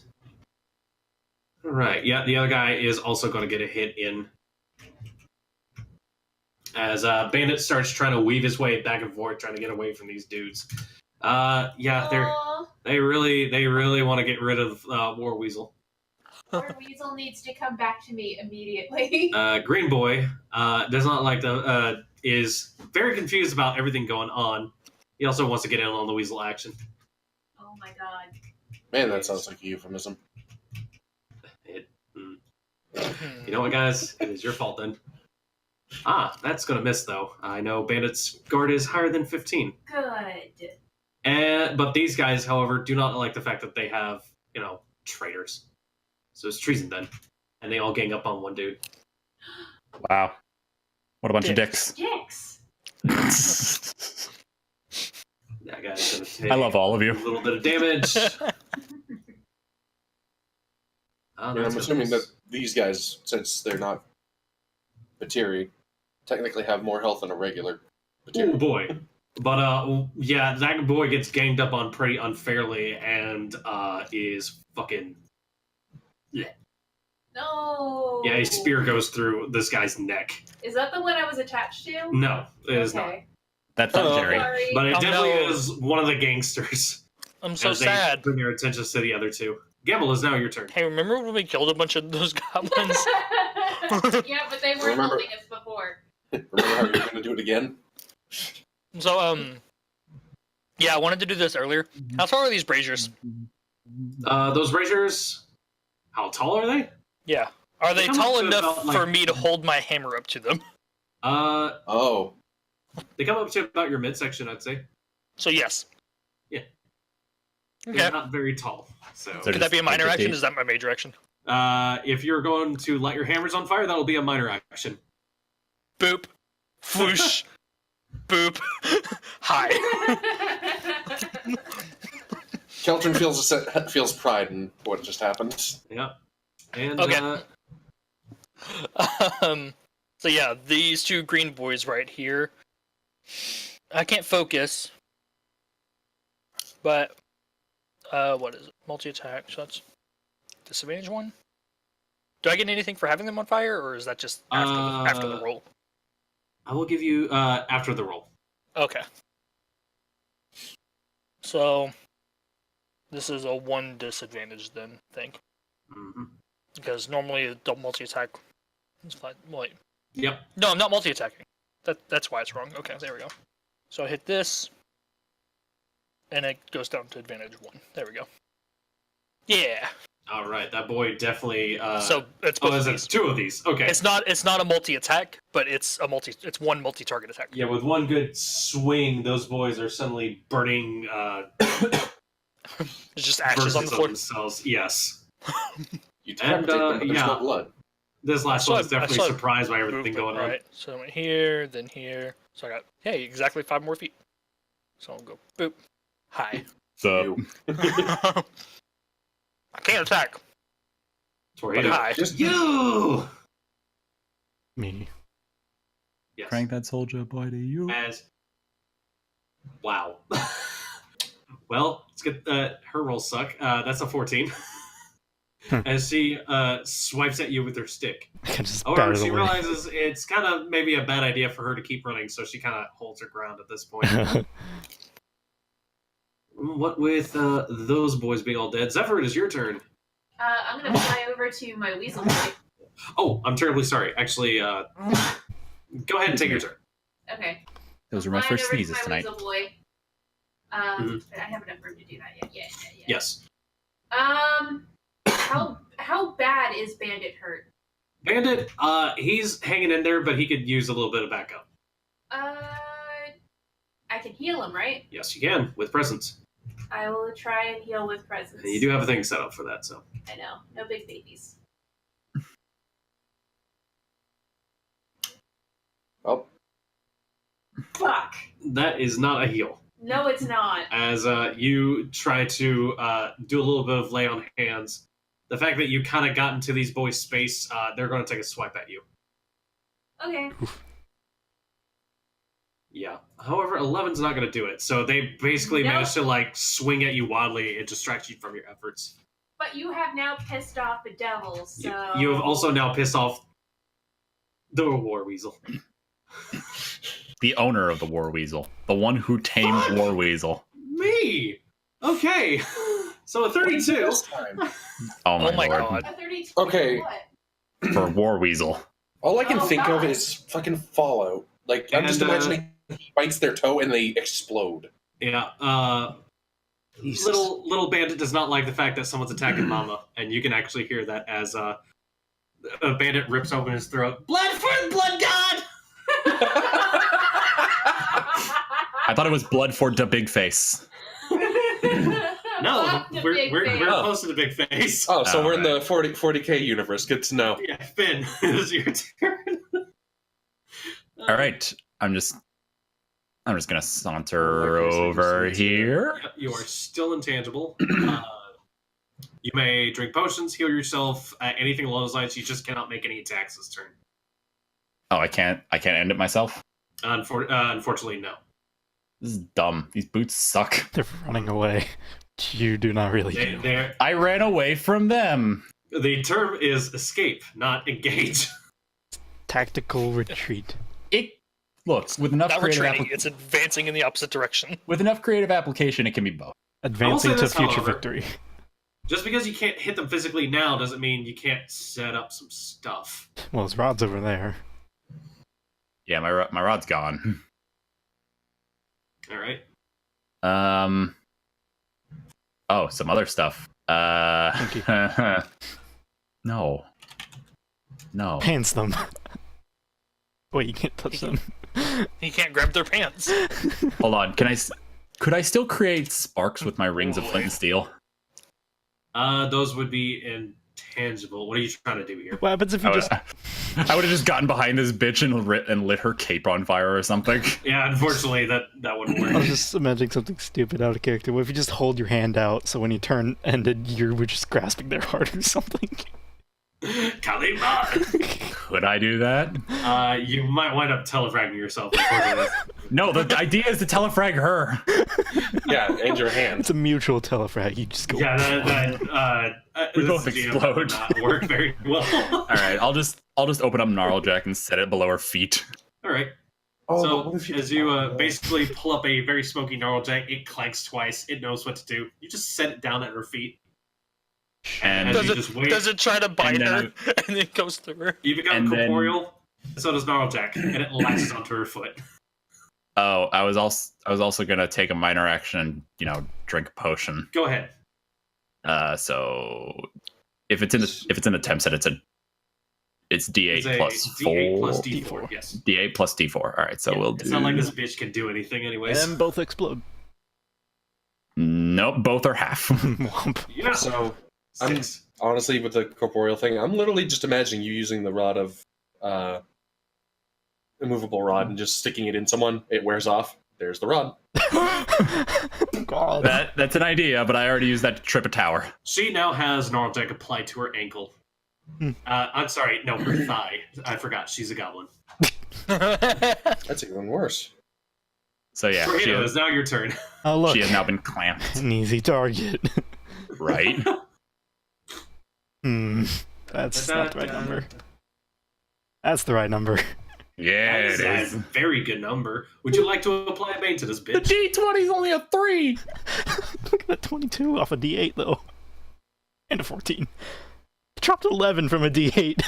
S3: right, yeah, the other guy is also going to get a hit in. As Bandit starts trying to weave his way back and forth, trying to get away from these dudes. Yeah,
S6: Aw.
S3: they really want to get rid of War Weasel.
S6: Our weasel needs to come back to me immediately.
S3: Green Boy does not like the is very confused about everything going on. He also wants to get in on the weasel action.
S6: Oh my god.
S4: Man, that sounds like a euphemism.
S3: You know what, guys? It is your fault then. That's gonna miss though. I know Bandit's guard is higher than 15.
S6: Good.
S3: But these guys, however, do not like the fact that they have, traitors. So it's treason then. And they all gang up on one dude.
S2: Wow. What a bunch of dicks.
S6: Dicks.
S3: That guy's gonna take
S2: I love all of
S3: a
S2: you.
S3: little bit of damage.
S4: And I'm assuming that these guys, since they're not Batiri, technically have more health than a regular Batiri.
S3: Oh boy. But yeah, that boy gets ganged up on pretty unfairly and is fucking.
S6: No.
S3: Yeah, his spear goes through this guy's neck.
S6: Is that the one I was attached to?
S3: No, it is not.
S6: Okay.
S2: That's not Jerry.
S6: Sorry.
S3: But it
S1: Oh,
S3: definitely
S1: no.
S3: is one of the gangsters.
S1: I'm so
S3: as they
S1: sad.
S3: bring their attention to the other two. Gambul, is now your turn.
S1: Hey, remember when we killed a bunch of those goblins?
S6: Yeah, but they weren't
S4: Remember-
S6: helping us before.
S8: Remember how you were going to do it again?
S1: So, yeah, I wanted to do this earlier. How tall are these braziers?
S3: Those braziers, how tall are they?
S1: Yeah. Are they
S3: They come up
S1: tall
S3: to
S1: enough
S3: about,
S1: for
S3: like-
S1: me to hold my hammer up to them?
S8: Oh.
S3: They come up to about your midsection, I'd say.
S1: So, yes.
S3: Yeah.
S1: Okay.
S3: They're not very tall. So,
S2: They're
S1: Could that be a minor
S2: just
S1: action?
S2: like
S1: Is that my major action?
S3: if you're going to light your hammers on fire, that'll be a minor action.
S1: Boop. Whoosh. Boop. Hi.
S8: Keltron feels pride in what just happened.
S3: Yeah. And
S1: Okay. So yeah, these two green boys right here. I can't focus, but what is it? Multi-attack. So that's disadvantage one. Do I get anything for having them on fire, or is that just after the roll?
S3: I will give you after the roll.
S1: Okay. So this is a one disadvantage then, I think,
S3: Mm-hmm.
S1: because normally a double multi-attack. It's fine. Wait.
S3: Yep.
S1: No, I'm not multi-attacking. That's why it's wrong. Okay, there we go. So I hit this, and it goes down to advantage one. There we go. Yeah.
S3: All right. That boy definitely.
S1: So it's both
S3: oh,
S1: of
S3: is it
S1: these.
S3: two of these? Okay.
S1: It's not a multi-attack, but it's It's one multi-target attack.
S3: Yeah, with one good swing, those boys are suddenly burning.
S1: It's just ashes on the floor.
S3: Themselves. Yes.
S8: You decapitate them, but there's no blood.
S3: This last
S1: So
S3: one is
S1: I
S3: definitely
S1: saw
S3: surprised by everything
S1: Movement,
S3: going on.
S1: right? So I went here, then here. So I got exactly 5 more feet. So I'll go boop. Hi.
S2: So
S1: I can't attack. But
S3: Torihito.
S1: hi.
S8: Just
S3: You.
S5: Me.
S3: Yes.
S2: crank that soldier boy to you.
S3: As. Wow. Well, let's get her rolls suck. That's a 14. As she swipes at you with her stick.
S5: I can just
S3: However,
S5: batter
S3: she
S5: away.
S3: realizes it's kind of maybe a bad idea for her to keep running, so she kind of holds her ground at this point. What with those boys being all dead? Zephyr, it is your turn.
S6: I'm gonna fly over to my weasel boy.
S3: Oh, I'm terribly sorry. Actually, go ahead and take your turn.
S6: Okay.
S2: Those are my
S6: Flying
S2: first
S6: over to
S2: sneezes
S6: my
S2: tonight.
S6: Weasel boy.
S3: Mhm.
S6: I haven't enough room to do that yet. Yeah.
S3: Yes.
S6: How bad is Bandit hurt?
S3: Bandit, he's hanging in there, but he could use a little bit of backup.
S6: I can heal him, right?
S3: Yes, you can, with presence.
S6: I will try and heal with presence.
S3: And you do have a thing set up for that, so.
S6: I know. No big babies.
S8: Oh,
S6: Fuck.
S3: That is not a heal.
S6: No, it's not.
S3: As you try to do a little bit of lay on hands, the fact that you kind of got into these boys' space, they're going to take a swipe at you.
S6: Okay.
S3: Yeah. However, 11's not going to do it. So they basically
S6: Nope.
S3: managed to like swing at you wildly and distract you from your efforts.
S6: But you have now pissed off the devil, so...
S3: You have also now pissed off the War Weasel.
S2: The owner of the War Weasel. The one who tamed
S3: Fuck!
S2: War Weasel.
S3: Me! Okay. So a 32.
S8: this time.
S2: Oh my,
S1: Oh my
S2: lord.
S1: god.
S6: A 32
S8: Okay.
S6: What?
S2: For War Weasel.
S8: All I can
S6: Oh,
S8: think of
S6: God.
S8: is fucking Fallout. Like, I'm just
S3: And,
S8: imagining he bites their toe and they explode.
S3: Yeah. Little Bandit does not like the fact that someone's attacking Mama, and you can actually hear that as a Bandit rips open his throat. Blood for the blood god!
S2: I thought it was blood for the big face.
S3: No,
S6: Fuck the
S3: we're
S6: big
S3: we're
S6: face.
S3: close to the big face.
S8: Oh, so we're in
S2: Alright.
S8: the 40K universe. Good to know.
S3: Yeah, Finn, it is your turn.
S2: All right, I'm just gonna saunter
S3: Okay, so
S2: over
S3: you see
S2: here.
S3: You are still intangible. You may drink potions, heal yourself, anything along those lines. You just cannot make any attacks this turn.
S2: Oh, I can't end it myself.
S3: Unfortunately, no.
S2: This is dumb. These boots suck.
S5: They're running away. You do not really do.
S2: I ran away from them.
S3: The term is escape, not engage.
S5: Tactical retreat.
S2: It looks with enough
S1: Not
S2: creative
S1: retreating, it's advancing in the opposite direction.
S2: with enough creative application, it can be both.
S5: Advancing to
S3: this,
S5: future
S3: however.
S5: victory.
S3: Just because you can't hit them physically now doesn't mean you can't set up some stuff.
S5: Well, his rod's over there.
S2: Yeah, my rod's gone.
S3: All right.
S2: Oh, some other stuff.
S5: Thank you.
S2: No.
S5: Pants them. Wait, you can't touch them.
S1: He can't grab their pants.
S2: Hold on. Could I still create sparks with my rings of flint and steel?
S3: Those would be intangible. What are you trying to do here?
S5: What happens if you just...
S2: I would have just gotten behind this bitch and lit her cape on fire or something.
S3: Yeah, unfortunately, that wouldn't work.
S5: I was just imagining something stupid out of character. What if you just hold your hand out so when your turn ended, you were just grasping their heart or something?
S3: Kalima!
S2: Could I do that?
S3: You might wind up telefragging yourself.
S2: No, the idea is to telefrag her.
S8: Yeah, and your hand.
S5: It's a mutual telefrag. You just go...
S3: Yeah,
S2: We
S3: this
S2: both
S3: GM
S2: explode.
S3: would not work very well.
S2: All right, I'll just open up Gnarljack and set it below her feet.
S3: All right.
S4: Oh,
S3: So,
S4: what if
S3: as you basically pull up a very smoky Gnarljack, it clanks twice. It knows what to do. You just set it down at her feet.
S2: And
S3: As
S1: Does
S3: you
S1: it,
S3: just wait,
S1: does it try to bite
S2: then
S1: her? And it goes through her.
S3: you become
S2: and then-
S3: corporeal. So does Gnarljack, and it latches onto her foot.
S2: oh, I was also gonna take a minor action and drink a potion.
S3: Go ahead.
S2: So if it's in the temp set, it's D8
S3: It's a
S2: plus
S3: D8
S2: 4.
S3: plus D4. Yes.
S2: D8 plus D4. All right, so
S3: Yeah,
S2: we'll
S3: it's
S2: do.
S3: not like this bitch can do anything, anyways.
S5: And both explode.
S2: Nope, both are half.
S5: Womp.
S3: Yeah.
S8: So, I'm
S3: 6.
S8: honestly with the corporeal thing, I'm literally just imagining you using the rod of immovable rod and just sticking it in someone. It wears off. There's the rod.
S5: God.
S2: That's an idea, but I already used that to trip a tower.
S3: She now has Gnarljack applied to her ankle. I'm sorry, no, her thigh. I forgot, she's a goblin.
S8: That's even worse.
S2: So yeah, she
S3: Torihito,
S2: has,
S3: it's now your turn.
S5: Oh, look.
S2: she has now been clamped.
S5: An easy target.
S2: Right?
S5: That's not the right number. That's the right number.
S2: Yeah,
S3: That is
S2: it
S3: a
S2: is.
S3: very good number. Would you like to apply a bane to this
S2: The
S3: bitch?
S2: D20 is only a 3.
S5: Look at that 22 off a D8, though. And a 14. Dropped 11 from a D8.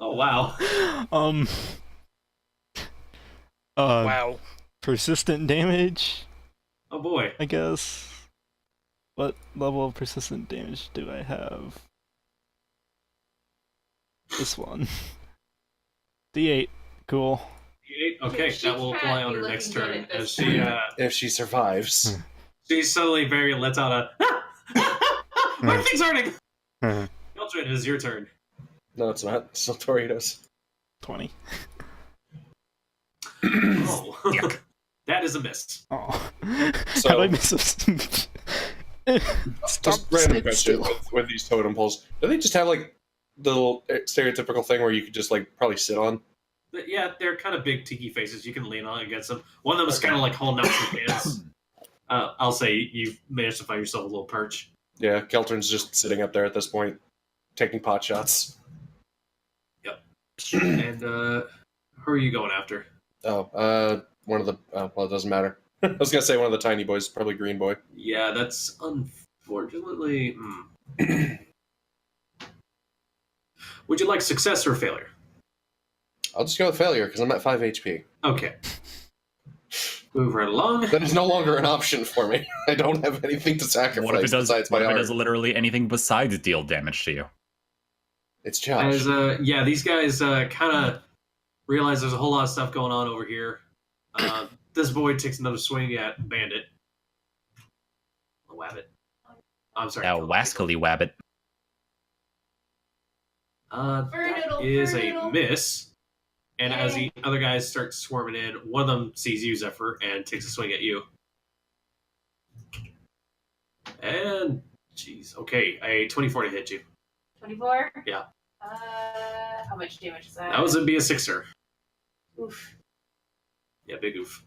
S3: Oh, wow.
S1: Wow.
S5: Persistent damage,
S3: Oh, boy.
S5: I guess. What level of persistent damage do I have? This one. D8. Cool.
S3: Okay,
S6: She
S3: that will
S6: can't
S3: apply on
S6: be
S3: her next
S6: looking good
S3: turn.
S6: at this
S3: As she,
S8: If she survives.
S3: she suddenly lets out a... My thing's hurting!
S5: Mhm.
S3: Eldred, it is your turn.
S8: No, it's not. It's still Toritos.
S5: 20.
S3: Oh. That is a miss.
S5: Oh.
S8: So-
S5: How do I miss a... Stop
S8: Just random
S5: sitting
S8: question
S5: still.
S8: with these totem poles. Do they just have like the little stereotypical thing where you could just like probably sit on?
S3: But yeah, they're kind of big tiki faces. You can lean on against them. One of them is kind of like holding out some hands. I'll say you've managed to find yourself a little perch.
S8: Yeah, Keltern's just sitting up there at this point, taking pot shots.
S3: And who are you going after?
S8: Oh, one of the. Well, it doesn't matter. I was gonna say one of the tiny boys, probably Green Boy.
S3: Yeah, that's unfortunately. Would you like success or failure?
S8: I'll just go with failure because I'm at 5 HP.
S3: Okay. Move right along.
S8: That is no longer an option for me. I don't have anything to sacrifice
S2: What if it does?
S8: besides
S2: What
S8: my
S2: if it
S8: art.
S2: does literally anything besides deal damage to you?
S8: It's Josh.
S3: As yeah, these guys kind of realize there's a whole lot of stuff going on over here. This boy takes another swing at Bandit. Wabbit. I'm sorry.
S2: Now, wascally wabbit.
S3: That
S6: Fernoodle,
S3: is a
S6: Fernoodle.
S3: miss. And as the
S6: Yay.
S3: other guys start swarming in, one of them sees you, Zephyr, and takes a swing at you. And, jeez, okay, a 24 to hit you.
S6: 24?
S3: Yeah.
S6: How much damage is that?
S3: That was be a sixer.
S6: Oof.
S3: Yeah, big oof.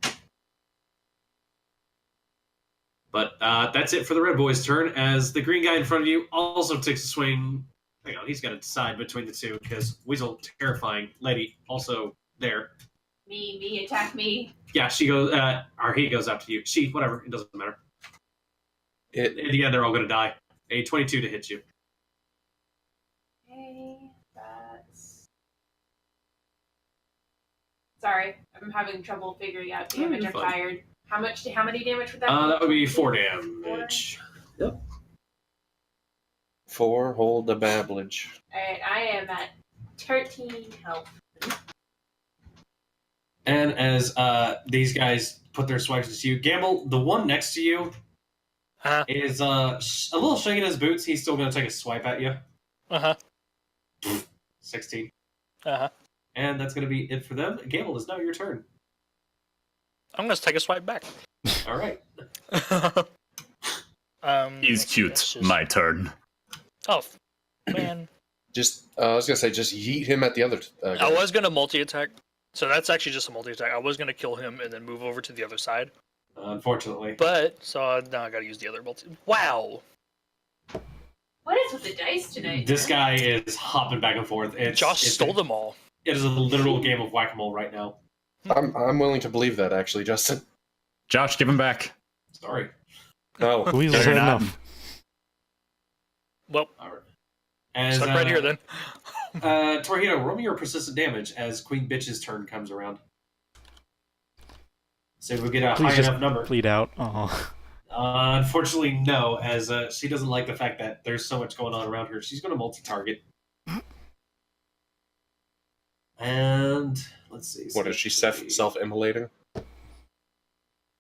S3: But that's it for the red boy's turn, as the green guy in front of you also takes a swing. Hang on, he's got to decide between the two, because Weasel, terrifying lady, also there.
S6: Me, attack me.
S3: Yeah, she goes, or he goes after you. She, whatever, it doesn't matter.
S8: It,
S3: In the end, they're all going to die. A 22 to hit you.
S6: Okay, that's Sorry, I'm having trouble figuring out damage.
S3: you're
S6: I'm
S3: fine.
S6: tired. How many damage would that be?
S3: That would be 4 damage. Yep.
S4: 4, hold the babblage.
S6: Alright, I am at 13 health.
S3: And as these guys put their swipes into you, Gambul, the one next to you is a little shaking his boots. He's still going to take a swipe at you. 16. And that's going to be it for them. Gambul, is now your turn.
S1: I'm gonna take a swipe back.
S3: All right.
S2: He's cute. My turn.
S1: Oh, man.
S4: Just, I was gonna say, just yeet him at the other guy.
S1: I was gonna multi-attack. So that's actually just a multi-attack. I was gonna kill him and then move over to the other side.
S3: Unfortunately.
S1: But, so now I gotta use the other multi. Wow!
S6: What is with the dice tonight?
S3: This guy is hopping back and forth.
S1: Josh stole them all.
S3: It is a literal game of whack-a-mole right now.
S4: I'm willing to believe that, actually, Justin.
S2: Josh, give him back.
S3: Sorry.
S4: No.
S5: Weasel's
S2: Better
S5: had
S2: not.
S5: enough.
S1: Well,
S3: All right. As,
S1: stuck right here then.
S3: Torihito, roll me your persistent damage as Queen Bitch's turn comes around. So we get a
S5: Please
S3: high
S5: just
S3: enough number.
S5: bleed out. Oh.
S3: Unfortunately, no, as she doesn't like the fact that there's so much going on around her. She's going to multi-target. And let's see.
S4: What is she, self-immolating?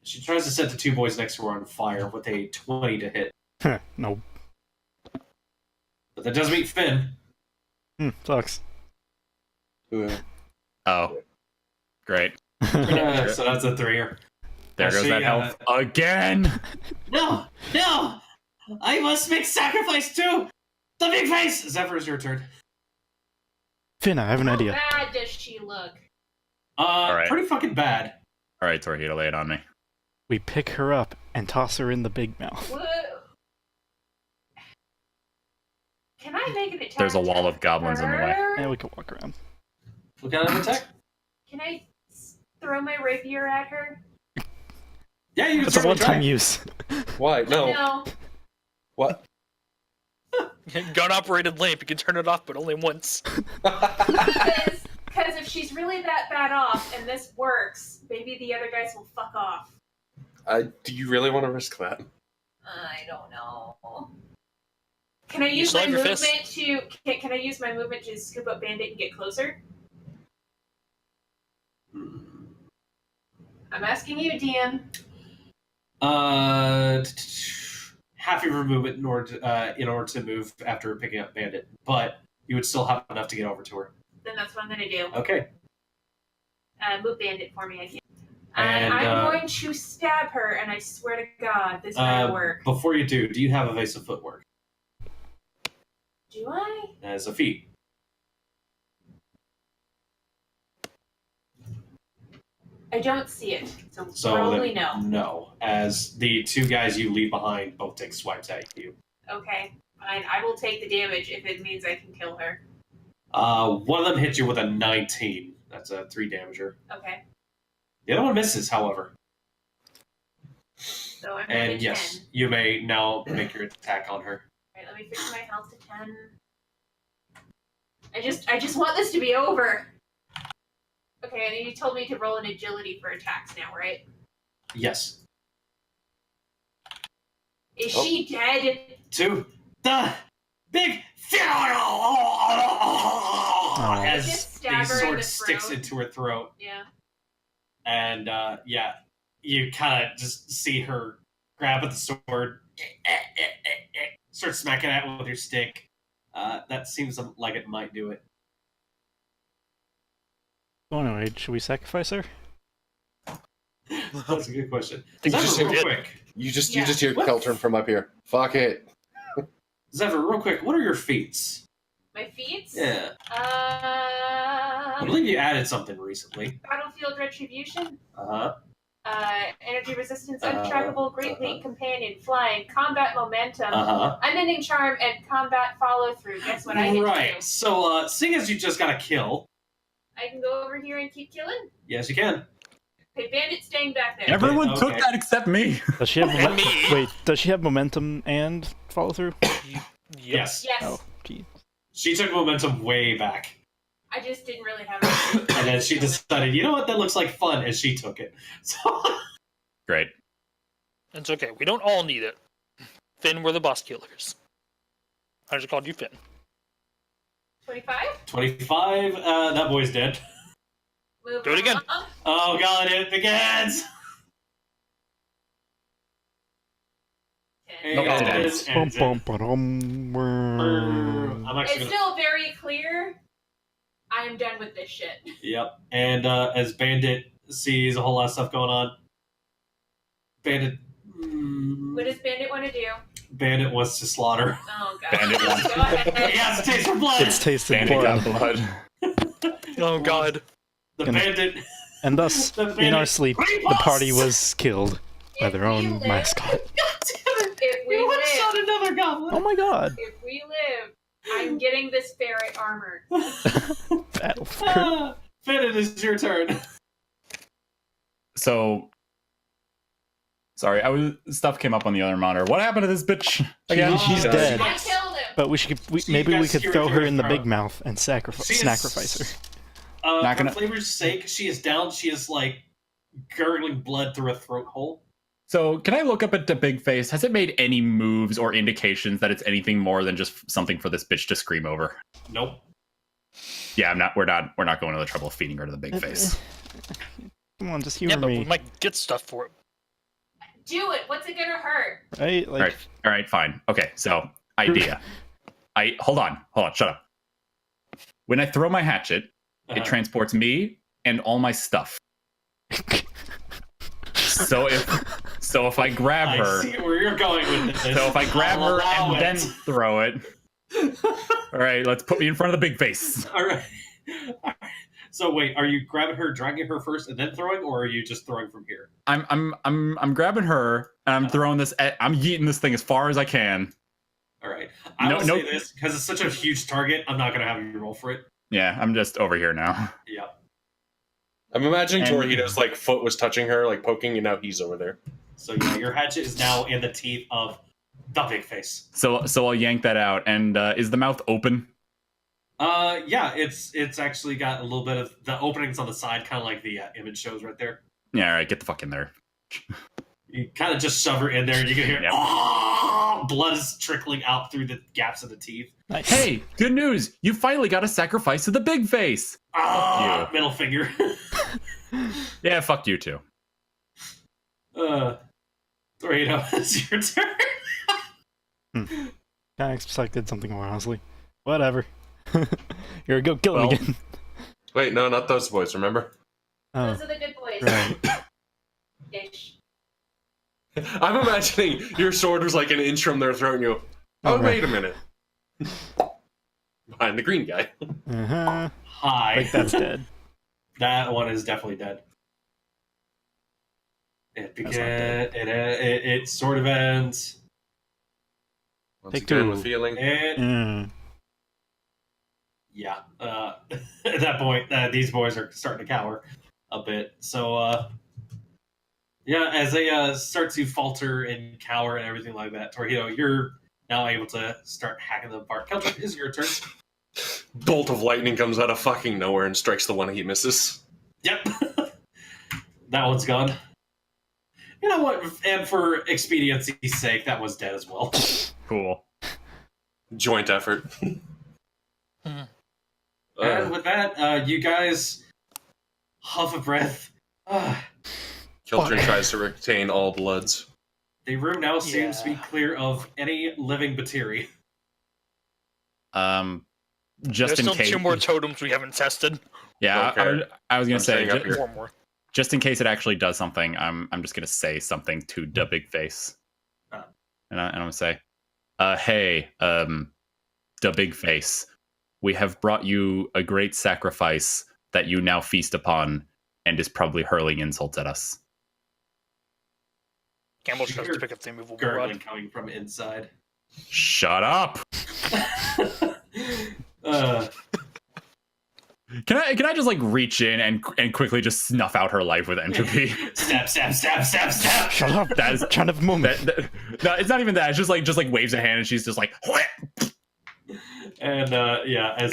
S3: She tries to set the 2 boys next to her on fire with a 20 to hit.
S5: No.
S3: But that does beat Finn.
S5: Sucks.
S2: Oh. Great.
S3: So that's a 3-er.
S2: There goes that health again!
S3: No! No! I must make sacrifice too! The big face! Zephyr, is your turn.
S5: Finn, I have an
S6: How
S5: idea.
S6: bad does she look?
S2: Alright.
S3: Pretty fucking bad.
S2: Alright, Torihito, lay it on me.
S5: We pick her up and toss her in the big mouth.
S6: Whoa. Can I make an attack?
S2: There's a wall of
S6: to
S2: goblins in the way.
S6: her?
S5: And we can walk around.
S3: What kind of attack?
S6: Can I throw my rapier at her?
S3: Yeah, you can
S5: It's a
S3: certainly try.
S5: one-time use.
S4: Why? No.
S6: No.
S4: What?
S1: Gun-operated lamp. You can turn it off, but only once.
S6: Because if she's really that bad off and this works, maybe the other guys will fuck off.
S4: Do you really want to risk that?
S6: I don't know. Can I
S1: You
S6: use
S1: still
S6: my
S1: have your
S6: movement
S1: fist.
S6: to? Can I use my movement to scoop up Bandit and get closer? I'm asking you, DM.
S3: Half of your movement in order to move after picking up Bandit, but you would still have enough to get over to her.
S6: Then that's what I'm gonna do.
S3: Okay.
S6: Move Bandit for me, I can.
S3: And,
S6: I'm going to stab her, and I swear to God, this might work.
S3: Before you do you have evasive footwork
S6: Do I?
S3: as a feat?
S6: I don't see it, so
S3: So
S6: probably
S3: then,
S6: no.
S3: No, as the 2 guys you leave behind both take swipes at you.
S6: Okay, fine. I will take the damage if it means I can kill her.
S3: One of them hits you with a 19. That's a 3 damager.
S6: Okay,
S3: The other one misses, however.
S6: so I'm
S3: And
S6: at 10.
S3: yes, you may now make your attack on her.
S6: Alright, let me fix my health to 10. I just want this to be over. Okay, and you told me to roll an agility for attacks now, right?
S3: Yes.
S6: Is she dead?
S3: To the big as
S6: Just
S3: the
S6: stab her in
S3: sword
S6: the
S3: sticks
S6: throat.
S3: into her throat.
S6: Yeah.
S3: And yeah, you kind of just see her grab at the sword, start smacking at it with your stick. That seems like it might do it.
S5: Oh, anyway, should we sacrifice her?
S3: That's a good question.
S4: Think you
S3: Zephyr,
S4: just
S3: real
S1: did.
S3: quick.
S4: You just
S6: Yeah.
S4: hear
S3: What?
S4: Keltern from up here. Fuck it.
S3: Zephyr, real quick, what are your feats?
S6: My feats?
S3: Yeah. I believe you added something recently.
S6: Battlefield Retribution.
S3: Uh-huh.
S6: Energy Resistance,
S3: Uh-huh.
S6: Untrackable, Great Leap Companion, Flying, Combat Momentum,
S3: Uh-huh.
S6: Unending Charm, and Combat Follow Through. Guess what I get to
S3: Right.
S6: do?
S3: So, seeing as you just got a kill,
S6: I can go over here and keep killing.
S3: yes, you can.
S6: Okay, Bandit staying back there.
S2: Everyone
S3: Okay.
S2: took that except me.
S5: Does she have
S1: And me.
S5: Wait, does she have momentum and follow through?
S3: Yes.
S6: Yes.
S5: Oh, gee.
S3: She took momentum way back.
S6: I just didn't really have it.
S3: And then she decided, you know what, that looks like fun, and she took it. So
S2: Great.
S1: It's okay. We don't all need it. Finn, we're the boss killers. I just called you Finn.
S6: 25?
S3: 25, that boy's dead.
S6: Move
S1: Do it again.
S6: on.
S3: Oh god, it begins!
S6: Ten.
S2: Nope,
S3: And
S2: dead.
S3: it is- and it's in. I'm actually
S6: It's
S3: gonna...
S6: still very clear. I am done with this shit.
S3: Yep. And as Bandit sees a whole lot of stuff going on, Bandit...
S6: What does Bandit want to do?
S3: Bandit wants to slaughter.
S6: Oh god.
S2: Bandit wants-
S6: Go ahead.
S3: He has a taste for blood!
S5: It's tasting
S2: Bandit
S5: blood.
S2: got blood.
S1: Oh god.
S3: The
S5: Gonna-
S3: bandit...
S5: And thus,
S3: The
S5: in
S3: bandit
S5: our sleep, the
S3: repulse!
S5: party was killed by
S6: If
S5: their
S6: we
S5: own
S6: live-
S5: mascot.
S3: God damn it!
S6: If we
S3: You
S6: live,
S3: one-shot another goblin!
S5: Oh my god!
S6: if we live, I'm getting this ferret armor.
S5: Battle for
S3: Ah, Finn, it is your turn.
S2: So, sorry, stuff came up on the other monitor. What happened to this bitch again?
S5: She's
S8: Oh,
S5: dead.
S6: I killed him.
S5: But
S3: She
S5: maybe
S3: got
S5: we could
S3: skewered
S5: throw
S3: through
S5: her
S3: her
S5: in the
S3: throat.
S5: big mouth and
S3: She is-
S5: sacrifice her.
S2: Not
S3: For
S2: gonna-
S3: flavor's sake, she is down. She is like gurgling blood through a throat hole.
S2: So, can I look up at the big face? Has it made any moves or indications that it's anything more than just something for this bitch to scream over?
S3: Nope.
S2: Yeah, we're not going to the trouble of feeding her to the big face.
S5: Come on, just
S1: Yeah,
S5: humor
S1: but we
S5: me,
S1: might get stuff for it.
S6: Do it. What's it gonna hurt?
S5: right? Like,
S2: All right, fine. Okay, so idea. Hold on, shut up. When I throw my hatchet, it transports me and all my stuff. So if I grab
S3: I
S2: her,
S3: see where you're going with this.
S2: so if I grab
S3: I'll
S2: her
S3: allow
S2: and then
S3: it.
S2: throw it, all right, let's put me in front of the big face.
S3: All right. So wait, are you grabbing her, dragging her first, and then throwing, or are you just throwing from here?
S2: I'm grabbing her and I'm throwing this. I'm yeeting this thing as far as I can.
S3: All right. I
S2: No-
S3: will
S2: no-
S3: say this because it's such a huge target. I'm not gonna have you roll for it.
S2: Yeah, I'm just over here now.
S3: Yeah.
S8: I'm imagining
S2: And-
S8: Torihito's like foot was touching her, like poking, and now he's over there.
S3: So yeah, your hatchet is now in the teeth of the big face.
S2: So I'll yank that out. And is the mouth open?
S3: Yeah, it's actually got a little bit of the openings on the side, kind of like the image shows right there.
S2: Yeah, all right, get the fuck in there.
S3: You kind of just shove her in there, and you can hear
S2: Yep.
S3: blood is trickling out through the gaps of the teeth.
S5: nice.
S2: Hey, good news! You finally got a sacrifice to the big face. you.
S3: Middle finger.
S2: Yeah, fuck you too.
S3: Torihito, it's your turn.
S5: Kind of expected something more, honestly. Whatever. Here we go, kill him
S2: Well-
S5: again.
S8: Wait, no, not those boys. Remember?
S5: Oh,
S6: Those are the good boys.
S5: right.
S6: Ish.
S8: I'm imagining your sword was like an inch from their throat, and you. Oh,
S5: right.
S8: wait a minute. Behind the green guy.
S5: Uh-huh.
S3: Hi.
S5: Like that's dead.
S3: That one is definitely dead. It
S5: That's
S3: began.
S5: not
S3: It sort of ends.
S8: Once
S5: Take
S8: again,
S5: two.
S8: with feeling.
S3: It,
S5: Mm.
S3: yeah. At that point, these boys are starting to cower a bit. So, yeah, as they start to falter and cower and everything like that, Torihito, you're now able to start hacking them apart. Kelton, it's your turn.
S8: Bolt of lightning comes out of fucking nowhere and strikes the one he misses.
S3: Yep. That one's gone. You know what? And for expediency's sake, that was dead as well.
S2: Cool.
S8: Joint effort.
S3: And with that, you guys huff a breath.
S8: Keltrin tries to retain all bloods.
S3: The room now seems to be
S1: Yeah.
S3: clear of any living Batiri.
S2: Just
S1: There's
S2: in
S1: still
S2: case.
S1: 2 more totems we haven't tested.
S2: Yeah,
S8: Okay.
S2: I was gonna
S8: I'm
S2: say
S8: staying up here.
S1: 4 more.
S2: just in case it actually does something. I'm just gonna say something to the big face,
S3: Ah.
S2: and I'm gonna say, "Hey, the big face, we have brought you a great sacrifice that you now feast upon, and is probably hurling insults at us."
S1: Gambul tries to pick up the immovable
S3: Gurgling
S1: rod.
S3: coming from inside.
S2: Shut up!
S3: uh,
S2: Can I just like reach in and quickly just snuff out her life with entropy?
S3: stab, stab, stab, stab, stab.
S5: Shut up!
S2: That is
S5: Trying to moment.
S2: no, it's not even that. It's just like waves a hand and she's just like,
S3: And yeah,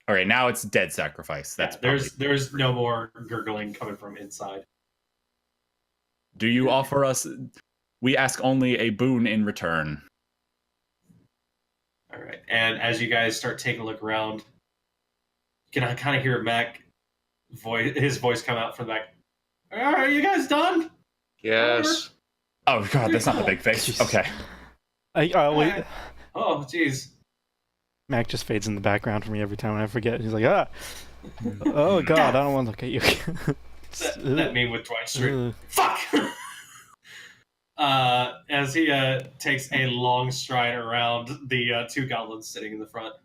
S2: All right, now it's dead sacrifice. That's
S3: there's no more gurgling coming from inside.
S2: Do you offer us? We ask only a boon in return.
S3: All right, and as you guys start taking a look around, you can kind of hear his voice come out from the back. Are you guys done?
S4: Yes.
S2: Oh god, that's not the big face.
S5: Jeez.
S2: Okay.
S5: Wait.
S3: Oh, jeez.
S5: Mac just fades in the background for me every time I forget. He's like, oh god, I don't want to look at you.
S3: that meme with Dwight Schrute. Fuck! As he takes a long stride around the two goblins sitting in the front.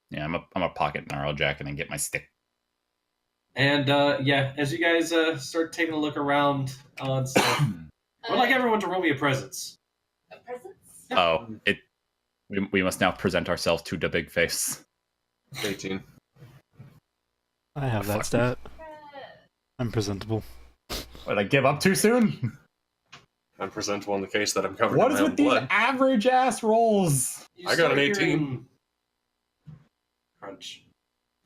S2: Yeah, I'm a pocket Gnarljack and then get my stick.
S3: And as you guys start taking a look around on stuff, I'd like everyone to roll me a presence.
S6: A presence?
S2: Oh, we must now present ourselves to the big face.
S4: 18.
S5: I have that stat. I'm presentable.
S2: Did I give up too soon?
S4: I'm presentable in the case that I'm covered
S2: What
S4: in
S2: is
S4: my own
S2: with these
S4: blood.
S2: average ass rolls?
S3: You
S4: I got an
S3: start
S4: 18.
S3: hearing Crunch,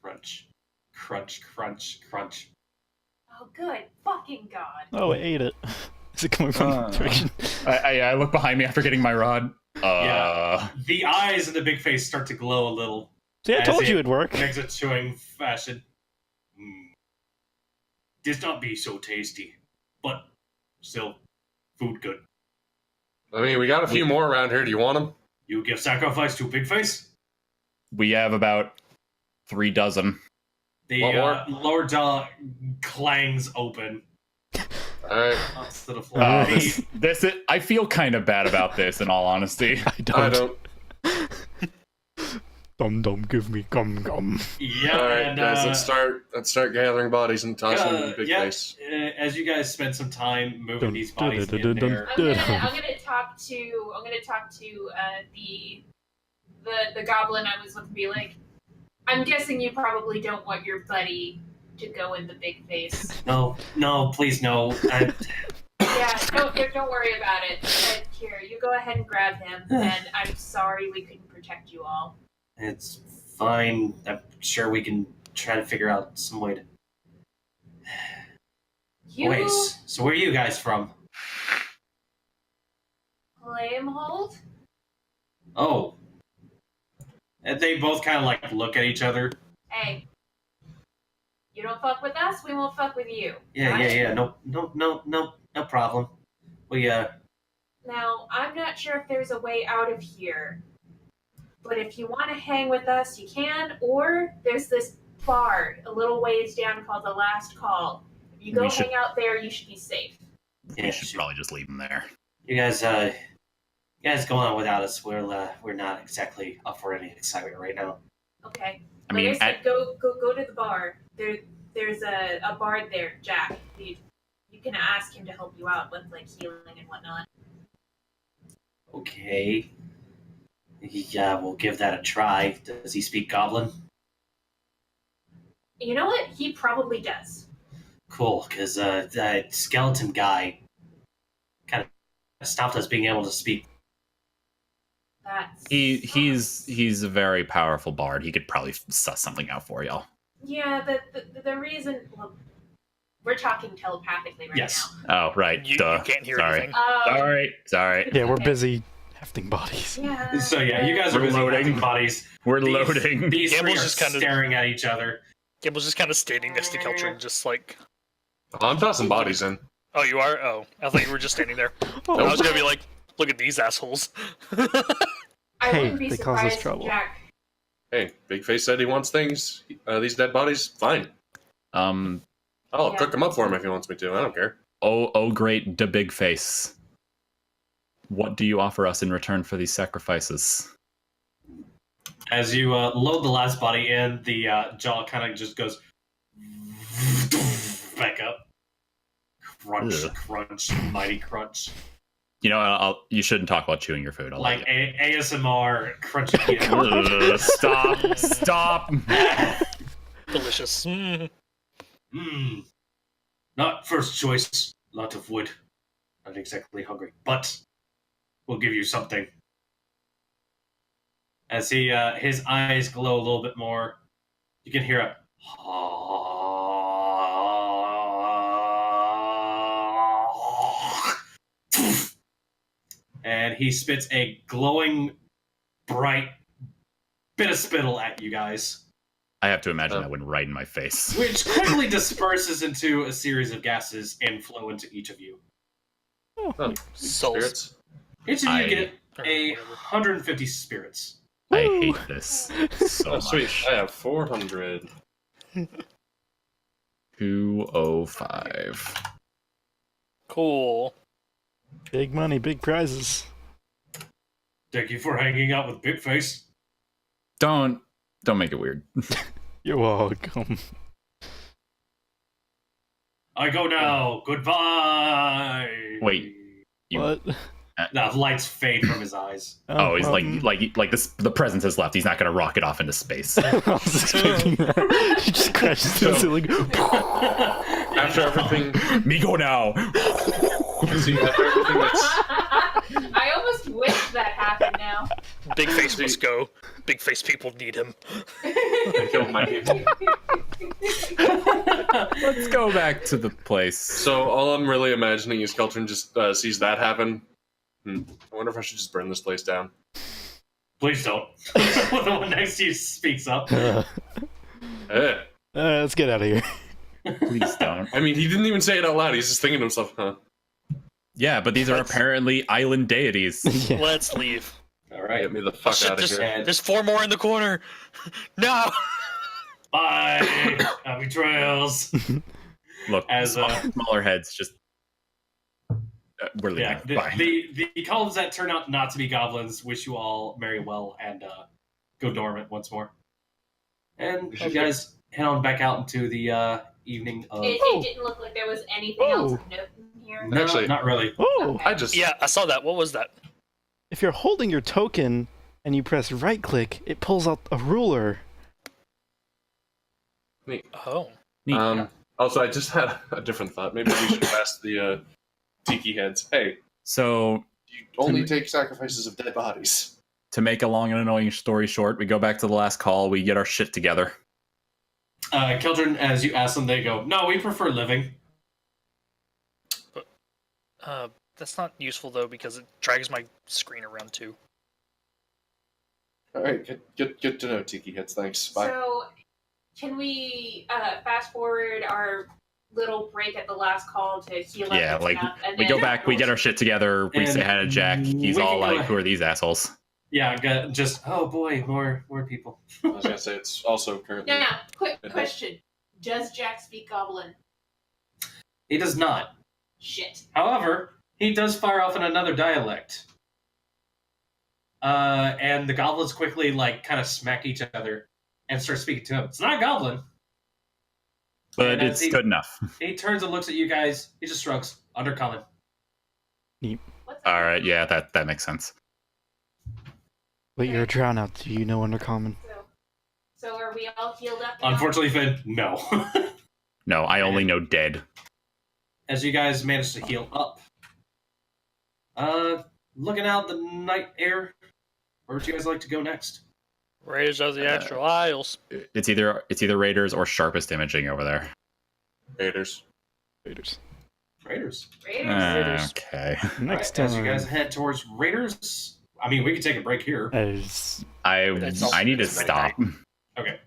S3: crunch, crunch, crunch, crunch.
S6: Oh, good fucking god.
S5: Oh, I ate it. Is it coming from that direction?
S2: I look behind me after getting my rod.
S3: Yeah. The eyes in the big face start to glow a little.
S5: See, I
S3: As
S5: told
S3: it
S5: you it'd work.
S3: Makes a chewing fashion. This not be so tasty, but still, food good.
S4: I mean, we got a few more around here. Do you want them?
S3: You give sacrifice to Big Face?
S2: We have about 3 dozen.
S3: The
S4: One more?
S3: lower jaw clangs open
S4: Alright.
S3: to the floor.
S2: This is, I feel kind of bad about this, in all honesty.
S5: I don't.
S4: I don't.
S5: Dum dum, give me gum gum.
S3: Yeah,
S4: Alright,
S3: and
S4: guys, let's start gathering bodies and tossing them in the big face.
S3: as you guys spend some time moving these bodies in there,
S6: I'm gonna talk to the goblin I was with and be like, I'm guessing you probably don't want your buddy to go in the big face.
S3: no, please no.
S6: Yeah, don't worry about it. But here, you go ahead and grab him, and I'm sorry we couldn't protect you all.
S3: It's fine. I'm sure we can try to figure out some way to. Wait, so where are you guys from?
S6: Flamehold?
S3: Oh. And they both kind of like look at each other.
S6: Hey, you don't fuck with us, we won't fuck with you.
S3: Yeah,
S6: right?
S3: yeah. No problem. We
S6: Now, I'm not sure if there's a way out of here, but if you want to hang with us, you can, or there's this bar a little ways down called The Last Call. If you go hang out there, you should be safe.
S3: Yeah,
S2: We should probably just leave them there.
S3: You guys go on without us. We're not exactly up for any excitement right now.
S6: Okay.
S2: I mean,
S6: like I said, go to the bar. There's a bard there, Jack. You can ask him to help you out with like healing and whatnot.
S3: Okay. Yeah, we'll give that a try. Does he speak Goblin?
S6: You know what? He probably does.
S3: Cool, because that skeleton guy kind of stopped us being able to speak.
S2: He's a very powerful bard. He could probably suss something out for y'all.
S6: Yeah, the reason. Well, we're talking telepathically right now.
S2: Oh, right.
S1: You
S2: Duh.
S1: can't hear
S2: Sorry.
S1: anything.
S2: Sorry.
S5: Yeah, we're
S6: Okay.
S5: busy hefting bodies.
S6: Yeah.
S3: So yeah, you guys are
S2: We're
S3: busy
S2: loading.
S3: having bodies.
S2: We're
S3: These-
S2: loading.
S3: These three
S1: Gamble's
S3: are
S1: just kind of-
S3: staring at each other.
S1: Gamble's just kind of standing next to Keltrin, just like,
S4: Oh, I'm tossing bodies in.
S1: oh, you are? Oh, I thought you were just standing there.
S5: Oh,
S1: I was gonna be like, look at these assholes.
S6: I
S5: Hey,
S6: wouldn't be
S5: they cause us
S6: surprised,
S5: trouble.
S6: Jack.
S4: Hey, Big Face said he wants things. These dead bodies, fine. I'll
S6: Yeah.
S4: cook them up for him if he wants me to. I don't care.
S2: Oh, great, the big face. What do you offer us in return for these sacrifices?
S3: As you load the last body in, the jaw kind of just goes back up. Crunch,
S2: Ugh.
S3: crunch, mighty crunch.
S2: You know, you shouldn't talk about chewing your food. I'll
S3: Like
S2: let
S3: ASMR crunchy.
S2: you. Stop.
S1: Delicious.
S3: Not first choice. Lot of wood. Not exactly hungry, but we'll give you something. As he his eyes glow a little bit more, You can hear a and he spits a glowing, bright bit of spittle at you guys,
S2: I have to imagine that went right in my face.
S3: which quickly disperses into a series of gases and flow into each of you.
S4: Oh,
S1: Souls.
S4: spirits.
S3: Each of you
S2: I-
S3: get
S1: Or
S3: a
S1: whatever.
S3: 150 spirits.
S2: I
S5: Woo!
S2: hate this so
S4: Oh, sweet.
S2: much.
S4: I have 400.
S2: 205.
S1: Cool.
S5: Big money, big prizes.
S3: Thank you for hanging out with Big Face.
S2: Don't make it weird.
S5: You're welcome.
S3: I go now. Goodbye.
S2: Wait. You-
S5: What?
S3: The lights fade from his eyes.
S2: Oh, he's
S5: well,
S2: like this. The presence has left. He's not gonna rocket off into space.
S5: I was expecting that. He just crashes through the ceiling.
S4: After everything,
S2: Me go now.
S4: see, after everything that's
S6: I almost wish that happened now.
S1: Big face must go. Big face people need him.
S4: I killed my people.
S2: Let's go back to the place.
S4: So all I'm really imagining is Keltrin just sees that happen. I wonder if I should just burn this place down.
S3: Please don't. The one next to you speaks up.
S4: Eh.
S5: Let's get out of here.
S2: Please don't.
S4: I mean, he didn't even say it out loud. He's just thinking to himself, huh?
S2: Yeah, but these are apparently island deities.
S5: Yeah.
S1: Let's leave.
S3: All right.
S4: Get me the
S1: Oh,
S4: fuck
S1: shit,
S4: out of
S1: there's,
S4: here.
S1: there's 4 more in the corner. No.
S3: Bye. Happy trails.
S2: Look,
S3: As,
S2: smaller heads just. We're leaving.
S3: Yeah.
S2: Bye.
S3: The goblins that turn out not to be goblins wish you all very well and go dormant once more. And you guys head on back out into the evening of.
S6: It didn't look like there was anything else of note in here.
S3: No,
S4: Actually-
S3: not really.
S5: Oh,
S4: I just
S1: Yeah, I saw that. What was that?
S5: if you're holding your token and you press right click, it pulls out a ruler.
S1: Oh.
S2: Neat.
S4: Also, I just had a different thought. Maybe we should ask the tiki heads. Hey,
S2: So
S4: you only take sacrifices of dead bodies.
S2: to make a long and annoying story short, we go back to the last call. We get our shit together.
S3: Children, as you ask them, they go, "No, we prefer living."
S1: That's not useful though because it drags my screen around too.
S4: All right, good to know, tiki heads. Thanks. Bye.
S6: So, can we fast forward our little break at the last call to heal up?
S2: Yeah,
S6: and
S2: like
S6: stuff, and
S2: we
S6: then
S2: go back, we get our shit together. We say
S3: And
S2: hi to Jack. He's
S3: we
S2: all
S3: can go
S2: like, "Who are these assholes?"
S3: Yeah, just oh boy, more people.
S4: I was gonna say it's also currently.
S6: Now, quick question: does Jack speak Goblin?
S3: He does not.
S6: Shit.
S3: However, he does fire off in another dialect. And the goblins quickly kind of smack each other and start speaking to him. It's not a goblin.
S2: But
S3: And as
S2: it's
S3: he-
S2: good enough.
S3: He turns and looks at you guys. He just shrugs. Undercommon.
S6: What's
S2: All right, yeah, that makes sense.
S5: Wait, you're a drown out. Do you know Undercommon?
S6: So are we all healed up? now?
S3: Unfortunately, Finn, no.
S2: No, I only know dead.
S3: As you guys manage to heal up. Looking out the night air. Where would you guys like to go next?
S1: Raiders of the Astral Isles.
S2: It's either Raiders or Sharpest Imaging over there.
S4: Raiders.
S5: Raiders.
S3: Raiders.
S6: Raiders.
S2: Okay.
S5: Next
S3: Alright, as you
S5: time.
S3: guys head towards Raiders, I mean, we could take a break here.
S2: I need to
S1: That's
S2: stop.
S3: Okay.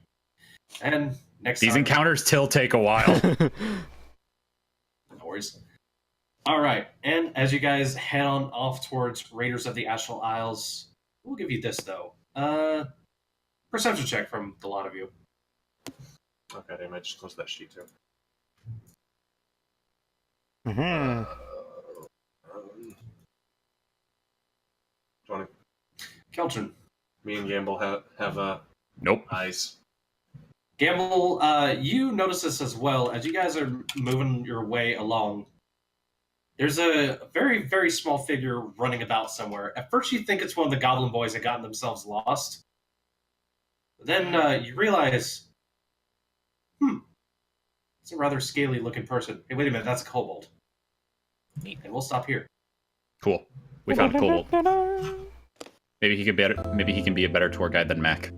S3: And next
S2: These
S3: time,
S2: encounters still take a while.
S3: no worries. All right, and as you guys head on off towards Raiders of the Astral Isles, we'll give you this though. Perception check from the lot of you.
S4: Okay, I might just close that sheet too.
S5: Mhm.
S4: 20.
S3: Keltrin.
S4: Me and Gambul have
S2: Nope.
S4: eyes.
S3: Gambul, you notice this as well as you guys are moving your way along. There's a very, very small figure running about somewhere. At first, you think it's one of the Goblin Boys that gotten themselves lost. But then you realize, it's a rather scaly-looking person. Hey, wait a minute, that's a kobold. And we'll stop here.
S2: Cool. We found a kobold. Maybe he can be a better tour guide than Mac.